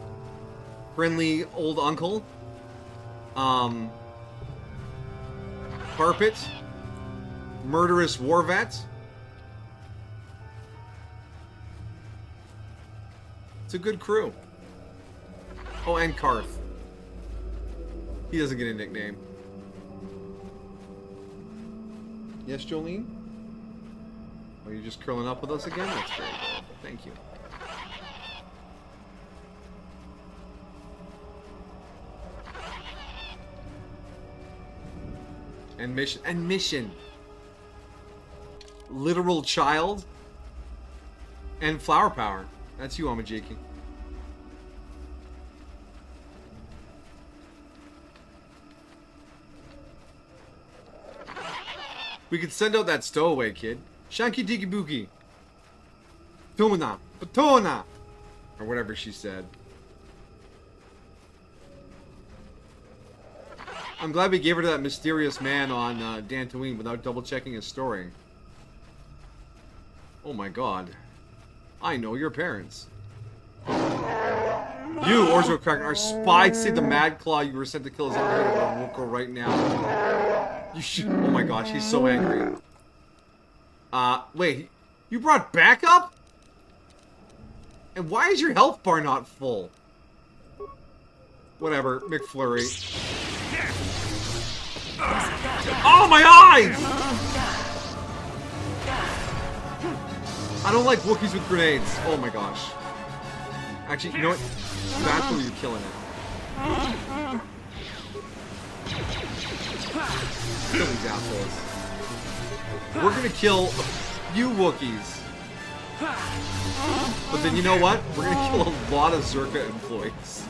friendly old uncle, Carpet, murderous war vet. It's a good crew. Oh, and Karth. He doesn't get a nickname. Yes, Jolene? Are you just curling up with us again? That's very adorable. Thank you. And mission. And mission. Literal child. And flower power. That's you, Amajiki. We could send out that stowaway kid. Shanky Diki Buki. Tumana. Patona. Or whatever she said. I'm glad we gave her to that mysterious man on Dantooine without double checking his story. Oh my god. I know your parents. You, Orzo Kraken, our spies say the Mad Claw you were sent to kill his uncle won't go right now. You should. Oh my gosh, he's so angry. Wait, you brought backup? And why is your health bar not full? Whatever, McFlurry. Oh, my eyes! I don't like Wookiees with grenades. Oh my gosh. Actually, you know what? That's where you're killing it. Kill these assholes. We're gonna kill a few Wookiees. But then you know what? We're gonna kill a lot of Zerka employees.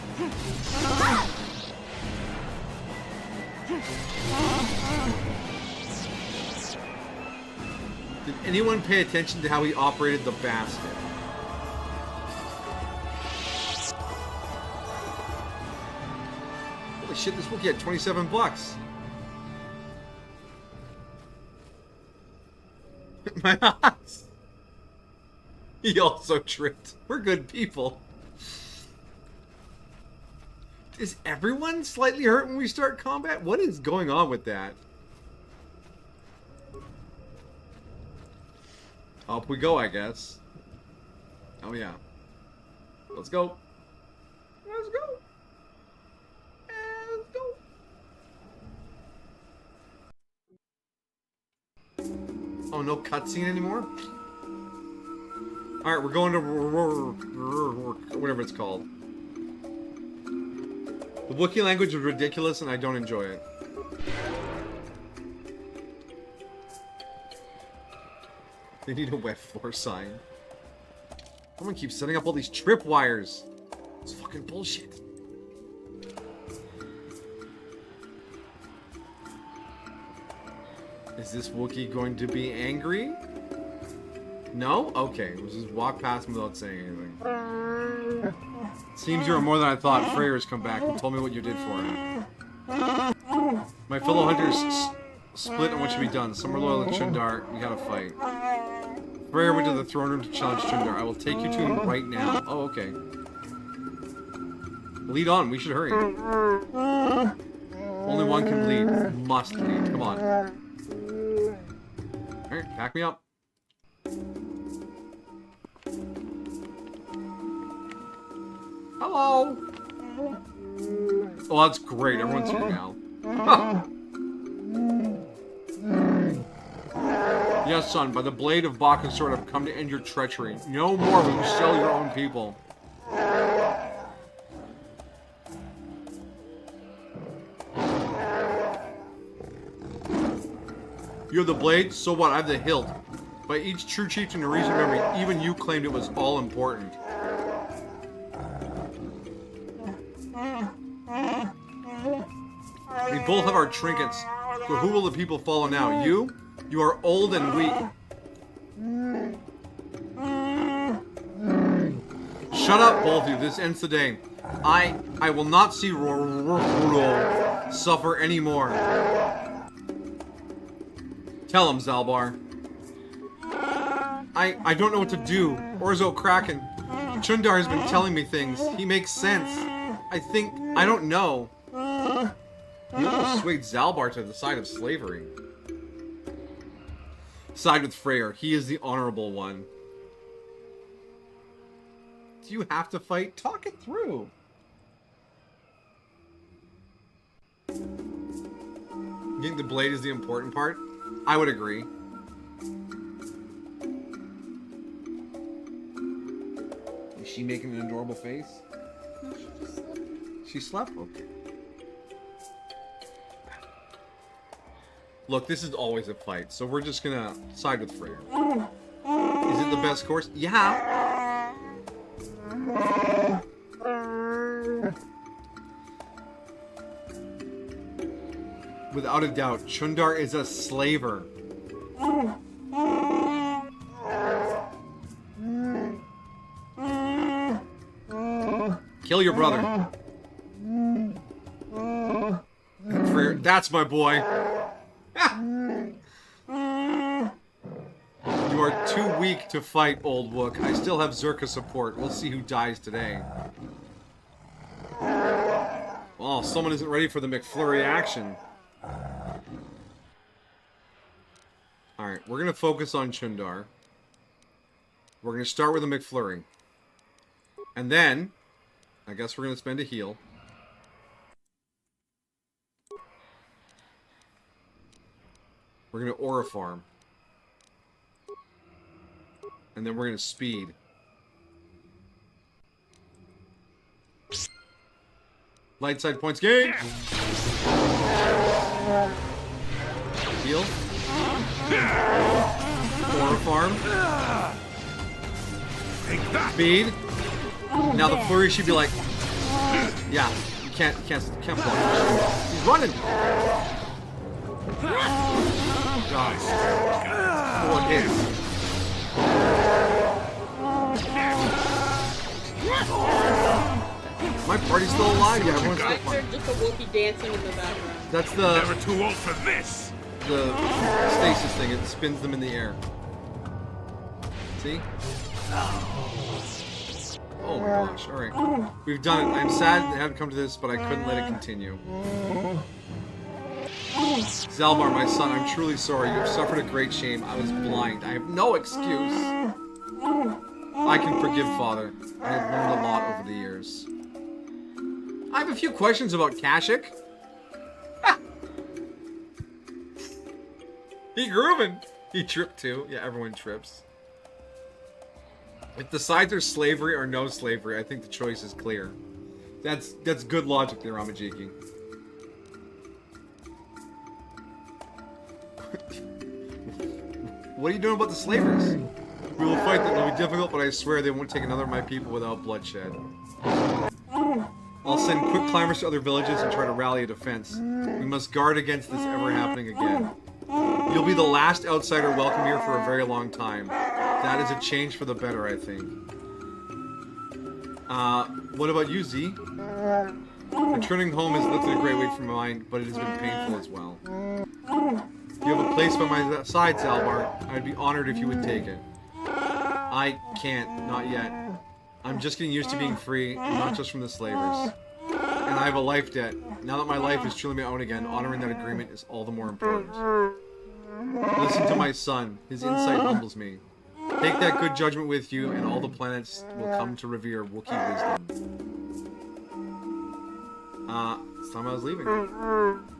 Did anyone pay attention to how he operated the basket? Holy shit, this Wookiee had 27 bucks. My eyes. He also tripped. We're good people. Is everyone slightly hurt when we start combat? What is going on with that? Up we go, I guess. Oh yeah. Let's go. Let's go. Let's go. Oh, no cutscene anymore? Alright, we're going to whatever it's called. The Wookiee language is ridiculous and I don't enjoy it. They need a wet floor sign. Someone keeps setting up all these tripwires. It's fucking bullshit. Is this Wookiee going to be angry? No? Okay, we'll just walk past him without saying anything. Seems you are more than I thought. Freyr has come back and told me what you did for him. My fellow hunters split on what should be done. Some are loyal to Chundar. We gotta fight. Freyr went to the throne room to challenge Chundar. I will take you to him right now. Oh, okay. Lead on. We should hurry. Only one can lead. Must lead. Come on. Alright, pack me up. Hello! Oh, that's great. Everyone's here now. Yes, son, by the blade of Bacchus sword I've come to end your treachery. No more will you sell your own people. You have the blade? So what? I have the hilt. By each true chieftain in recent memory, even you claimed it was all important. We both have our trinkets, so who will the people follow now? You? You are old and weak. Shut up, both of you. This ends today. I will not see Roro suffer anymore. Tell him, Zalbar. I don't know what to do. Orzo Kraken. Chundar has been telling me things. He makes sense. I don't know. You almost swayed Zalbar to the side of slavery. Side with Freyr. He is the honorable one. Do you have to fight? Talk it through. You think the blade is the important part? I would agree. Is she making an adorable face? No, she just slept. She slept? Okay. Look, this is always a fight, so we're just gonna side with Freyr. Is it the best course? Yeah. Without a doubt, Chundar is a slaver. Kill your brother. Freyr, that's my boy. You are too weak to fight, old Wook. I still have Zerka support. We'll see who dies today. Oh, someone isn't ready for the McFlurry action. Alright, we're going to focus on Chundar. We're going to start with a McFlurry. And then, I guess we're going to spend a heal. We're going to Aura Farm. And then we're going to speed. Light side points gain! Heal. Aura Farm. Speed. Now the flurry should be like... Yeah, you can't block. He's running! God. 4 hits. My party's still alive. Yeah, everyone's still There's fine. just a Wookiee dancing in the background. That's the... Never too old for this. The stasis thing. It spins them in the air. See? Oh my gosh. Alright. We've done it. I'm sad it had to come to this, but I couldn't let it continue. Zalbar, my son, I'm truly sorry. You have suffered a great shame. I was blind. I have no excuse. I can forgive, Father. I have learned a lot over the years. I have a few questions about Kashyyyk. He grooving. He tripped too. Yeah, everyone trips. If the sides are slavery or no slavery, I think the choice is clear. That's good logic there, Ramajiki. What are you doing about the slavers? We will fight them. It'll be difficult, but I swear they won't take another of my people without bloodshed. I'll send quick climbers to other villages and try to rally a defense. We must guard against this ever happening again. You'll be the last outsider welcome here for a very long time. That is a change for the better, I think. What about you, Z? Returning home has lifted a great weight from my mind, but it has been painful as well. You have a place by my side, Zalbar. I'd be honored if you would take it. I can't, not yet. I'm just getting used to being free, and not just from the slavers. And I have a life debt. Now that my life is truly my own again, honoring that agreement is all the more important. Listen to my son. His insight humbles me. Take that good judgment with you, and all the planets will come to revere Wookiee wisdom. It's time I was leaving.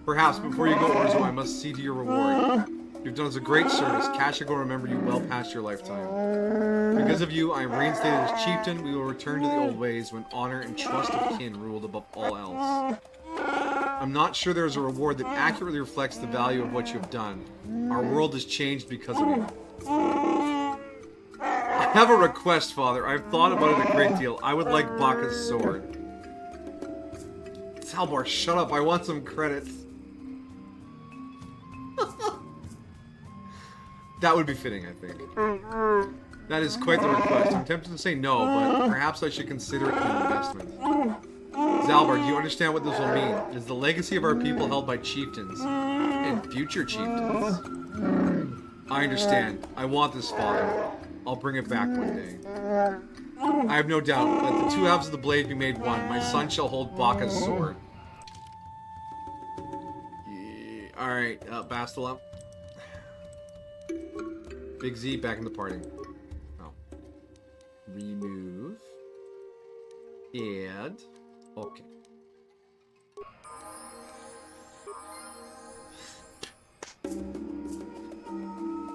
Perhaps before you go, Orzo, I must see to your reward. You've done us a great service. Kashyyyk will remember you well past your lifetime. Because of you, I am reinstated as chieftain. We will return to the old ways when honor and trust of kin ruled above all else. I'm not sure there is a reward that accurately reflects the value of what you have done. Our world has changed because of you. I have a request, Father. I've thought about it a great deal. I would like Baka's sword. Zalbar, shut up. I want some credits. That would be fitting, I think. That is quite the request. I'm tempted to say no, but perhaps I should consider it an investment. Zalbar, do you understand what this will mean? It is the legacy of our people held by chieftains. And future chieftains. I understand. I want this, Father. I'll bring it back one day. I have no doubt. Let the two halves of the blade be made one. My son shall hold Baka's sword. Yeah. Alright, Bastila. Big Z back in the party. Oh. Remove. Add. Okay.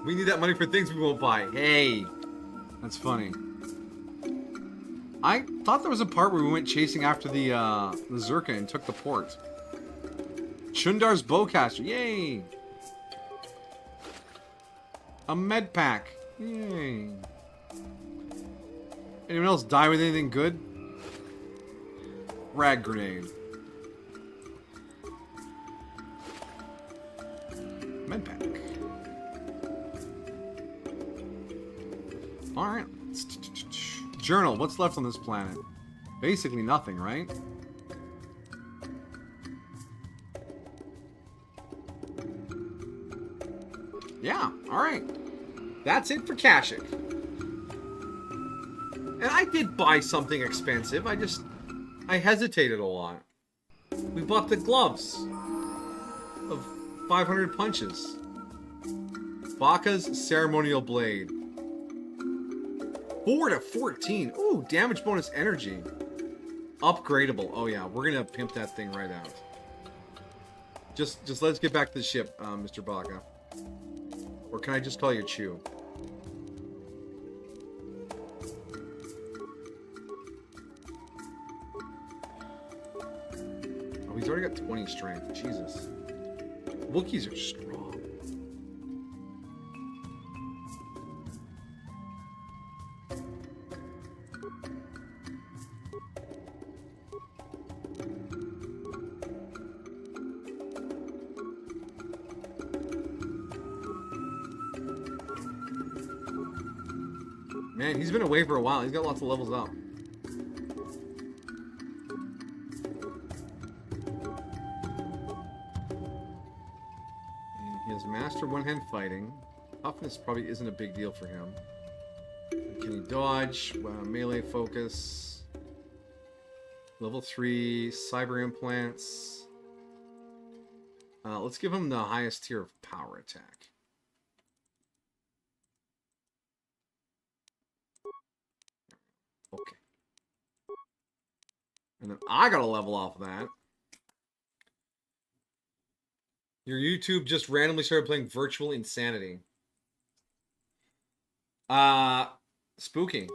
We need that money for things we won't buy. Hey! That's funny. I thought there was a part where we went chasing after the Zerka and took the port. Chundar's bowcaster. Yay! A med pack. Yay. Anyone else die with anything good? Rag grenade. Med pack. Alright. Journal. What's left on this planet? Basically nothing, right? Yeah, alright. That's it for Kashyyyk. And I did buy something expensive. I hesitated a lot. We bought the gloves of 500 punches. Baka's ceremonial blade. 4 to 14. Ooh, damage bonus energy. Upgradable. Oh yeah, we're gonna pimp that thing right out. Just let's get back to the ship, Mr. Baka. Or can I just call you Chew? Oh, he's already got 20 strength. Jesus. Wookiees are strong. Man, he's been away for a while. He's got lots of levels up. He's a master one-hand fighting. Toughness probably isn't a big deal for him. Can he dodge? Melee focus. Level 3 cyber implants. Let's give him the highest tier of power attack. Okay. And then I gotta level off of that. Your YouTube just randomly started playing Virtual Insanity. Spooky.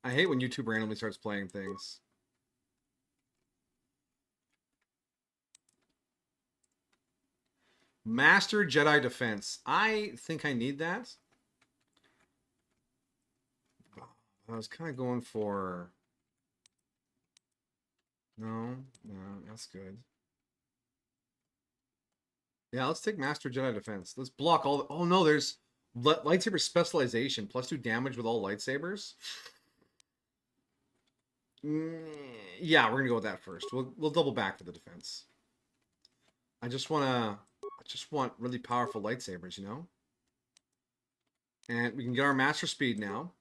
I hate when YouTube randomly starts playing things. Master Jedi Defense. I think I need that. I was kind of going for... No, that's good. Yeah, let's take Master Jedi Defense. Let's block all the... Oh no, there's lightsaber specialization. +2 damage with all lightsabers. Yeah, we're gonna go with that first. We'll double back for the defense. I just want really powerful lightsabers, you know? And we can get our master speed now.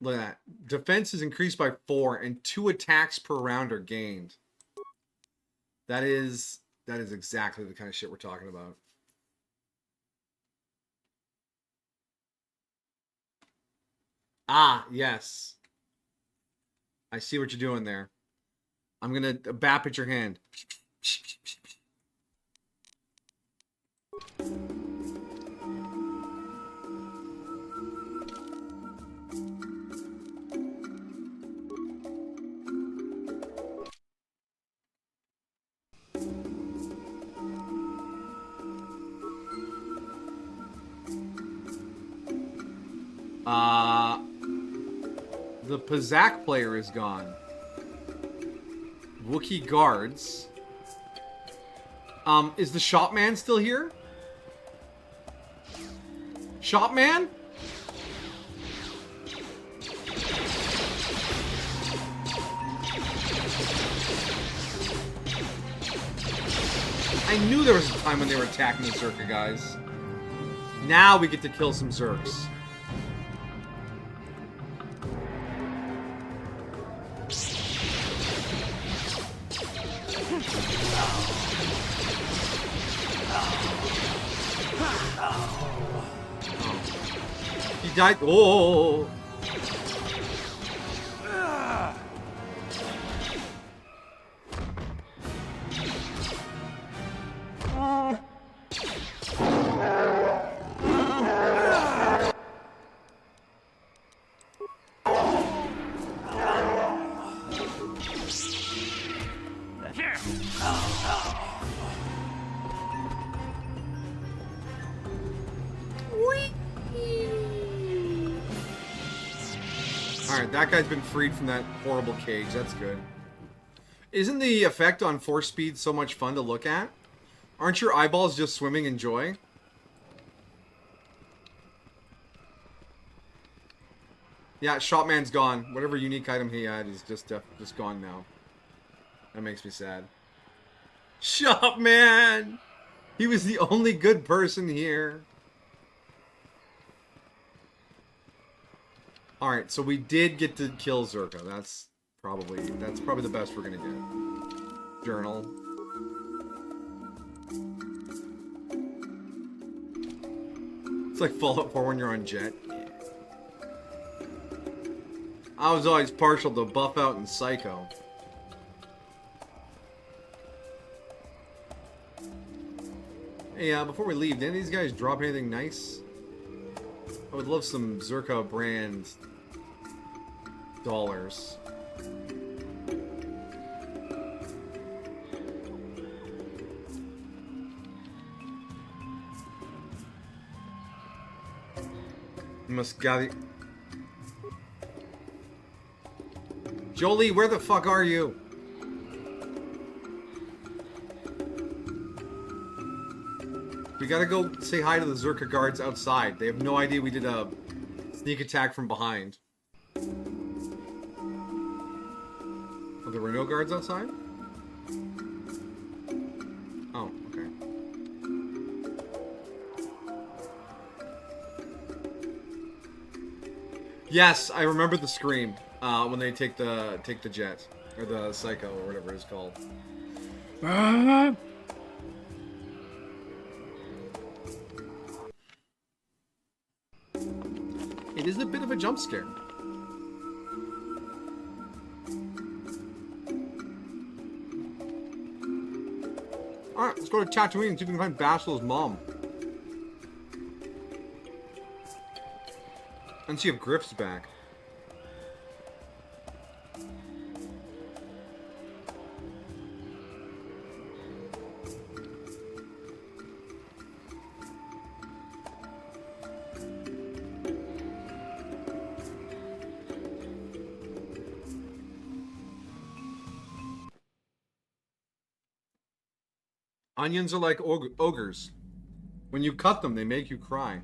Look at that. Defense is increased by 4 and 2 attacks per round are gained. That is exactly the kind of shit we're talking about. Ah, yes. I see what you're doing there. I'm gonna bap at your hand. The Pazak player is gone. Wookiee guards. Is the Shopman still here? Shopman? I knew there was a time when they were attacking the Zerka guys. Now we get to kill some Zerks. He died. Oh. Alright, that guy's been freed from that horrible cage. That's good. Isn't the effect on force speed so much fun to look at? Aren't your eyeballs just swimming in joy? Yeah, Shopman's gone. Whatever unique item he had is just gone now. That makes me sad. Shopman! He was the only good person here. Alright, so we did get to kill Zerka. That's probably the best we're gonna get. Journal. It's like Fallout 4 when you're on Jet. I was always partial to Buff Out and Psycho. Hey, before we leave, did any of these guys drop anything nice? I would love some Zerka brand dollars. Muscati. Jolie, where the fuck are you? We gotta go say hi to the Zerka guards outside. They have no idea we did a sneak attack from behind. there were no guards outside? Oh, okay. Yes, I remember the scream when they take the jet or the psycho or whatever it's called. It is a bit of a jump scare. Alright, let's go to Tatooine and see if we can find Bastil's mom. And see if Griff's back. Onions are like ogres. When you cut them, they make you cry.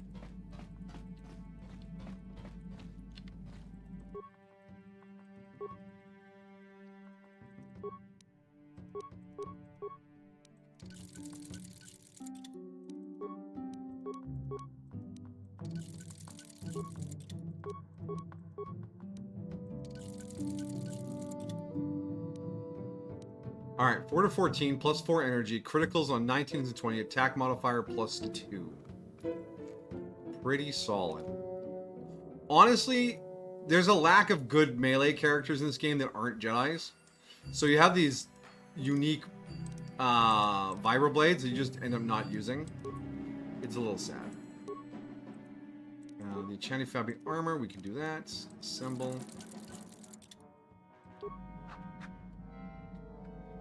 Alright, 4 to 14, plus 4 energy, criticals on 19 to 20, attack modifier plus 2. Pretty solid. Honestly, there's a lack of good melee characters in this game that aren't Jedis. So you have these unique vibroblades that you just end up not using. It's a little sad. The enchanted fabric armor, we can do that. Assemble.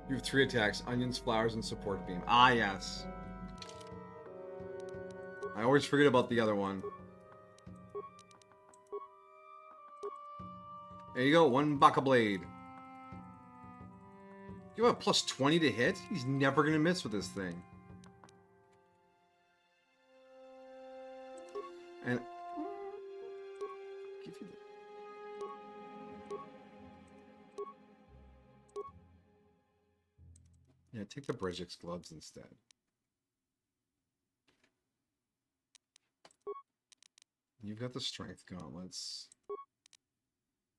You have 3 attacks: onions, flowers, and support beam. Ah, yes. I always forget about the other one. There you go, 1 Baka Blade. You have a plus 20 to hit? He's never gonna miss with this thing. And give you the... Yeah, take the Brejix gloves instead. You've got the strength gauntlets.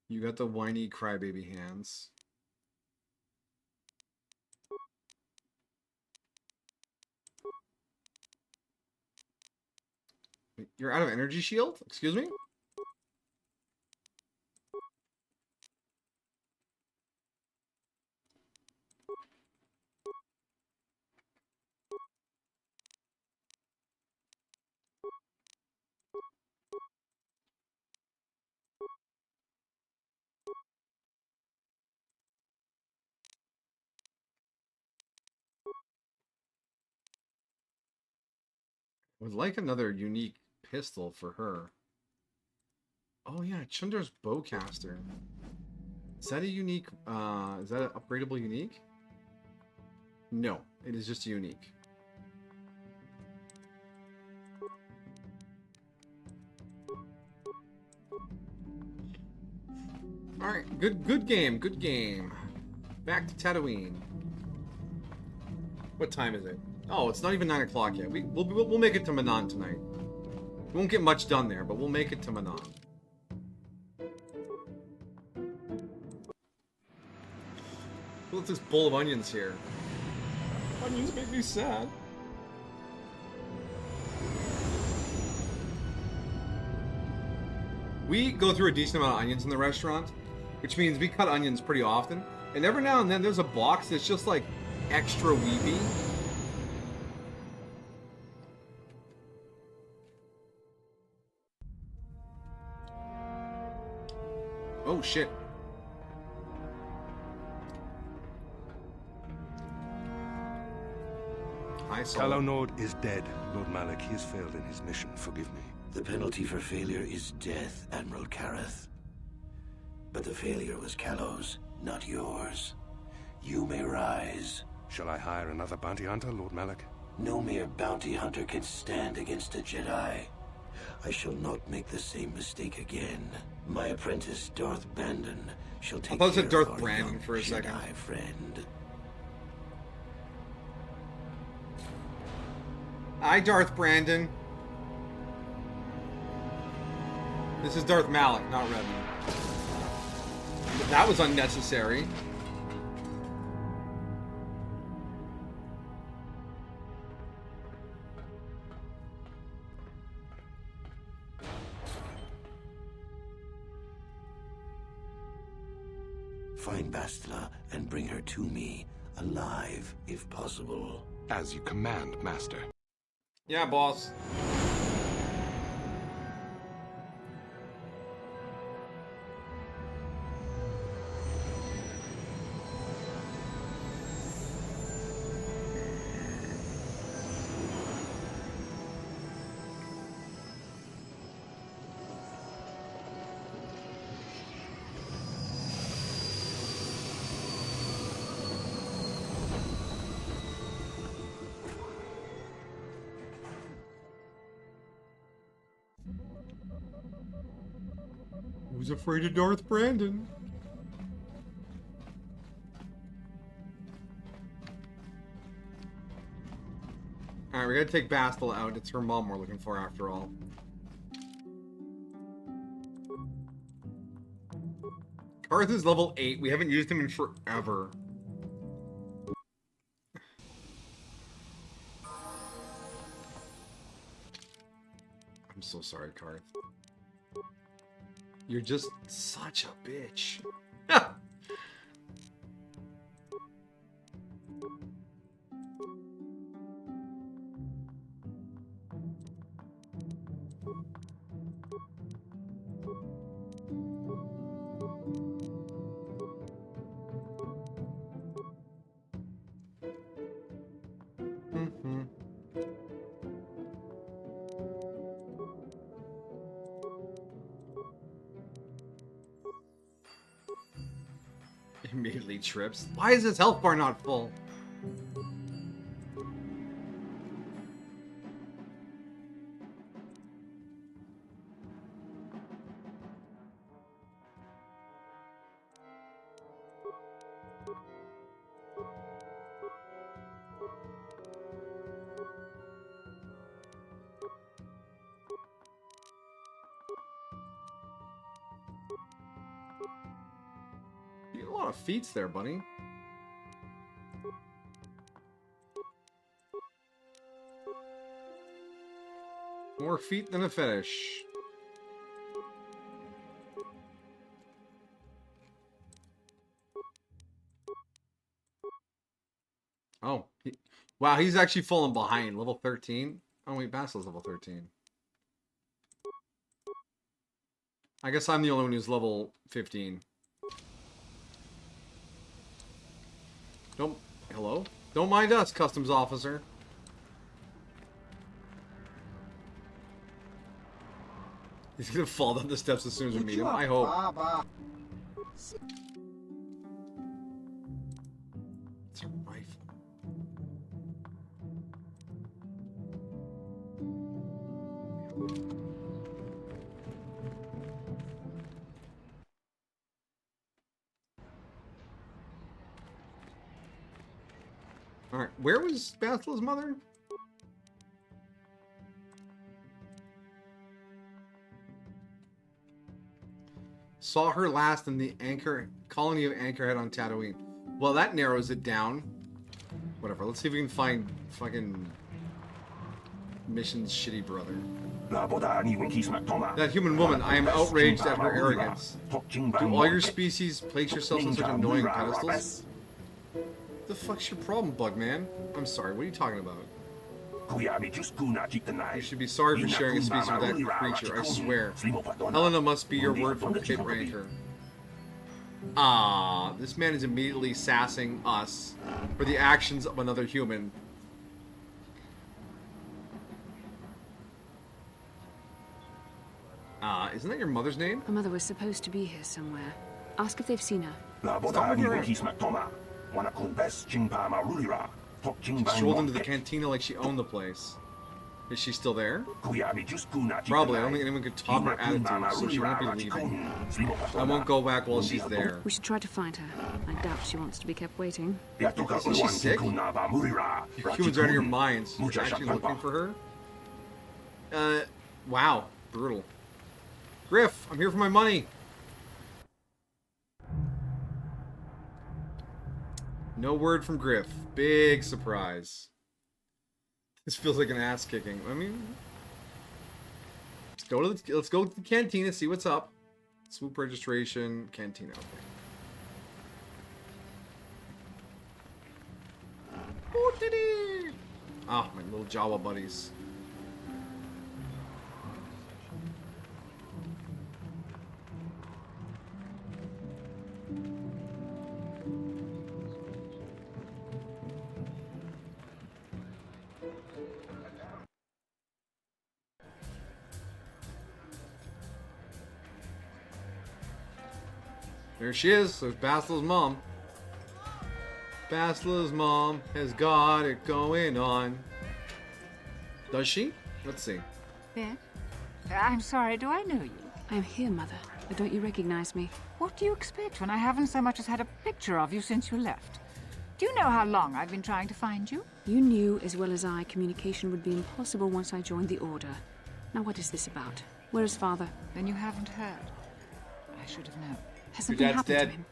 You got the whiny crybaby hands. You're out of energy shield? Excuse me? Would like another unique pistol for her. Oh yeah, Chundar's bowcaster. Is that a unique, is that an upgradable unique? No, it is just a unique. Alright, good game. Back to Tatooine. What time is it? Oh, it's not even 9 o'clock yet. We'll make it to Manon tonight. We won't get much done there, but we'll make it to Manon. Look at this bowl of onions here. Onions make me sad. We go through a decent amount of onions in the restaurant, which means we cut onions pretty often. And every now and then there's a box that's just like extra weepy. Oh shit. Calo Nord is dead. Lord Malak, he has failed in his mission. Forgive me. The penalty for failure is death, Admiral Kareth. But the failure was Calo's, not yours. You may rise. Shall I hire another bounty hunter, Lord Malak? No mere bounty hunter can stand against a Jedi. I shall not make the same mistake again. My apprentice, Darth Bandon, She'll I take thought it said care of Darth our Brandon young for a second. Jedi friend. Hi, Darth Brandon. This is Darth Malak, not Revan. That was unnecessary. Find Bastila and bring her to me, alive, if possible. As you command, Master. Yeah, boss. Who's afraid of Darth Brandon? Alright, we gotta take Bastila out. It's her mom we're looking for after all. Karth is level 8. We haven't used him in forever. I'm so sorry, Karth. You're just such a bitch. Immediately trips. Why is his health bar not full? You get a lot of feats there, buddy. More feet than a fetish. Oh, wow, he's actually falling behind. Level 13. Oh wait, Basil's level 13. I guess I'm the only one who's level 15. Hello? Don't mind us, customs officer. He's gonna fall down the steps as soon as we meet him, I hope. It's a rifle. Alright, where was Bastila's mother? Saw her last in the colony of Anchorhead on Tatooine. Well, that narrows it down. Whatever, let's see if we can find fucking Mission's shitty brother. That human woman, I am outraged at her arrogance. Do all your species place yourselves on such annoying pedestals? The fuck's your problem, Bugman? I'm sorry, what are you talking about? You should be sorry for sharing a species with that creature, I swear. Helena must be your word for Cape Ranker. Ah, this man is immediately sassing us for the actions of another human. Isn't that your mother's name? Her mother was supposed to be here somewhere. Ask if they've seen her. She strolled into the cantina like she owned the place. Is she still there? Probably. I don't think anyone could top her attitude, so she won't be leaving. I won't go back while she's there. We should try to find her. I doubt she wants to be kept waiting. Isn't she sick? Your humans are out of your minds. You're actually looking for her? Wow. Brutal. Griff, I'm here for my money. No word from Griff. Big surprise. This feels like an ass kicking. I mean, let's go to the cantina, see what's up. Swoop registration, cantina. Okay. Ah, my little Jawa buddies. There she is. There's Basila's mom. Basila's mom has got it going on. Does she? Let's see. Beth? I'm sorry, do I know you? I'm here, Mother. Don't you recognize me? What do you expect when I haven't so much as had a picture of you since you left? Do you know how long I've been trying to find you? You knew as well as I communication would be impossible once I joined the Order. Now what is this about? Where is Father? Then you haven't heard. I should have known. Has something happened to him?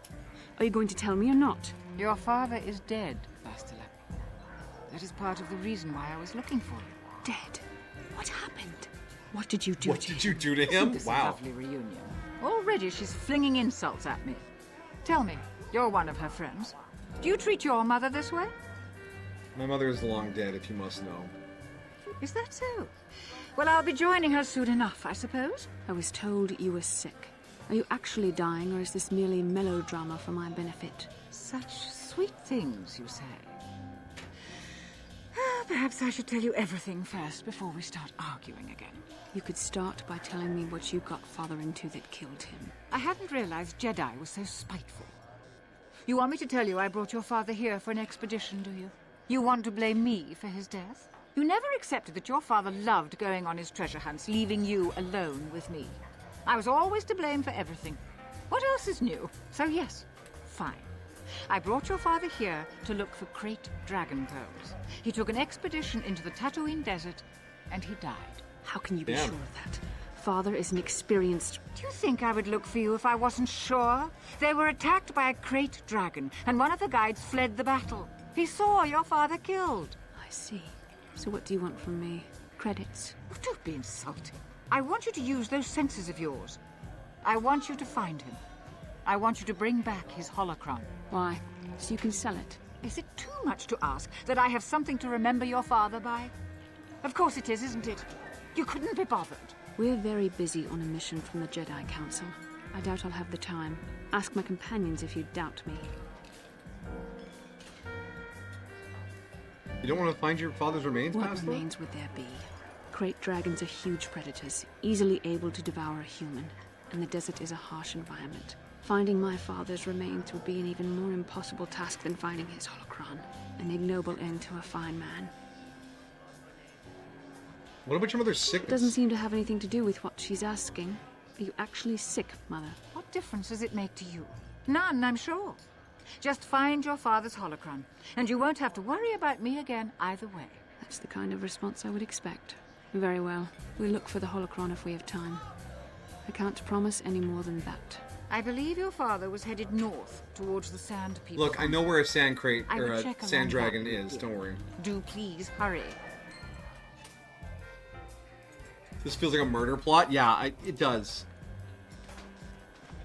Are you going to tell me or not? Your father is dead, Bastila. That is part of the reason why I was looking for you. Dead? What happened? What did you do What did you do to him? This Wow. lovely reunion. Already she's flinging insults at me. Tell me, you're one of her friends. Do you treat your mother this way? My mother is long dead, if you must know. Is that so? Well, I'll be joining her soon enough, I suppose. I was told you were sick. Are you actually dying, or is this merely melodrama for my benefit? Such sweet things, you say. Perhaps I should tell you everything first before we start arguing again. You could start by telling me what you got Father into that killed him. I hadn't realized Jedi was so spiteful. You want me to tell you I brought your father here for an expedition, do you? You want to blame me for his death? You never accepted that your father loved going on his treasure hunts, leaving you alone with me. I was always to blame for everything. What else is new? So yes, fine. I brought your father here to look for great dragon pearls. He took an expedition into the Tatooine desert, and he died. How can you be sure of that? Father is an experienced... Do you think I would look for you if I wasn't sure? They were attacked by a great dragon, and one of the guides fled the battle. He saw your father killed. I see. So what do you want from me? Credits? Oh, don't be insulting. I want you to use those senses of yours. I want you to find him. I want you to bring back his holocron. Why? So you can sell it? Is it too much to ask that I have something to remember your father by? Of course it is, isn't it? You couldn't be bothered. We're very busy on a mission from the Jedi Council. I doubt I'll have the time. Ask my companions if you doubt me. You don't want to find your father's remains, What Bastila? remains would there be? Great dragons are huge predators, easily able to devour a human, and the desert is a harsh environment. Finding my father's remains would be an even more impossible task than finding his holocron, an ignoble end to a fine man. What about your mother's sickness? It doesn't seem to have anything to do with what she's asking. Are you actually sick, Mother? What difference does it make to you? None, I'm sure. Just find your father's holocron, and you won't have to worry about me again either way. That's the kind of response I would expect. Very well. We'll look for the holocron if we have time. I can't promise any more than that. I believe your father was headed north towards the Sand People. Look, I know where a sand crate I or will a check sand along dragon that route, is. dear. Don't worry. Do please hurry. This feels like a murder plot. Yeah, it does.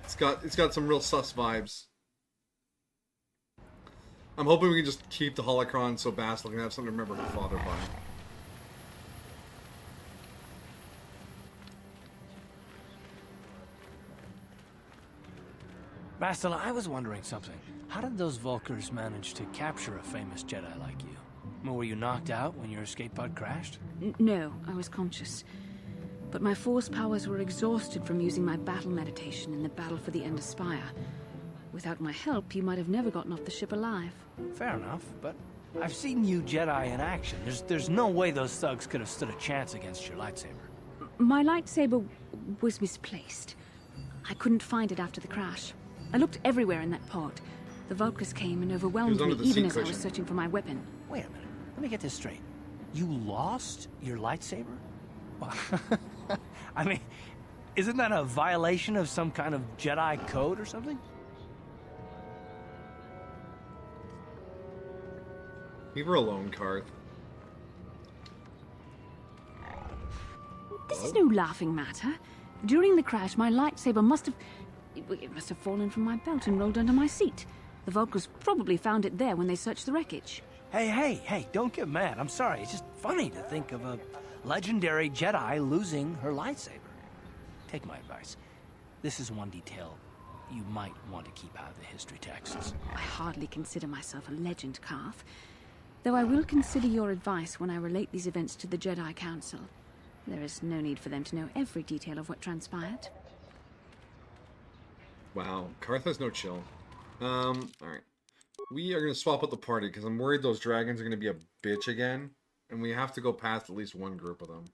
It's got some real sus vibes. I'm hoping we can just keep the holocron so Bastila can have something to remember her father by. Bastila, I was wondering something. How did those Vulkars manage to capture a famous Jedi like you? Were you knocked out when your escape pod crashed? No, I was conscious. But my force powers were exhausted from using my battle meditation in the battle for the Ender Spire. Without my help, you might have never gotten off the ship alive. Fair enough, but I've seen you Jedi in action. There's no way those thugs could have stood a chance against your lightsaber. My lightsaber was misplaced. I couldn't find it after the crash. I looked everywhere in that pod. The Vulkars came and overwhelmed me even as I was searching for my weapon. Wait a minute. Let me get this straight. You lost your lightsaber? Well, I mean, isn't that a violation of some kind of Jedi code or something? Leave her alone, Karth. This is no laughing matter. During the crash, my lightsaber must have fallen from my belt and rolled under my seat. The Vulkars probably found it there when they searched the wreckage. Hey, don't get mad. I'm sorry. It's just funny to think of a legendary Jedi losing her lightsaber. Take my advice. This is one detail you might want to keep out of the history texts. I hardly consider myself a legend, Karth. Though I will consider your advice when I relate these events to the Jedi Council. There is no need for them to know every detail of what transpired. Wow, Karth has no chill. Alright. We are going to swap out the party, because I'm worried those dragons are going to be a bitch again. And we have to go past at least one group of them.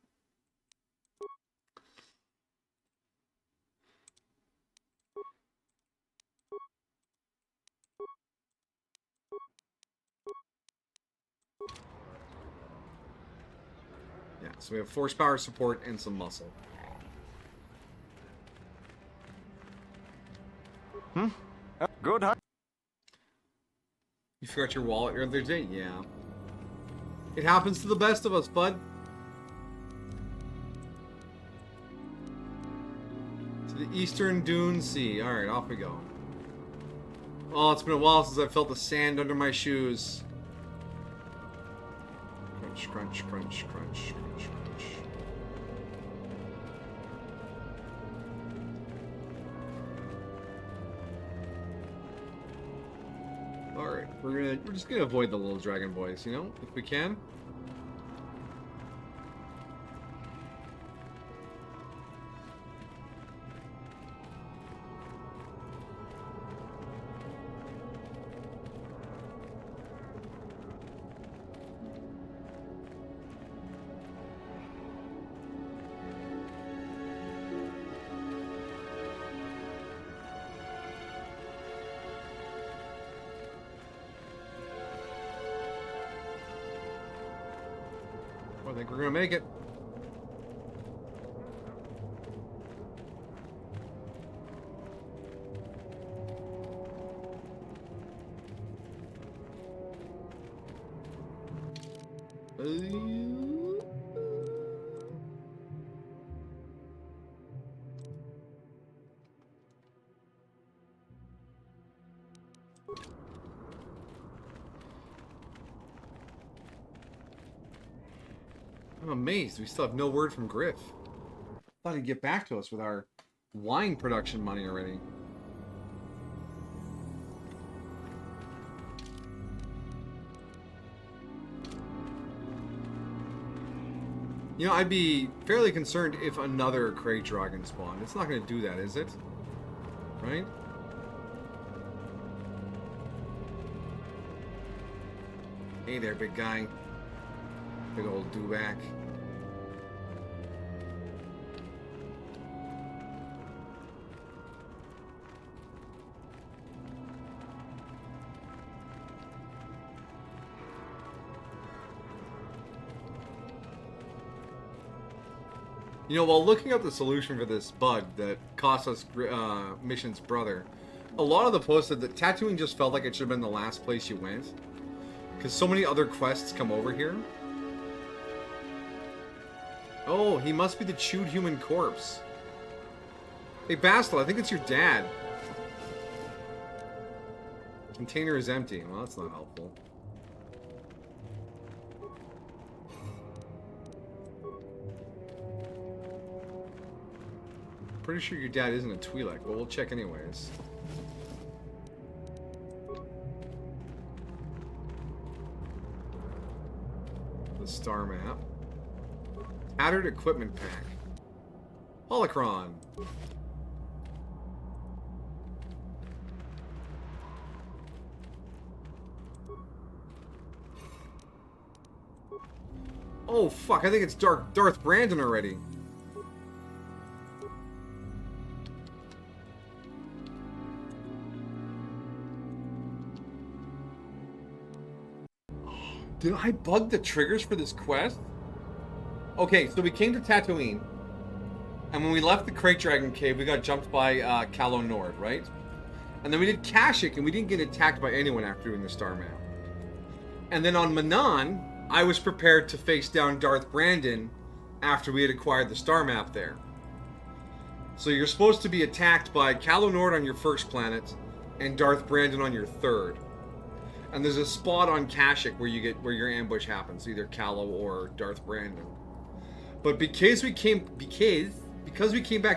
Yeah, so we have force power support and some muscle. Good, huh? You forgot your wallet the other day? Yeah. It happens to the best of us, bud. To the eastern Dune Sea. Alright, off we go. Oh, it's been a while since I felt the sand under my shoes. Crunch, crunch, crunch, crunch, crunch, crunch. Alright, we're just gonna avoid the little dragon boys, you know, if we can. I think we're gonna make it. I'm amazed we still have no word from Griff. Thought he'd get back to us with our wine production money already. You know, I'd be fairly concerned if another Krayt Dragon spawned. It's not going to do that, is it? Right? Hey there, big guy. Big old dewback. You know, while looking up the solution for this bug that cost us Mission's brother, a lot of the posts said that Tatooine just felt like it should have been the last place you went. Because so many other quests come over here. Oh, he must be the chewed human corpse. Hey, Bastel, I think it's your dad. Container is empty. Well, that's not helpful. Pretty sure your dad isn't a Twi'lek, but we'll check anyways. The star map. Tattered equipment pack. Holocron. Oh, fuck, I think it's Darth Brandon already. Did I bug the triggers for this quest? Okay, so we came to Tatooine. And when we left the Crate Dragon Cave, we got jumped by Calo Nord, right? And then we did Kashyyyk, and we didn't get attacked by anyone after doing the Star Map. And then on Manan, I was prepared to face down Darth Brandon after we had acquired the Star Map there. So you're supposed to be attacked by Calo Nord on your first planet, and Darth Brandon on your third. And there's a spot on Kashyyyk where your ambush happens, either Calo or Darth Brandon. But because we came back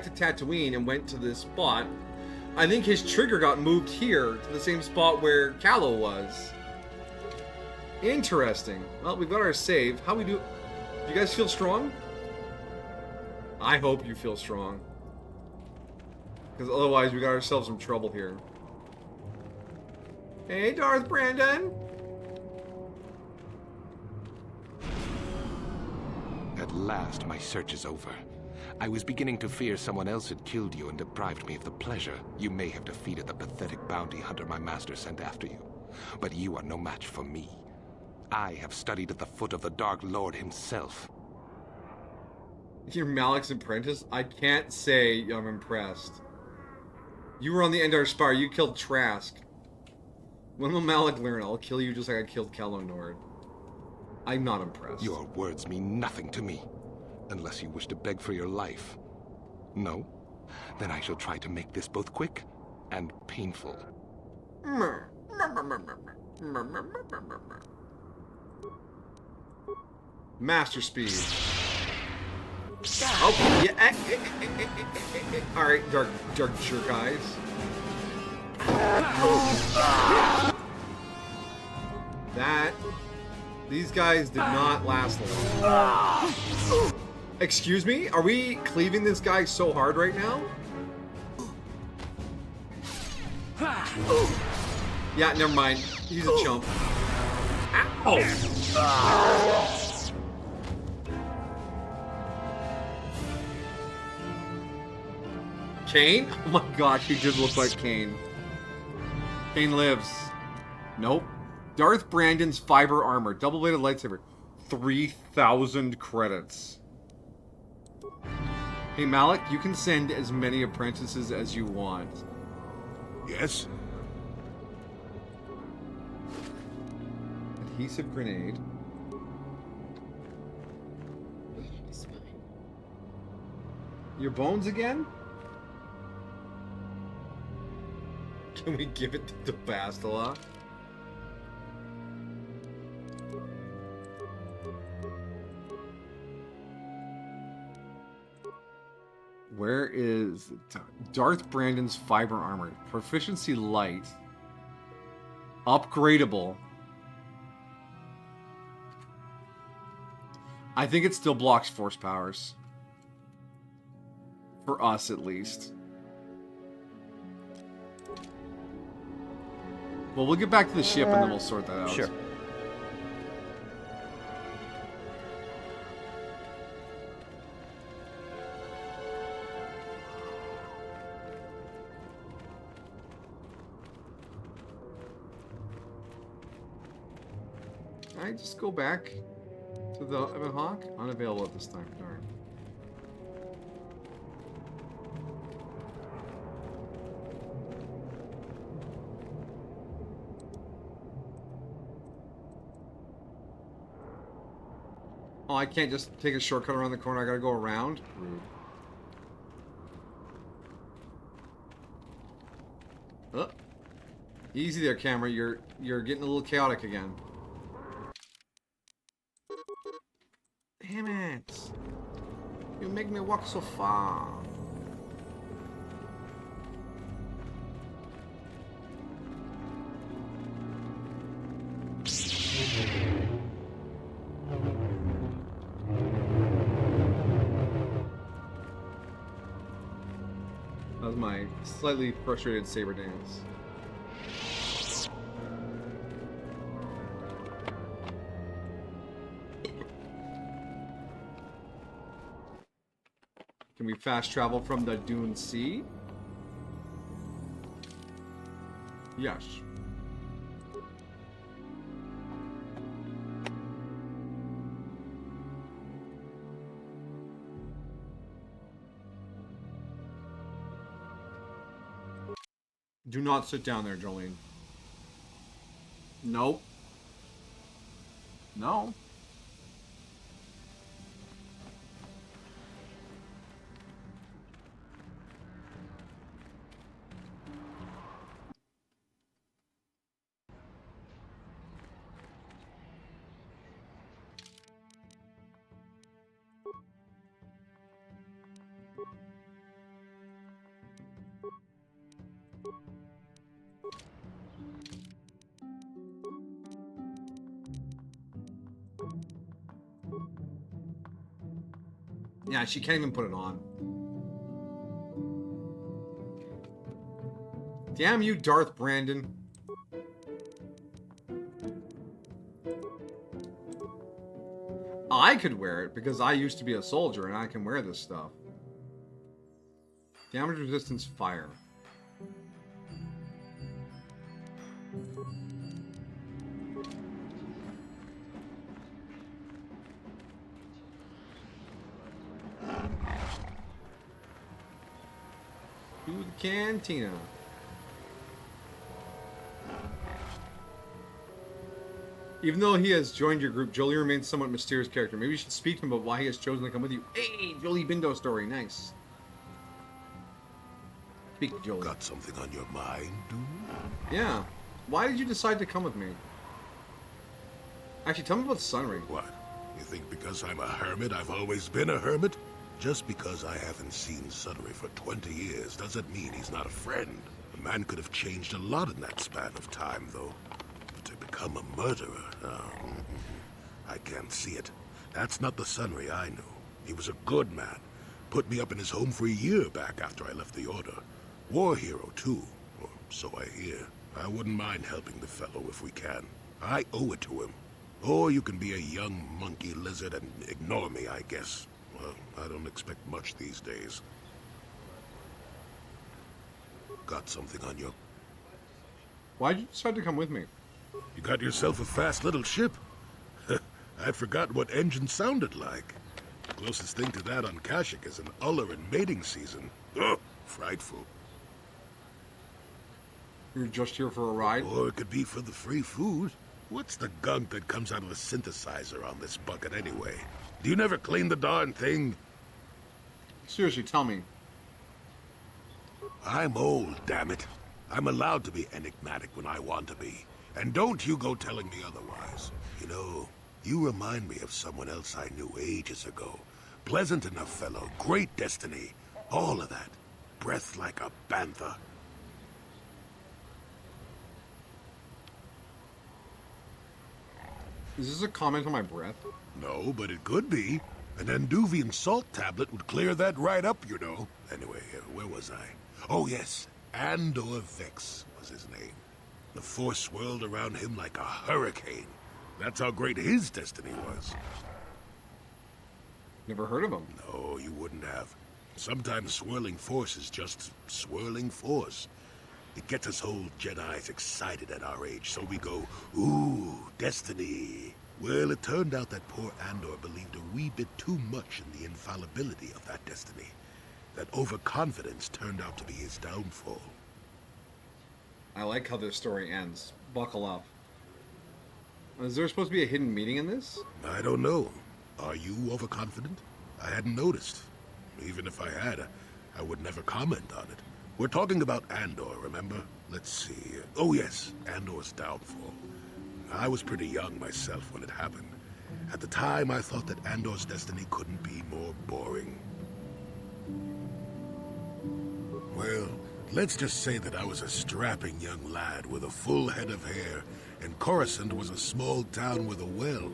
to Tatooine and went to this spot, I think his trigger got moved here to the same spot where Calo was. Interesting. Well, we've got our save. How we do? Do you guys feel strong? I hope you feel strong. Because otherwise we got ourselves some trouble here. Hey, Darth Brandon! At last, my search is over. I was beginning to fear someone else had killed you and deprived me of the pleasure you may have defeated the pathetic bounty hunter my master sent after you. But you are no match for me. I have studied at the foot of the Dark Lord himself. You're Malik's apprentice? I can't say I'm impressed. You were on the Endar Spire. You killed Trask. When will Malik learn? I'll kill you just like I killed Calo Nord. I'm not impressed. Your words mean nothing to me, unless you wish to beg for your life. No? Then I shall try to make this both quick and painful. Master speed. Oh, yeah. Alright, dark jerk eyes. These guys did not last long. Excuse me? Are we cleaving this guy so hard right now? Yeah, never mind. He's a chump. Ow! Kane? Oh my gosh, he did look like Kane. Kane lives. Nope. Darth Brandon's fiber armor, double-bladed lightsaber, 3,000 credits. Hey Malik, you can send as many apprentices as you want. Yes? Adhesive grenade. Your bones again? Can we give it to Bastila? Where is Darth Brandon's fiber armor? Proficiency light. Upgradable. I think it still blocks force powers. For us, at least. Well, we'll get back to the ship and then we'll sort that out. Sure. Can I just go back to the Ebon Hawk? Unavailable at this time, darn. Oh, I can't just take a shortcut around the corner. I gotta go around? Rude. Oh. Easy there, camera. You're getting a little chaotic again. Damn it. You make me walk so far. That was my slightly frustrated saber dance. we fast travel from the Dune Sea? Yes. Do not sit down there, Jolene. Nope. No. Yeah, she can't even put it on. Damn you, Darth Brandon. I could wear it because I used to be a soldier and I can wear this stuff. Damage resistance fire. To the cantina. Even though he has joined your group, Jolie remains a somewhat mysterious character. Maybe you should speak to him about why he has chosen to come with you. Hey, Jolie Bindo story. Nice. Speak to Jolie. Got something on your mind, dude? Yeah. Why did you decide to come with me? Actually, tell me about Sunray. What? You think because I'm a hermit, I've always been a hermit? Just because I haven't seen Sunray for 20 years doesn't mean he's not a friend. A man could have changed a lot in that span of time, though. To become a murderer, I can't see it. That's not the Sunray I knew. He was a good man. Put me up in his home for a year back after I left the Order. War hero, too. Or so I hear. I wouldn't mind helping the fellow if we can. I owe it to him. Or you can be a young monkey lizard and ignore me, I guess. Well, I don't expect much these days. Got something on your... Why'd you decide to come with me? You got yourself a fast little ship. I'd forgotten what engine sounded like. The closest thing to that on Kashyyyk is an uller in mating season. Ugh, frightful. You're just here for a ride? Or it could be for the free food. What's the gunk that comes out of the synthesizer on this bucket anyway? Do you never clean the darn thing? Seriously, tell me. I'm old, damn it. I'm allowed to be enigmatic when I want to be. And don't you go telling me otherwise. You know, you remind me of someone else I knew ages ago. Pleasant enough fellow, great destiny. All of that. Breath like a bantha. Is this a comment on my breath? No, but it could be. An Anduvian salt tablet would clear that right up, you know. Anyway, where was I? Oh, yes. Andor Vex was his name. The Force swirled around him like a hurricane. That's how great his destiny was. Never heard of him. No, you wouldn't have. Sometimes swirling force is just swirling force. It gets us old Jedis excited at our age, so we go, ooh, destiny. Well, it turned out that poor Andor believed a wee bit too much in the infallibility of that destiny. That overconfidence turned out to be his downfall. I like how this story ends. Buckle up. Is there supposed to be a hidden meaning in this? I don't know. Are you overconfident? I hadn't noticed. Even if I had, I would never comment on it. We're talking about Andor, remember? Let's see. Oh yes, Andor's downfall. I was pretty young myself when it happened. At the time, I thought that Andor's destiny couldn't be more boring. Well, let's just say that I was a strapping young lad with a full head of hair, and Coruscant was a small town with a well.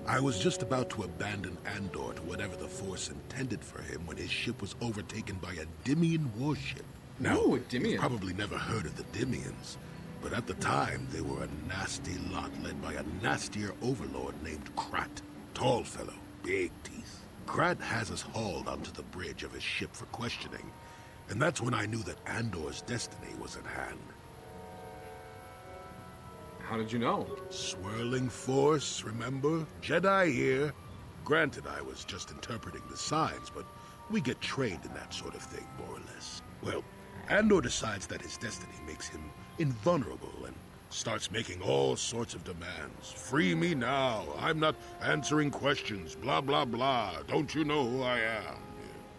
I was just about to abandon Andor to whatever the Force intended for him when his ship was overtaken by a Dimian warship. Now, Ooh, a Dimian. You've probably never heard of the Dimians, but at the time, they were a nasty lot led by a nastier overlord named Krat. Tall fellow, big teeth. Krat has us hauled onto the bridge of his ship for questioning, and that's when I knew that Andor's destiny was at hand. How did you know? Swirling force, remember? Jedi here. Granted, I was just interpreting the signs, but we get trained in that sort of thing, more or less. Well, Andor decides that his destiny makes him invulnerable and starts making all sorts of demands. Free me now. I'm not answering questions. Blah, blah, blah. Don't you know who I am?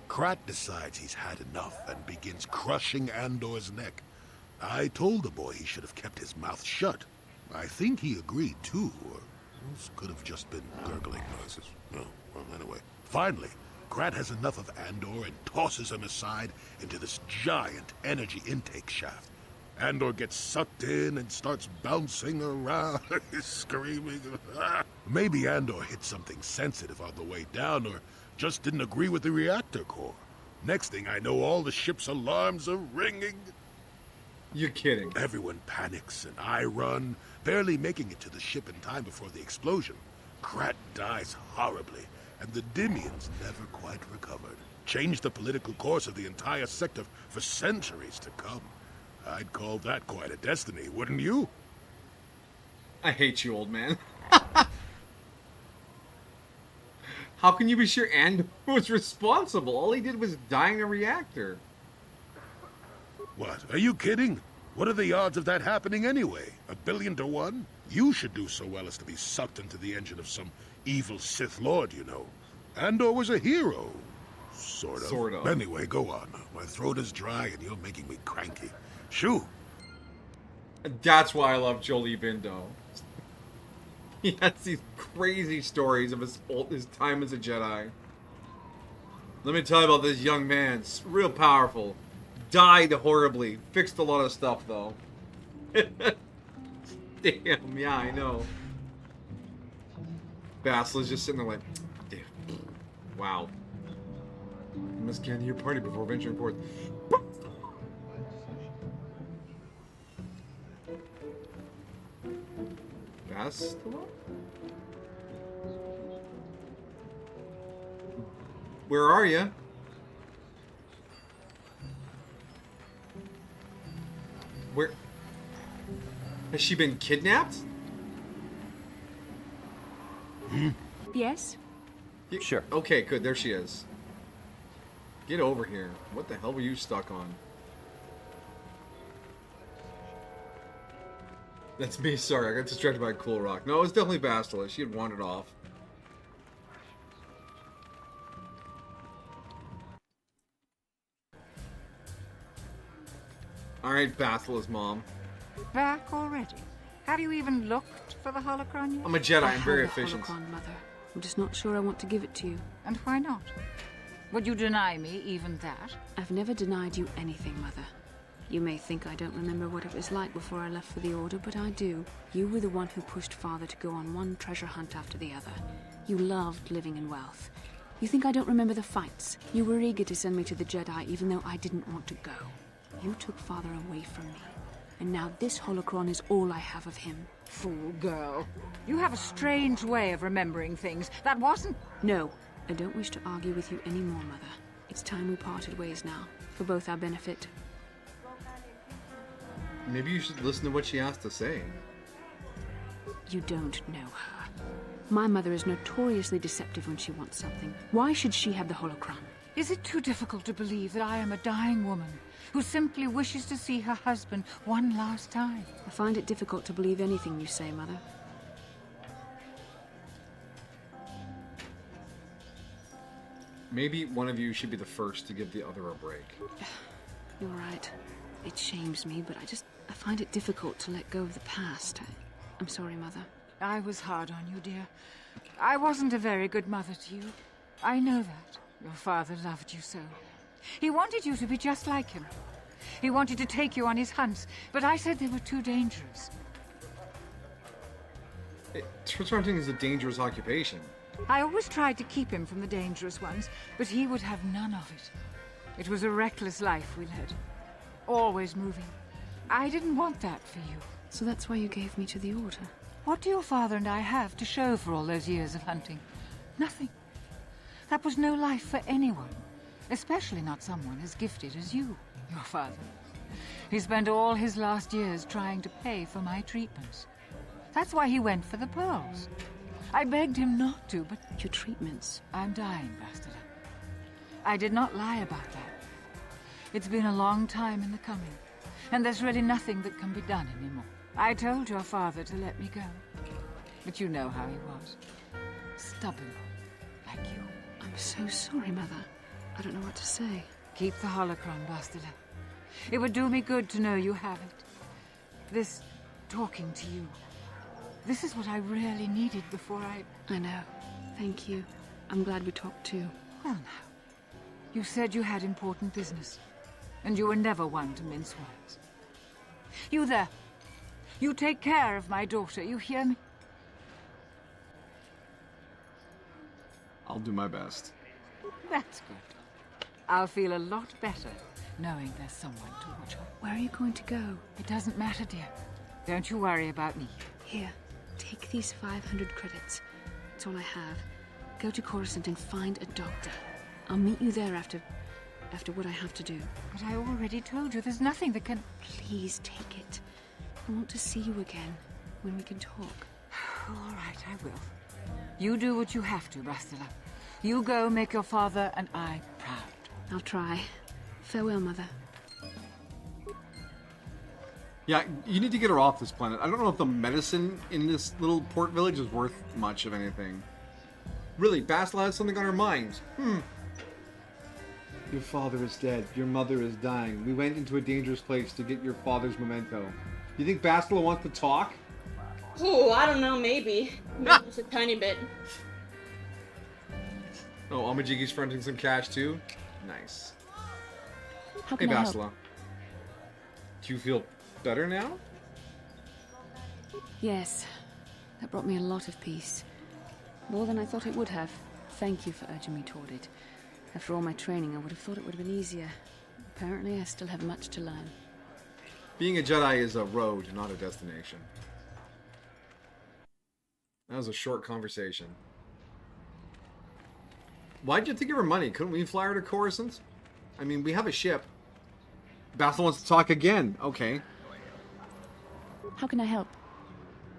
Krat decides he's had enough and begins crushing Andor's neck. I told the boy he should have kept his mouth shut. I think he agreed, too, or else could have just been gurgling noises. No, well, anyway. Finally, Krat has enough of Andor and tosses him aside into this giant energy intake shaft. Andor gets sucked in and starts bouncing around, screaming. Maybe Andor hit something sensitive on the way down, or just didn't agree with the reactor core. Next thing I know, all the ship's alarms are ringing. You're kidding. Everyone panics, and I run, barely making it to the ship in time before the explosion. Krat dies horribly, and the Dimians never quite recovered. Changed the political course of the entire sector for centuries to come. I'd call that quite a destiny, wouldn't you? I hate you, old man. How can you be sure Andor was responsible? All he did was die in a reactor. What? Are you kidding? What are the odds of that happening anyway? 1,000,000,000 to 1? You should do so well as to be sucked into the engine of some evil Sith Lord, you know. Andor was a hero. Sort of. Sort of. Anyway, go on. My throat is dry and you're making me cranky. Shoo! That's why I love Jolie Bindo. He has these crazy stories of his time as a Jedi. Let me tell you about this young man. It's real powerful. Died horribly. Fixed a lot of stuff, though. Damn, yeah, I know. Basila's just sitting there like, damn. Wow. You must get to your party before venturing forth. Basila? Where are you? Where? Has she been kidnapped? Yes? Sure. Okay, good. There she is. Get over here. What the hell were you stuck on? That's me. Sorry, I got distracted by a cool rock. No, it was definitely Bastila. She had wandered off. Alright, Bastila's mom. Back already? Have you even looked for the holocron yet? I'm a Jedi. I I'm very have the efficient. holocron, Mother. I'm just not sure I want to give it to you. And why not? Would you deny me even that? I've never denied you anything, Mother. You may think I don't remember what it was like before I left for the Order, but I do. You were the one who pushed Father to go on one treasure hunt after the other. You loved living in wealth. You think I don't remember the fights? You were eager to send me to the Jedi even though I didn't want to go. You took Father away from me. And now this holocron is all I have of him. Fool girl. You have a strange way of remembering things. That wasn't... No, I don't wish to argue with you anymore, Mother. It's time we parted ways now, for both our benefit. Maybe you should listen to what she has to say. You don't know her. My mother is notoriously deceptive when she wants something. Why should she have the holocron? Is it too difficult to believe that I am a dying woman who simply wishes to see her husband one last time? I find it difficult to believe anything you say, Mother. Maybe one of you should be the first to give the other a break. You're right. It shames me, but I find it difficult to let go of the past. I'm sorry, Mother. I was hard on you, dear. I wasn't a very good mother to you. I know that. Your father loved you so. He wanted you to be just like him. He wanted to take you on his hunts, but I said they were too dangerous. Treasure hunting is a dangerous occupation. I always tried to keep him from the dangerous ones, but he would have none of it. It was a reckless life we led. Always moving. I didn't want that for you. So that's why you gave me to the Order? What do your father and I have to show for all those years of hunting? Nothing. That was no life for anyone, especially not someone as gifted as you, your father. He spent all his last years trying to pay for my treatments. That's why he went for the pearls. I begged him not to, but... Your treatments? I'm dying, Bastila. I did not lie about that. It's been a long time in the coming, and there's really nothing that can be done anymore. I told your father to let me go, but you know how he was. Stubborn, like you. I'm so sorry, Mother. I don't know what to say. Keep the holocron, Bastila. It would do me good to know you have it. This talking to you. This is what I really needed before I know. Thank you. I'm glad we talked too. Well now, you said you had important business, and you were never one to mince words. You there. You take care of my daughter, you hear me? I'll do my best. That's good. I'll feel a lot better knowing there's someone to watch her. Where are you going to go? It doesn't matter, dear. Don't you worry about me. Here, take these 500 credits. It's all I have. Go to Coruscant and find a doctor. I'll meet you there after what I have to do. But I already told you there's nothing that can... Please take it. I want to see you again when we can talk. All right, I will. You do what you have to, Bastila. You go make your father and I proud. I'll try. Farewell, Mother. Yeah, you need to get her off this planet. I don't know if the medicine in this little port village is worth much of anything. Really, Bastila has something on her mind. Your father is dead. Your mother is dying. We went into a dangerous place to get your father's memento. You think Bastila wants to talk? Oh, I don't know, maybe. Maybe just a tiny bit. Oh, Amajigi's fronting some cash too? Nice. How Hey, can I Bastila. help? Do you feel better now? Yes. That brought me a lot of peace. More than I thought it would have. Thank you for urging me toward it. After all my training, I would have thought it would have been easier. Apparently, I still have much to learn. Being a Jedi is a road, not a destination. That was a short conversation. Why'd you have to give her money? Couldn't we fly her to Coruscant? I mean, we have a ship. Bastila wants to talk again. Okay. How can I help?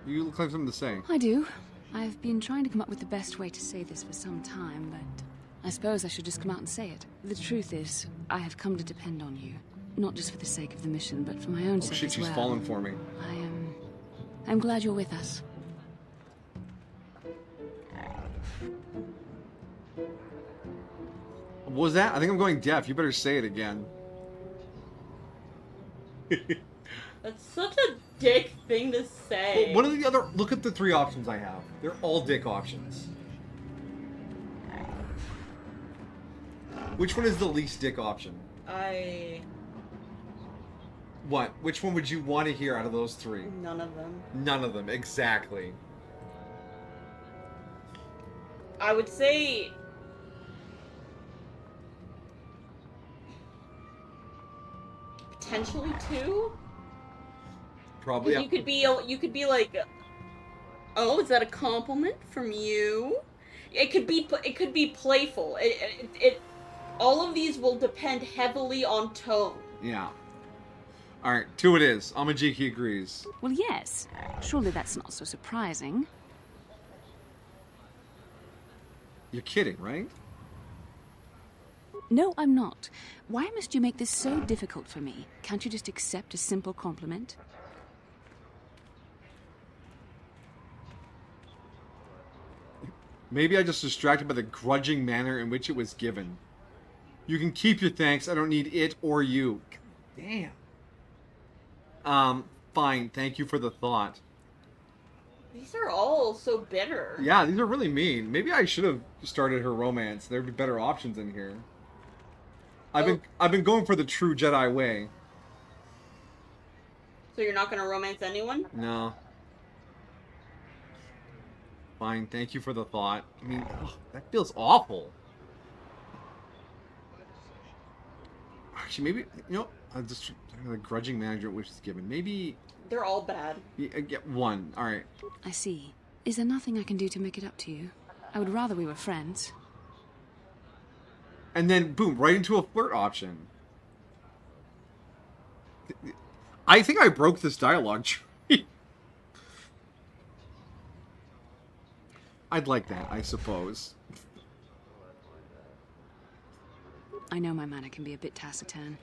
You look like something to say. I do. I've been trying to come up with the best way to say this for some time, but I suppose I should just come out and say it. The truth is, I have come to depend on you. Not just for the sake of the mission, but for my own sake Shit, as she's well. fallen for me. I'm glad you're with us. What was that? I think I'm going deaf. You better say it again. That's such a dick thing to say. Well, what are the other... Look at the 3 options I have. They're all dick options. Which one is the least dick option? What? Which one would you want to hear out of those 3? None of them. None of them, exactly. I would say... potentially 2? Probably. Yeah. You could be like, oh, is that a compliment from you? It could be playful. All of these will depend heavily on tone. Yeah. Alright, 2 it is. Amajiki agrees. Well, yes. Surely that's not so surprising. You're kidding, right? No, I'm not. Why must you make this so difficult for me? Can't you just accept a simple compliment? Maybe I'm just distracted by the grudging manner in which it was given. You can keep your thanks. I don't need it or you. God damn. Fine. Thank you for the thought. These are all so bitter. Yeah, these are really mean. Maybe I should have started her romance. There'd be better options in here. I've been going for the true Jedi way. So you're not gonna romance anyone? No. Fine, thank you for the thought. I mean, ugh, that feels awful. Actually, maybe, you know, I'm just the grudging manager which is given. Maybe... They're all bad. Get 1. Alright. I see. Is there nothing I can do to make it up to you? I would rather we were friends. And then, boom, right into a flirt option. I think I broke this dialogue tree. I'd like that, I suppose. I know my manner can be a bit taciturn.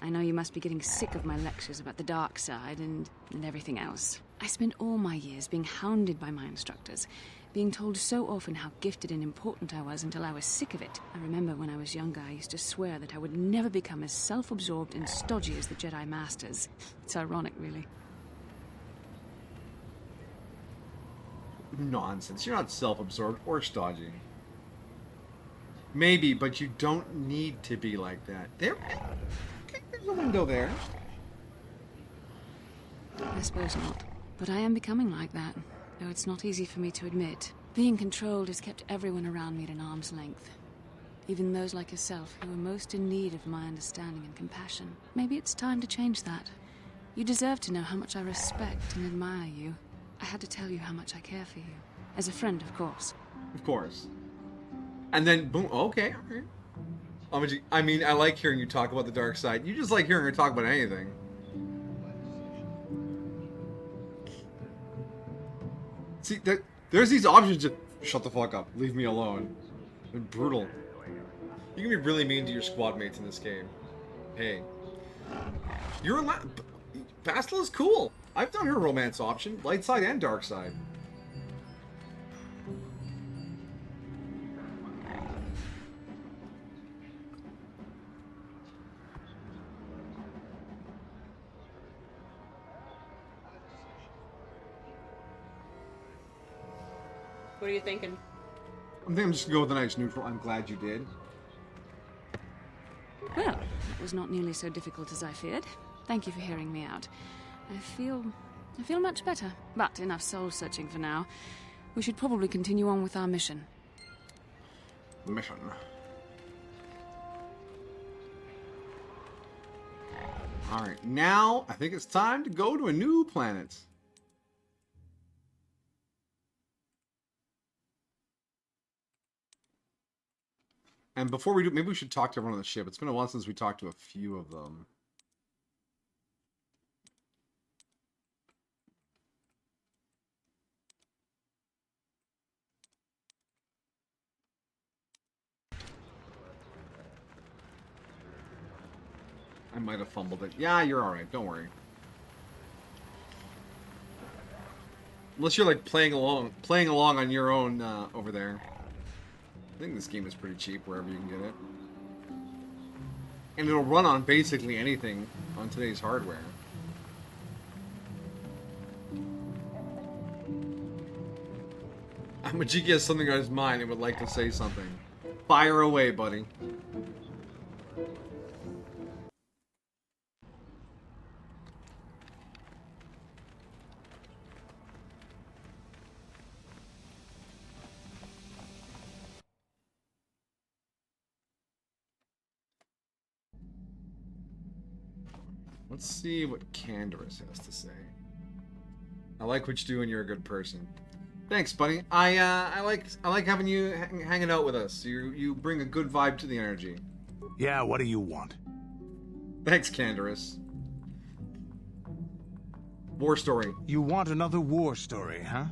I know you must be getting sick of my lectures about the dark side and everything else. I spent all my years being hounded by my instructors, being told so often how gifted and important I was until I was sick of it. I remember when I was younger, I used to swear that I would never become as self-absorbed and stodgy as the Jedi Masters. It's ironic, really. Nonsense. You're not self-absorbed or stodgy. Maybe, but you don't need to be like that. There's a window there. I suppose not. But I am becoming like that, though it's not easy for me to admit. Being controlled has kept everyone around me at an arm's length. Even those like yourself who are most in need of my understanding and compassion. Maybe it's time to change that. You deserve to know how much I respect and admire you. I had to tell you how much I care for you. As a friend, of course. Of course. And then, boom, okay, alright. I mean, I like hearing you talk about the dark side. You just like hearing her talk about anything. See, there's these options to shut the fuck up, leave me alone. They're brutal. You can be really mean to your squad mates in this game. Hey. You're allowed. Bastila is cool. I've done her romance option, light side and dark side. What are you thinking? I think I'm just gonna go with a nice neutral. I'm glad you did. Well, it was not nearly so difficult as I feared. Thank you for hearing me out. I feel much better. But enough soul-searching for now. We should probably continue on with our mission. Mission. Alright, now I think it's time to go to a new planet. And before we do, maybe we should talk to everyone on the ship. It's been a while since we talked to a few of them. I might have fumbled it. Yeah, you're alright. Don't worry. Unless you're like playing along on your own over there. I think this game is pretty cheap wherever you can get it. And it'll run on basically anything on today's hardware. Majiki has something on his mind and would like to say something. Fire away, buddy. Let's see what Canderous has to say. I like what you do and you're a good person. Thanks, buddy. I like having you hanging out with us. You bring a good vibe to the energy. Yeah, what do you want? Thanks, Canderous. War story. You want another war story, huh?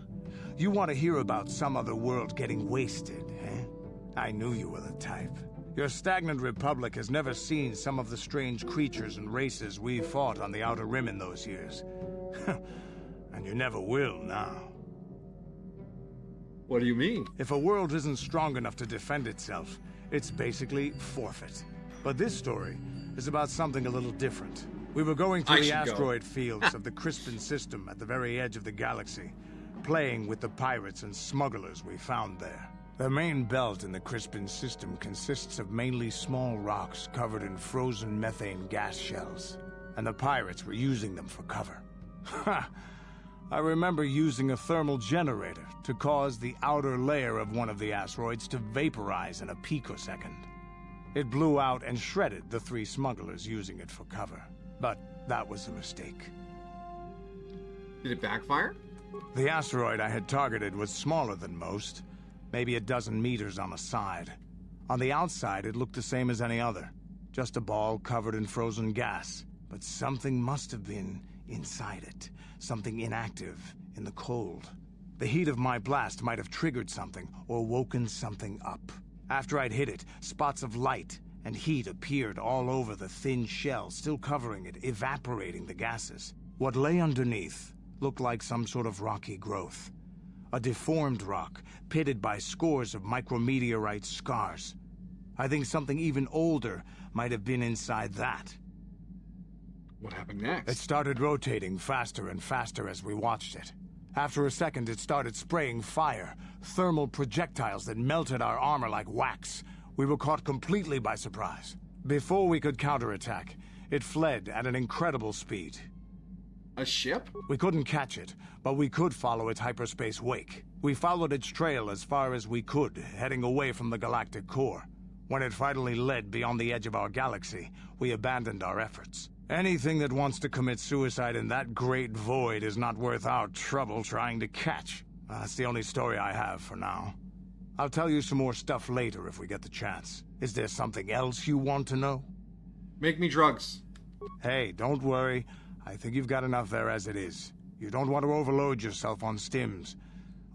You want to hear about some other world getting wasted, eh? I knew you were the type. Your stagnant republic has never seen some of the strange creatures and races we fought on the Outer Rim in those years. And you never will now. What do you mean? If a world isn't strong enough to defend itself, it's basically forfeit. But this story is about something a little different. We were going through the asteroid fields of the Crispin system at the very edge of the galaxy, playing with the pirates and smugglers we found there. The main belt in the Crispin system consists of mainly small rocks covered in frozen methane gas shells, and the pirates were using them for cover. Ha! I remember using a thermal generator to cause the outer layer of one of the asteroids to vaporize in a picosecond. It blew out and shredded the 3 smugglers using it for cover. But that was a mistake. Did it backfire? The asteroid I had targeted was smaller than most, maybe a dozen meters on a side. On the outside, it looked the same as any other. Just a ball covered in frozen gas. But something must have been inside it. Something inactive, in the cold. The heat of my blast might have triggered something, or woken something up. After I'd hit it, spots of light and heat appeared all over the thin shell, still covering it, evaporating the gases. What lay underneath looked like some sort of rocky growth. A deformed rock, pitted by scores of micrometeorite scars. I think something even older might have been inside that. What happened next? It started rotating faster and faster as we watched it. After a second, it started spraying fire, thermal projectiles that melted our armor like wax. We were caught completely by surprise. Before we could counterattack, it fled at an incredible speed. A ship? We couldn't catch it, but we could follow its hyperspace wake. We followed its trail as far as we could, heading away from the galactic core. When it finally led beyond the edge of our galaxy, we abandoned our efforts. Anything that wants to commit suicide in that great void is not worth our trouble trying to catch. That's the only story I have for now. I'll tell you some more stuff later if we get the chance. Is there something else you want to know? Make me drugs. Hey, don't worry. I think you've got enough there as it is. You don't want to overload yourself on stims.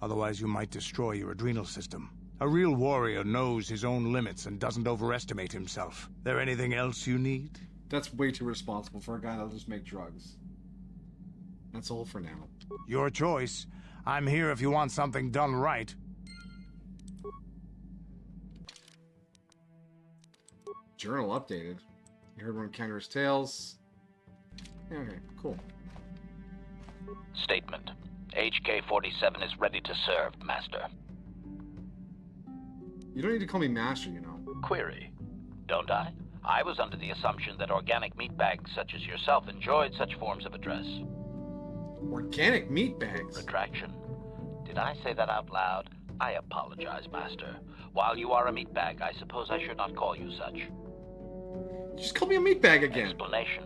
Otherwise you might destroy your adrenal system. A real warrior knows his own limits and doesn't overestimate himself. There anything else you need? That's way too responsible for a guy that'll just make drugs. That's all for now. Your choice. I'm here if you want something done right. Journal updated. You heard one of Kendra's tales. Yeah, okay, cool. Statement. HK-47 is ready to serve, Master. You don't need to call me Master, you know. Query. Don't I? I was under the assumption that organic meatbags such as yourself enjoyed such forms of address. Organic meatbags? Retraction. Did I say that out loud? I apologize, Master. While you are a meatbag, I suppose I should not call you such. Just call me a meatbag again. Explanation.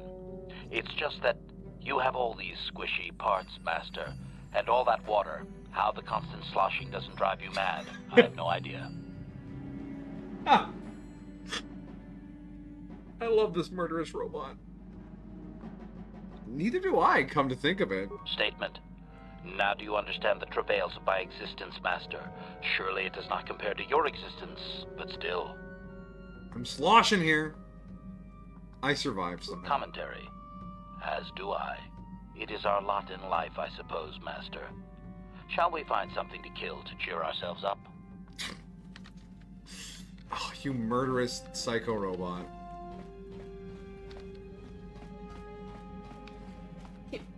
It's just that you have all these squishy parts, Master. And all that water. How the constant sloshing doesn't drive you mad, I have no idea. Ah. I love this murderous robot. Neither do I, come to think of it. Statement. Now do you understand the travails of my existence, Master? Surely it does not compare to your existence, but still. I'm sloshing here. I survived somehow. Commentary. As do I. It is our lot in life, I suppose, Master. Shall we find something to kill to cheer ourselves up? Oh, you murderous psycho robot.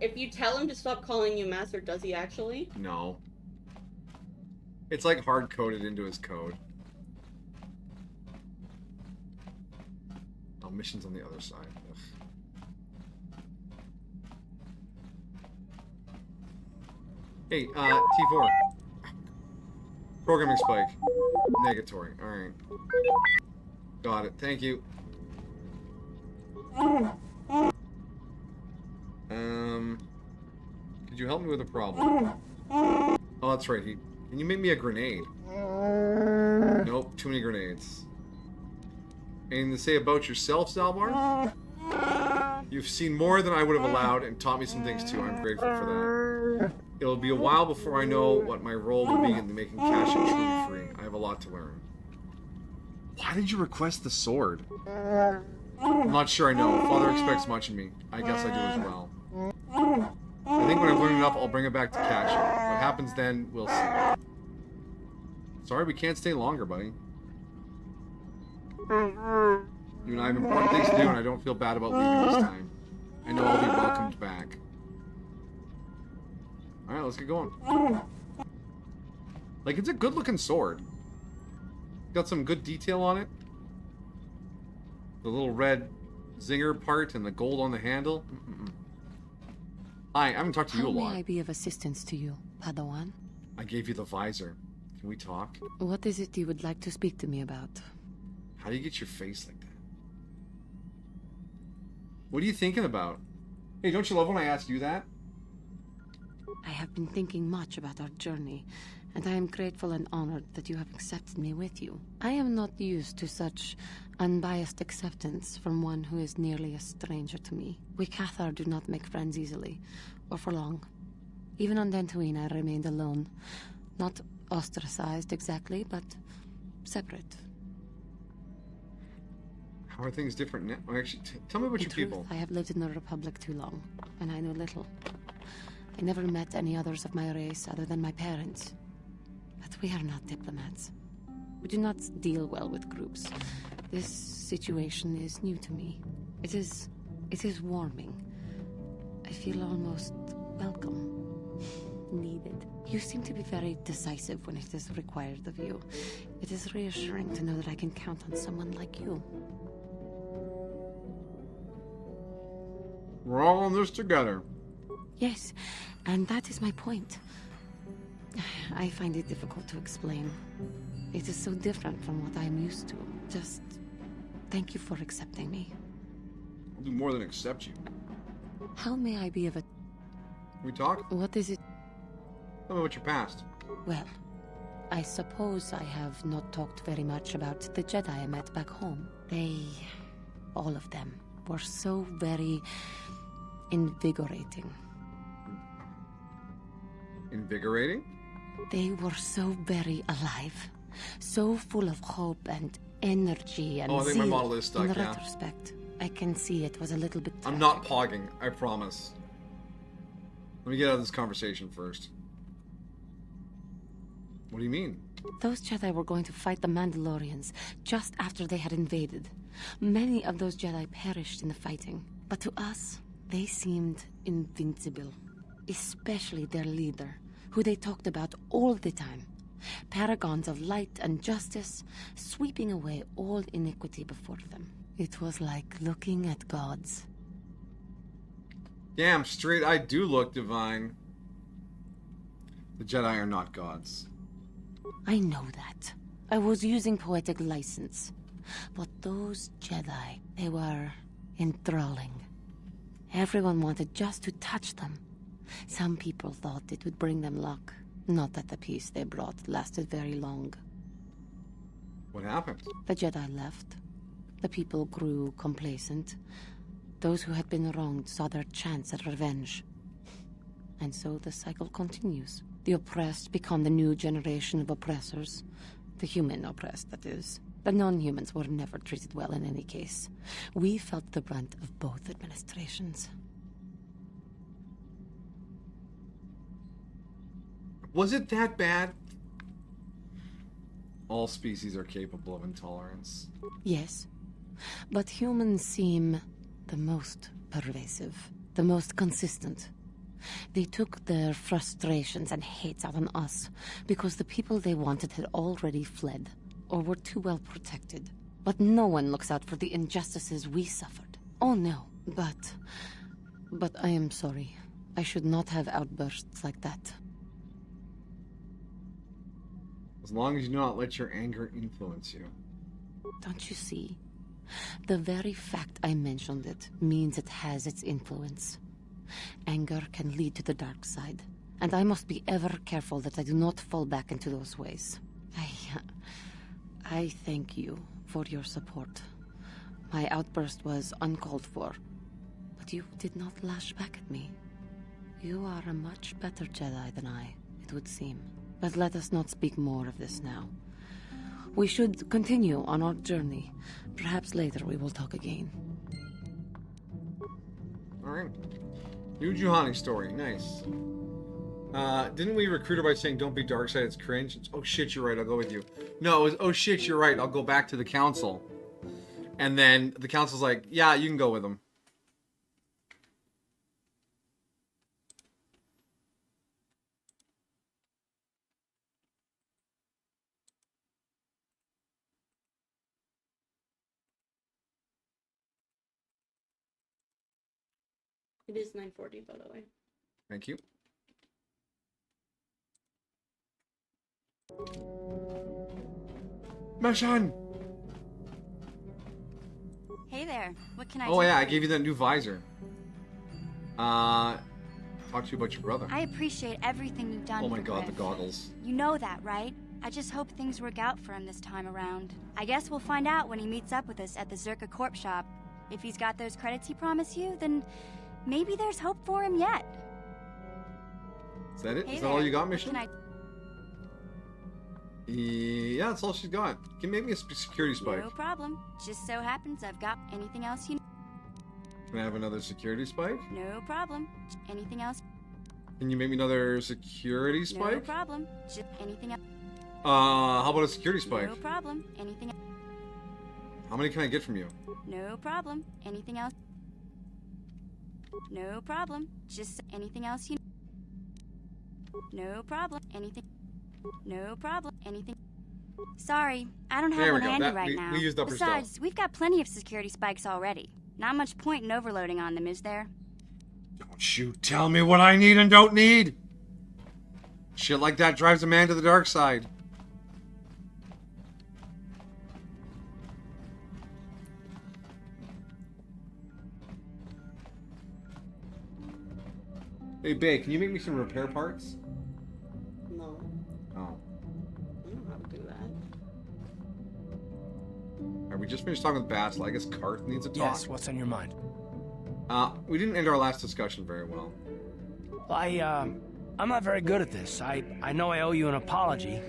If you tell him to stop calling you Master, does he actually? No. It's like hard-coded into his code. Oh, mission's on the other side. Ugh. Hey, T4. Programming spike. Negatory. Alright. Got it. Thank you. Could you help me with a problem? Oh, that's right. Can you make me a grenade? Nope, too many grenades. Anything to say about yourself, Zalbar? You've seen more than I would have allowed and taught me some things too. I'm grateful for that. It'll be a while before I know what my role will be in making Cash truly free. I have a lot to learn. Why did you request the sword? I'm not sure I know. Father expects much of me. I guess I do as well. I think when I've learned enough, I'll bring it back to Cash. What happens then, we'll see. Sorry, we can't stay longer, buddy. You and I have important things to do, and I don't feel bad about leaving this time. I know I'll be welcomed back. Alright, let's get going. Like, it's a good-looking sword. Got some good detail on it. The little red zinger part and the gold on the handle. Hi, I haven't talked to you a lot. How may I be of assistance to you, Padawan? I gave you the visor. Can we talk? What is it you would like to speak to me about? How do you get your face like that? What are you thinking about? Hey, don't you love when I ask you that? I have been thinking much about our journey and I am grateful and honored that you have accepted me with you. I am not used to such unbiased acceptance from one who is nearly a stranger to me. We Cathar do not make friends easily, or for long. Even on Dantooine I remained alone. Not ostracized exactly, but separate. How are things different now? Actually, tell me about your people. I have lived in the Republic too long, and I know little. I never met any others of my race other than my parents. But we are not diplomats. We do not deal well with groups. This situation is new to me. It is warming. I feel almost welcome. Needed. You seem to be very decisive when it is required of you. It is reassuring to know that I can count on someone like you. We're all in this together. Yes, and that is my point. I find it difficult to explain. It is so different from what I am used to. Just thank you for accepting me. I'll do more than accept you. How may I be of a... Can we talk? What is it? Tell me about your past. Well, I suppose I have not talked very much about the Jedi I met back home. They, all of them, were so very invigorating. Invigorating? They were so very alive, so full of hope and energy and I think my model is stuck, in yeah. retrospect, I can see it was a little bit... I'm not pogging, I promise. Let me get out of this conversation first. What do you mean? Those Jedi were going to fight the Mandalorians just after they had invaded. Many of those Jedi perished in the fighting, but to us, they seemed invincible. Especially their leader, who they talked about all the time. Paragons of light and justice, sweeping away all iniquity before them. It was like looking at gods. Damn straight, I do look divine. The Jedi are not gods. I know that. I was using poetic license. But those Jedi, they were enthralling. Everyone wanted just to touch them. Some people thought it would bring them luck. Not that the peace they brought lasted very long. What happened? The Jedi left. The people grew complacent. Those who had been wronged saw their chance at revenge. And so the cycle continues. The oppressed become the new generation of oppressors. The human oppressed, that is. The non-humans were never treated well in any case. We felt the brunt of both administrations. Was it that bad? All species are capable of intolerance. Yes, but humans seem the most pervasive, the most consistent. They took their frustrations and hates out on us because the people they wanted had already fled or were too well protected. But no one looks out for the injustices we suffered. Oh no, but I am sorry. I should not have outbursts like that. As long as you do not let your anger influence you. Don't you see? The very fact I mentioned it means it has its influence. Anger can lead to the dark side, and I must be ever careful that I do not fall back into those ways. I thank you for your support. My outburst was uncalled for, but you did not lash back at me. You are a much better Jedi than I, it would seem. But let us not speak more of this now. We should continue on our journey. Perhaps later we will talk again. Alright. New Juhani story. Nice. Didn't we recruit her by saying, don't be dark side, it's cringe? It's, oh shit, you're right, I'll go with you. No, it was, oh shit, you're right, I'll go back to the council. And then the council's like, yeah, you can go with them. It is 9:40, by the way. Thank you. Mashan! Hey there. What can I Oh do yeah, for I you? gave you that new visor. talk to you about your brother. I appreciate everything you've done Oh my for god, Griff. the goggles. You know that, right? I just hope things work out for him this time around. I guess we'll find out when he meets up with us at the Zerka Corp shop. If he's got those credits he promised you, then maybe there's hope for him yet. Is that it? Hey Is that all there. you got, Mission? Can I... Yeah, that's all she's got. Can you make me a security spike? No problem. Just so happens I've got anything else you... Can I have another security spike? No problem. Anything else? Can you make me another security No spike? problem. Just anything else? How about a security spike? No problem. Anything... How many can I get from you? No problem. Anything else? No problem. Just anything else you... No problem. Anything... No problem. Anything... Sorry, I don't have There we one go. handy That- right we- now. we used up her stuff. Besides, we've got plenty of security spikes already. Not much point in overloading on them, is there? Don't you tell me what I need and don't need! Shit like that drives a man to the dark side. Hey, Bae, can you make me some repair parts? No. Oh. I don't know how to do that. Are we just finished talking with Basil? I guess Karth needs a talk. Yes, what's on your mind? We didn't end our last discussion very well. I'm not very good at this. I know I owe you an apology.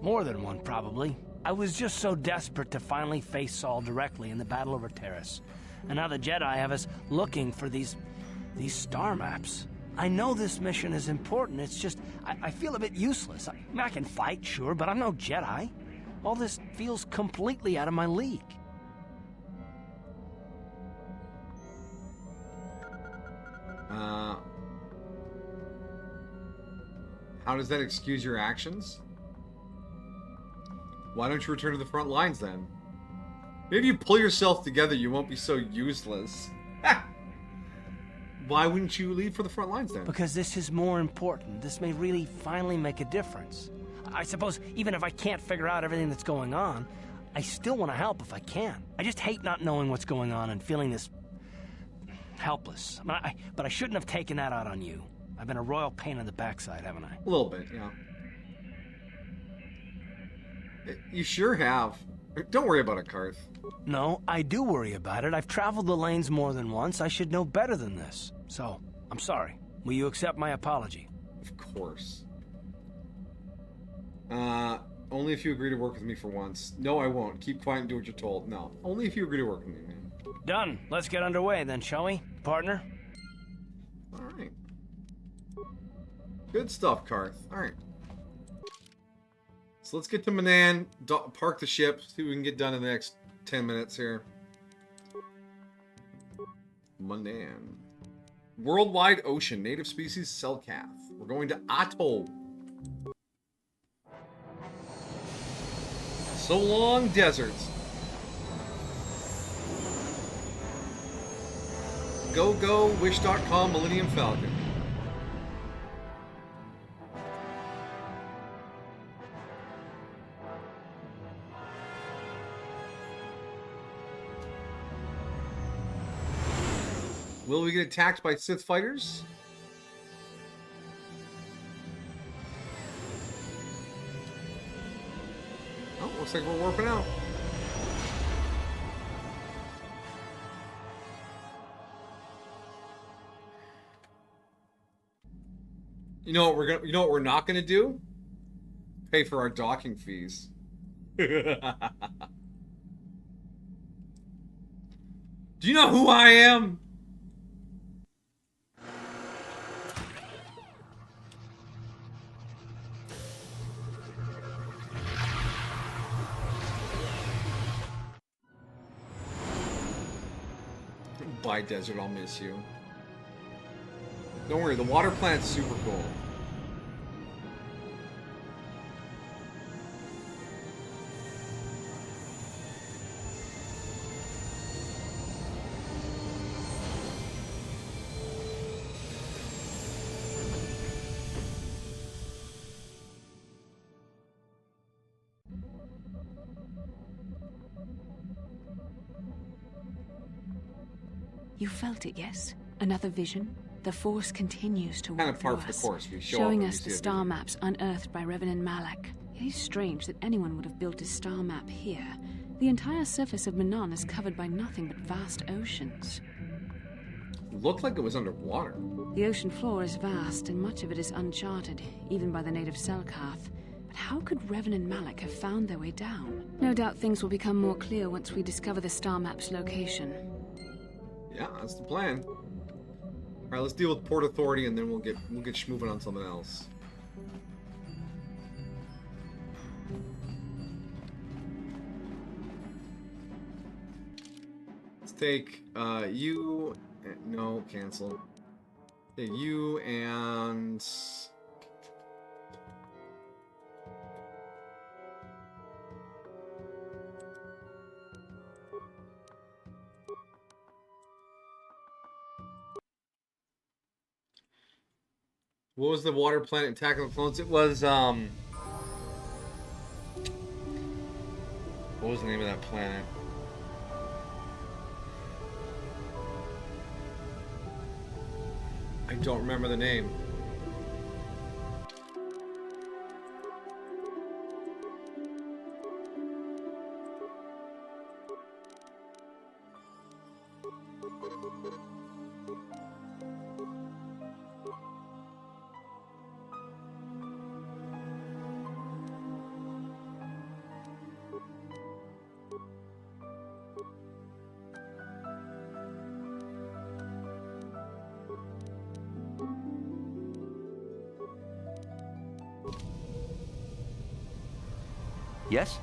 More than one, probably. I was just so desperate to finally face Saul directly in the battle over Terrace. And now the Jedi have us looking for these star maps. I know this mission is important, it's just, I feel a bit useless. I can fight, sure, but I'm no Jedi. All this feels completely out of my league. How does that excuse your actions? Why don't you return to the front lines then? Maybe you pull yourself together, you won't be so useless. Why wouldn't you leave for the front lines then? Because this is more important. This may really finally make a difference. I suppose even if I can't figure out everything that's going on, I still want to help if I can. I just hate not knowing what's going on and feeling this helpless. But I shouldn't have taken that out on you. I've been a royal pain in the backside, haven't I? A little bit, yeah. You sure have. Don't worry about it, Karth. No, I do worry about it. I've traveled the lanes more than once. I should know better than this. So, I'm sorry. Will you accept my apology? Of course. Only if you agree to work with me for once. No, I won't. Keep quiet and do what you're told. No, only if you agree to work with me, man. Done. Let's get underway then, shall we, partner? Alright. Good stuff, Karth. Alright. So let's get to Manan, park the ship, see what we can get done in the next 10 minutes here. Manan. Worldwide ocean, native species Selkath. We're going to Atoll. So long, deserts. Go, Wish.com, Millennium Falcon. Will we get attacked by Sith fighters? Oh, looks like we're warping out. You know what we're not gonna do? Pay for our docking fees. Do you know who I am? Bye, desert, I'll miss you. Don't worry, the water planet's super cool. You felt it, yes? Another vision? The Force continues to Kind work of par through for the us, course. We show showing up and us we the see a star vision. maps unearthed by Reverend Malak. It is strange that anyone would have built a star map here. The entire surface of Manan is covered by nothing but vast oceans. Looked like it was underwater. The ocean floor is vast, and much of it is uncharted, even by the native Selkath. But how could Revan and Malak have found their way down? No doubt things will become more clear once we discover the star map's location. Yeah, that's the plan. All right, let's deal with Port Authority, and then we'll get schmoving on something else. Let's take you. No, cancel. Take you and. What was the water planet Attack of the Clones? It was, what was the name of that planet? I don't remember the name. Yes?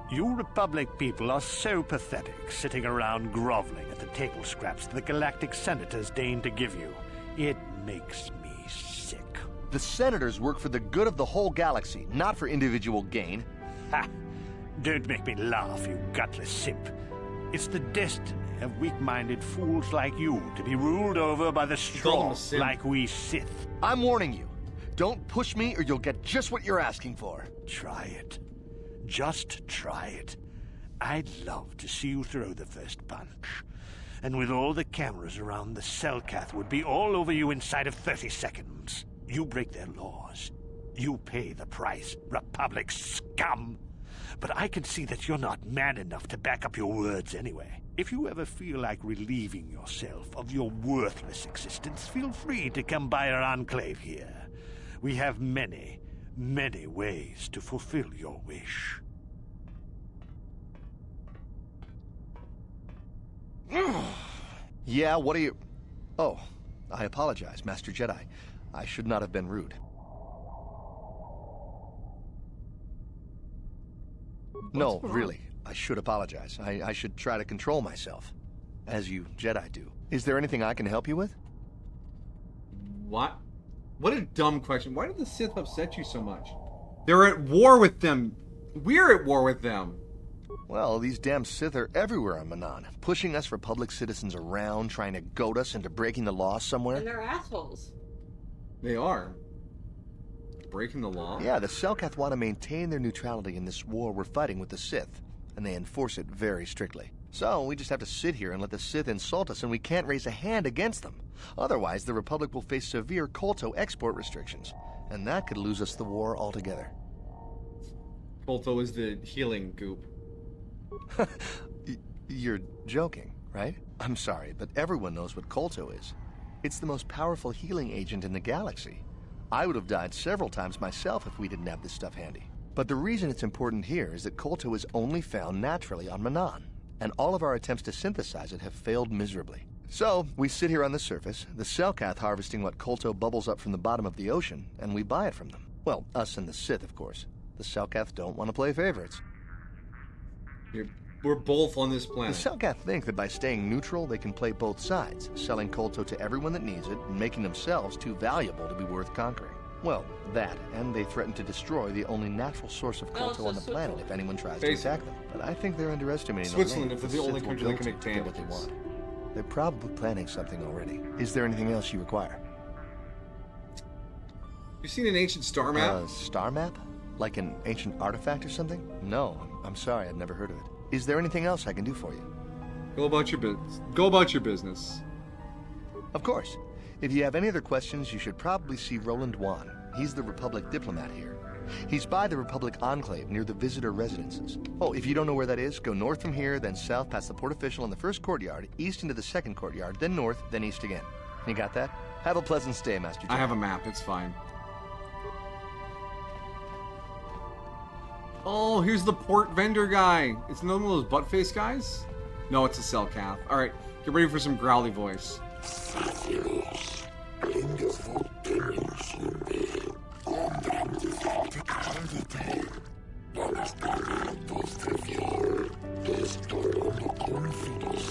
You Republic people are so pathetic, sitting around groveling at the table scraps the galactic senators deign to give you. It makes me sick. The senators work for the good of the whole galaxy, not for individual gain. Ha! Don't make me laugh, you gutless simp. It's the destiny of weak-minded fools like you to be ruled over by the strong, like we Sith. I'm warning you. Don't push me or you'll get just what you're asking for. Try it. Just try it. I'd love to see you throw the first punch. And with all the cameras around, the Selkath would be all over you inside of 30 seconds. You break their laws. You pay the price, Republic scum. But I can see that you're not man enough to back up your words anyway. If you ever feel like relieving yourself of your worthless existence, feel free to come by our enclave here. We have many, many ways to fulfill your wish. Yeah, what are you... Oh, I apologize, Master Jedi. I should not have been rude. No, really, I should apologize. I should try to control myself, as you Jedi do. Is there anything I can help you with? What? What a dumb question. Why did the Sith upset you so much? They're at war with them. We're at war with them. Well, these damn Sith are everywhere on Manan, pushing us Republic citizens around, trying to goad us into breaking the law somewhere. And they're assholes. They are. Breaking the law? Yeah, the Selkath want to maintain their neutrality in this war we're fighting with the Sith, and they enforce it very strictly. So we just have to sit here and let the Sith insult us, and we can't raise a hand against them. Otherwise, the Republic will face severe Kolto export restrictions, and that could lose us the war altogether. Kolto is the healing goop. You're joking, right? I'm sorry, but everyone knows what Kolto is. It's the most powerful healing agent in the galaxy. I would have died several times myself if we didn't have this stuff handy. But the reason it's important here is that Kolto is only found naturally on Manan, and all of our attempts to synthesize it have failed miserably. So, we sit here on the surface, the Selkath harvesting what Kolto bubbles up from the bottom of the ocean, and we buy it from them. Well, us and the Sith, of course. The Selkath don't want to play favorites. We're both on this planet. The Selkath think that by staying neutral, they can play both sides, selling Kolto to everyone that needs it, and making themselves too valuable to be worth conquering. Well, that, and they threaten to destroy the only natural source of Kolto on the planet if anyone tries to attack them. But I think they're underestimating Switzerland, the if they're the only country that can make get what they want. They're probably planning something already. Is there anything else you require? You seen an ancient star map? Star map? Like an ancient artifact or something? No, I'm sorry, I've never heard of it. Is there anything else I can do for you? Go about your business. Go about your business. Of course. If you have any other questions, you should probably see Roland Wan. He's the Republic diplomat here. He's by the Republic Enclave near the visitor residences. Oh, if you don't know where that is, go north from here, then south past the port official in the first courtyard, east into the second courtyard, then north, then east again. You got that? Have a pleasant stay, Master Jedi. I have a map, it's fine. Oh, here's the port vendor guy. It's another one of those butt-faced guys? No, it's a Selkath. Alright, get ready for some growly voice.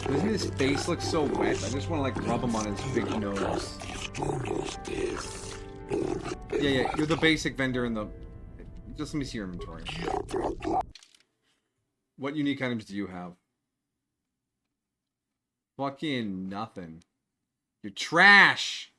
Doesn't his face look so wet? I just want to like rub him on his big nose. Yeah, you're the basic vendor in the... Just let me see your inventory. What unique items do you have? Fucking nothing. You're trash!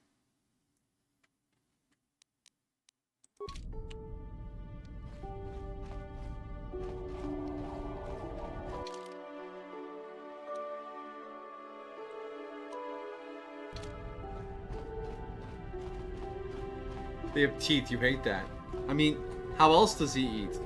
They have teeth, you hate that. I mean, how else does he eat?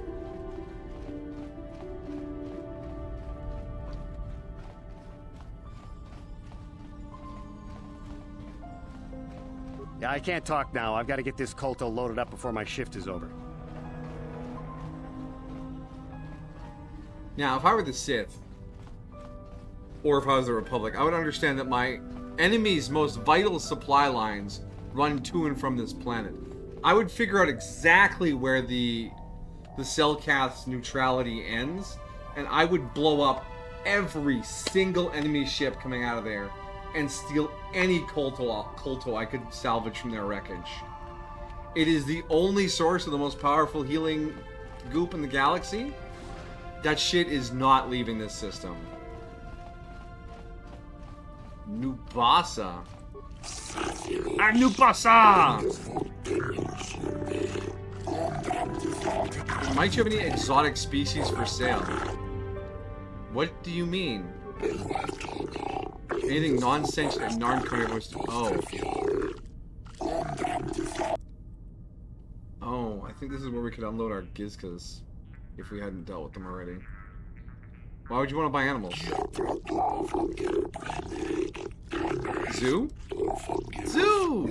Yeah, I can't talk now. I've got to get this Kolto loaded up before my shift is over. Now, if I were the Sith, or if I was the Republic, I would understand that my enemy's most vital supply lines run to and from this planet. I would figure out exactly where the Selkath's neutrality ends, and I would blow up every single enemy ship coming out of there and steal any Kolto I could salvage from their wreckage. It is the only source of the most powerful healing goop in the galaxy. That shit is not leaving this system. Nubasa. Nubasa! Might you have any exotic species for sale? What do you mean? Anything non-sentient and non-carnivorous? Oh. Oh, I think this is where we could unload our Gizkas if we hadn't dealt with them already. Why would you want to buy animals? Zoo? Zoo!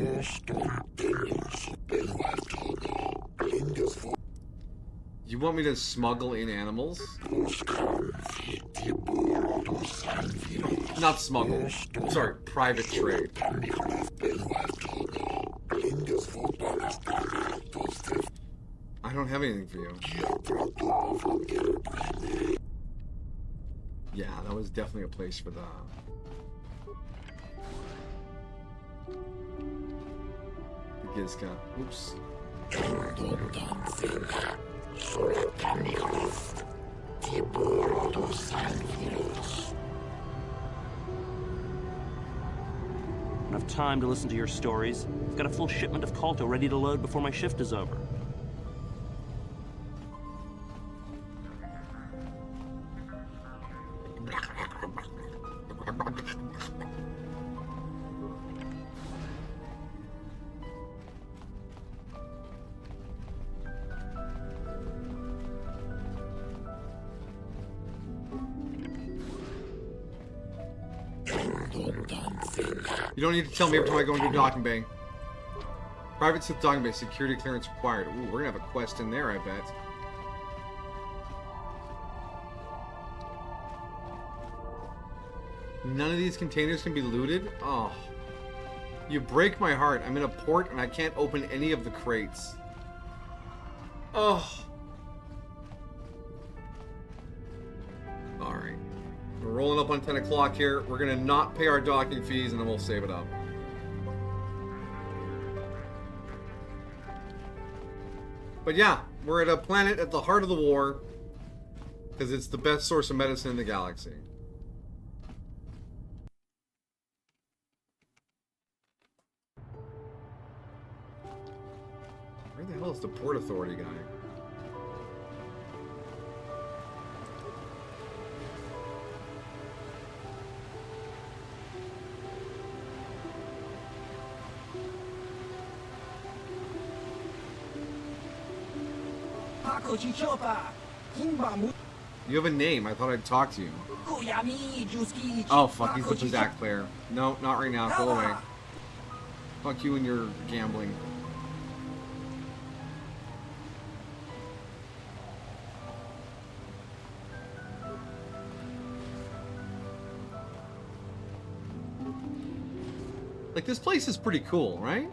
You want me to smuggle in animals? Not smuggle. Sorry, private trade. I don't have anything for you. Yeah, that was definitely a place for the... Gizka. Oops. Enough time to listen to your stories. I've got a full shipment of Kolto ready to load before my shift is over. You don't need to tell me every time I go into a docking bay. Private Sith docking bay, security clearance required. Ooh, we're gonna have a quest in there, I bet. None of these containers can be looted? Oh. You break my heart. I'm in a port and I can't open any of the crates. Oh. Alright. We're rolling up on 10 o'clock here. We're gonna not pay our docking fees and then we'll save it up. But yeah, we're at a planet at the heart of the war because it's the best source of medicine in the galaxy. Where the hell is the Port Authority guy? You have a name. I thought I'd talk to you. Oh, fuck. He's the Pizak player. No, not right now. Go away. Fuck you and your gambling. Like, this place is pretty cool, right?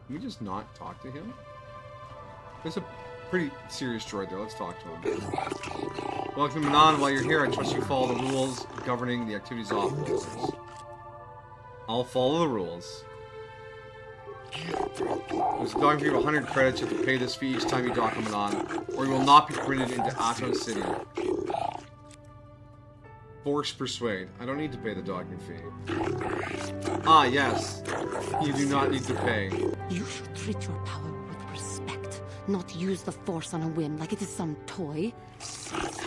Can we just not talk to him? There's a pretty serious droid there. Let's talk to him. Welcome to Manon. While you're here, I trust you follow the rules governing the activities off-worlders. I'll follow the rules. There's a docking fee of 100 credits. You have to pay this fee each time you dock on Manon, or you will not be permitted into Atto City. Force persuade. I don't need to pay the docking fee. Ah, yes. You do not need to pay. You should treat your power with respect, not use the Force on a whim like it is some toy.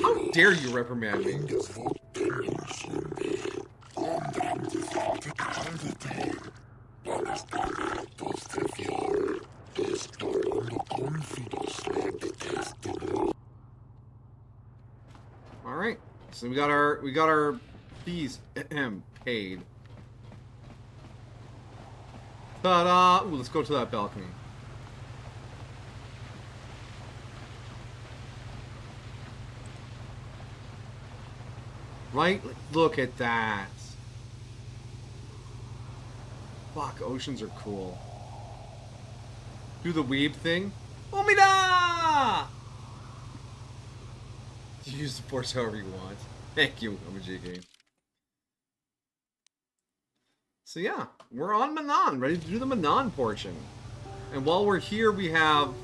How dare you reprimand me? All right. So we got our fees paid. Ta-da! Ooh, let's go to that balcony. Right? Look at that. Fuck, oceans are cool. Do the weeb thing. Omida! You use the Force however you want. Thank you, Omajiki. So yeah, we're on Manon, ready to do the Manon portion. And while we're here, we have...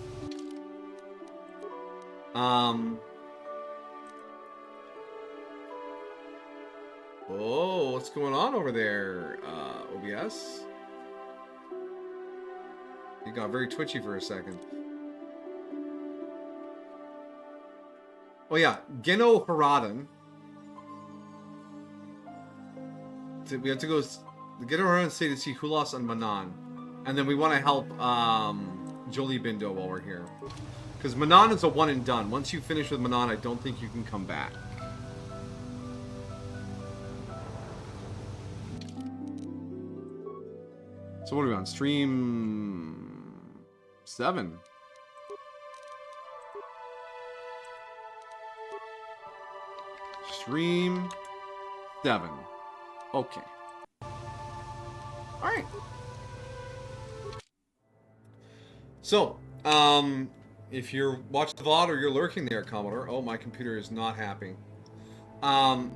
Oh, what's going on over there, OBS? You got very twitchy for a second. Oh yeah, Geno Haradan. We have to go Geno Haradan City to see Hulas and Manon. And then we want to help Jolie Bindo while we're here. Because Manon is a one and done. Once you finish with Manon, I don't think you can come back. So what are we on? Stream 7. Stream 7. Okay. Alright. So, if you're watching the VOD or you're lurking there, Commodore. Oh, my computer is not happy. Oh,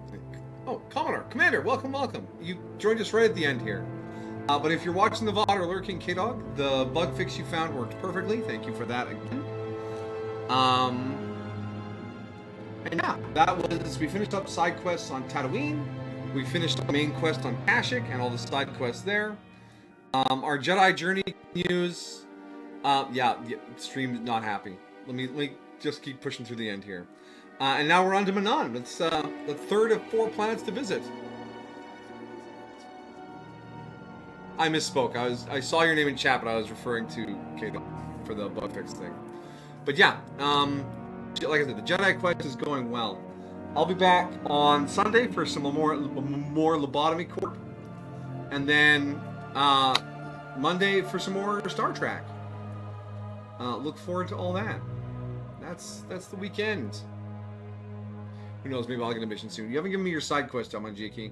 Commodore, Commander, welcome, welcome. You joined us right at the end here. But if you're watching the VOD or lurking, K-Dog, the bug fix you found worked perfectly. Thank you for that again. And yeah, that was, we finished up side quests on Tatooine. We finished up the main quest on Kashyyyk and all the side quests there. Our Jedi journey continues. Yeah, stream not happy. Let me just keep pushing through the end here. And now we're on to Manon. It's the third of 4 planets to visit. I misspoke. I saw your name in chat, but I was referring to Kato for the bug fix thing. But yeah, like I said, the Jedi quest is going well. I'll be back on Sunday for some more Lobotomy Corp, and then Monday for some more Star Trek. Look forward to all that. That's the weekend. Who knows? Maybe I'll get a mission soon. You haven't given me your side quest, Amanjiki.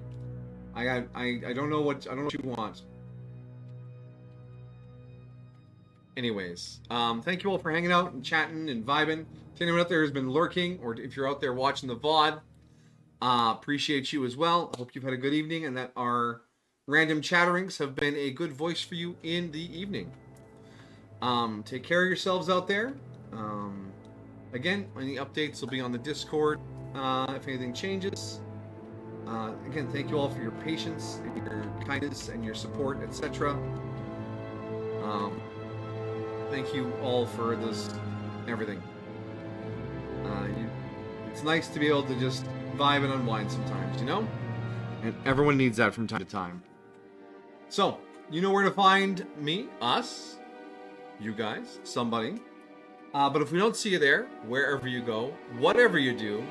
I don't know what you want. Anyways, thank you all for hanging out and chatting and vibing. To anyone out there who's been lurking, or if you're out there watching the VOD, appreciate you as well. I hope you've had a good evening and that our random chatterings have been a good voice for you in the evening. Take care of yourselves out there. Again, any updates will be on the Discord if anything changes. Again, thank you all for your patience, and your kindness, and your support, etc. Thank you all for this, everything. It's nice to be able to just vibe and unwind sometimes, you know? And everyone needs that from time to time. So, you know where to find me, us, you guys, somebody, But if we don't see you there, wherever you go, whatever you do,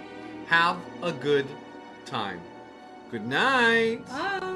have a good time. Good night. Bye.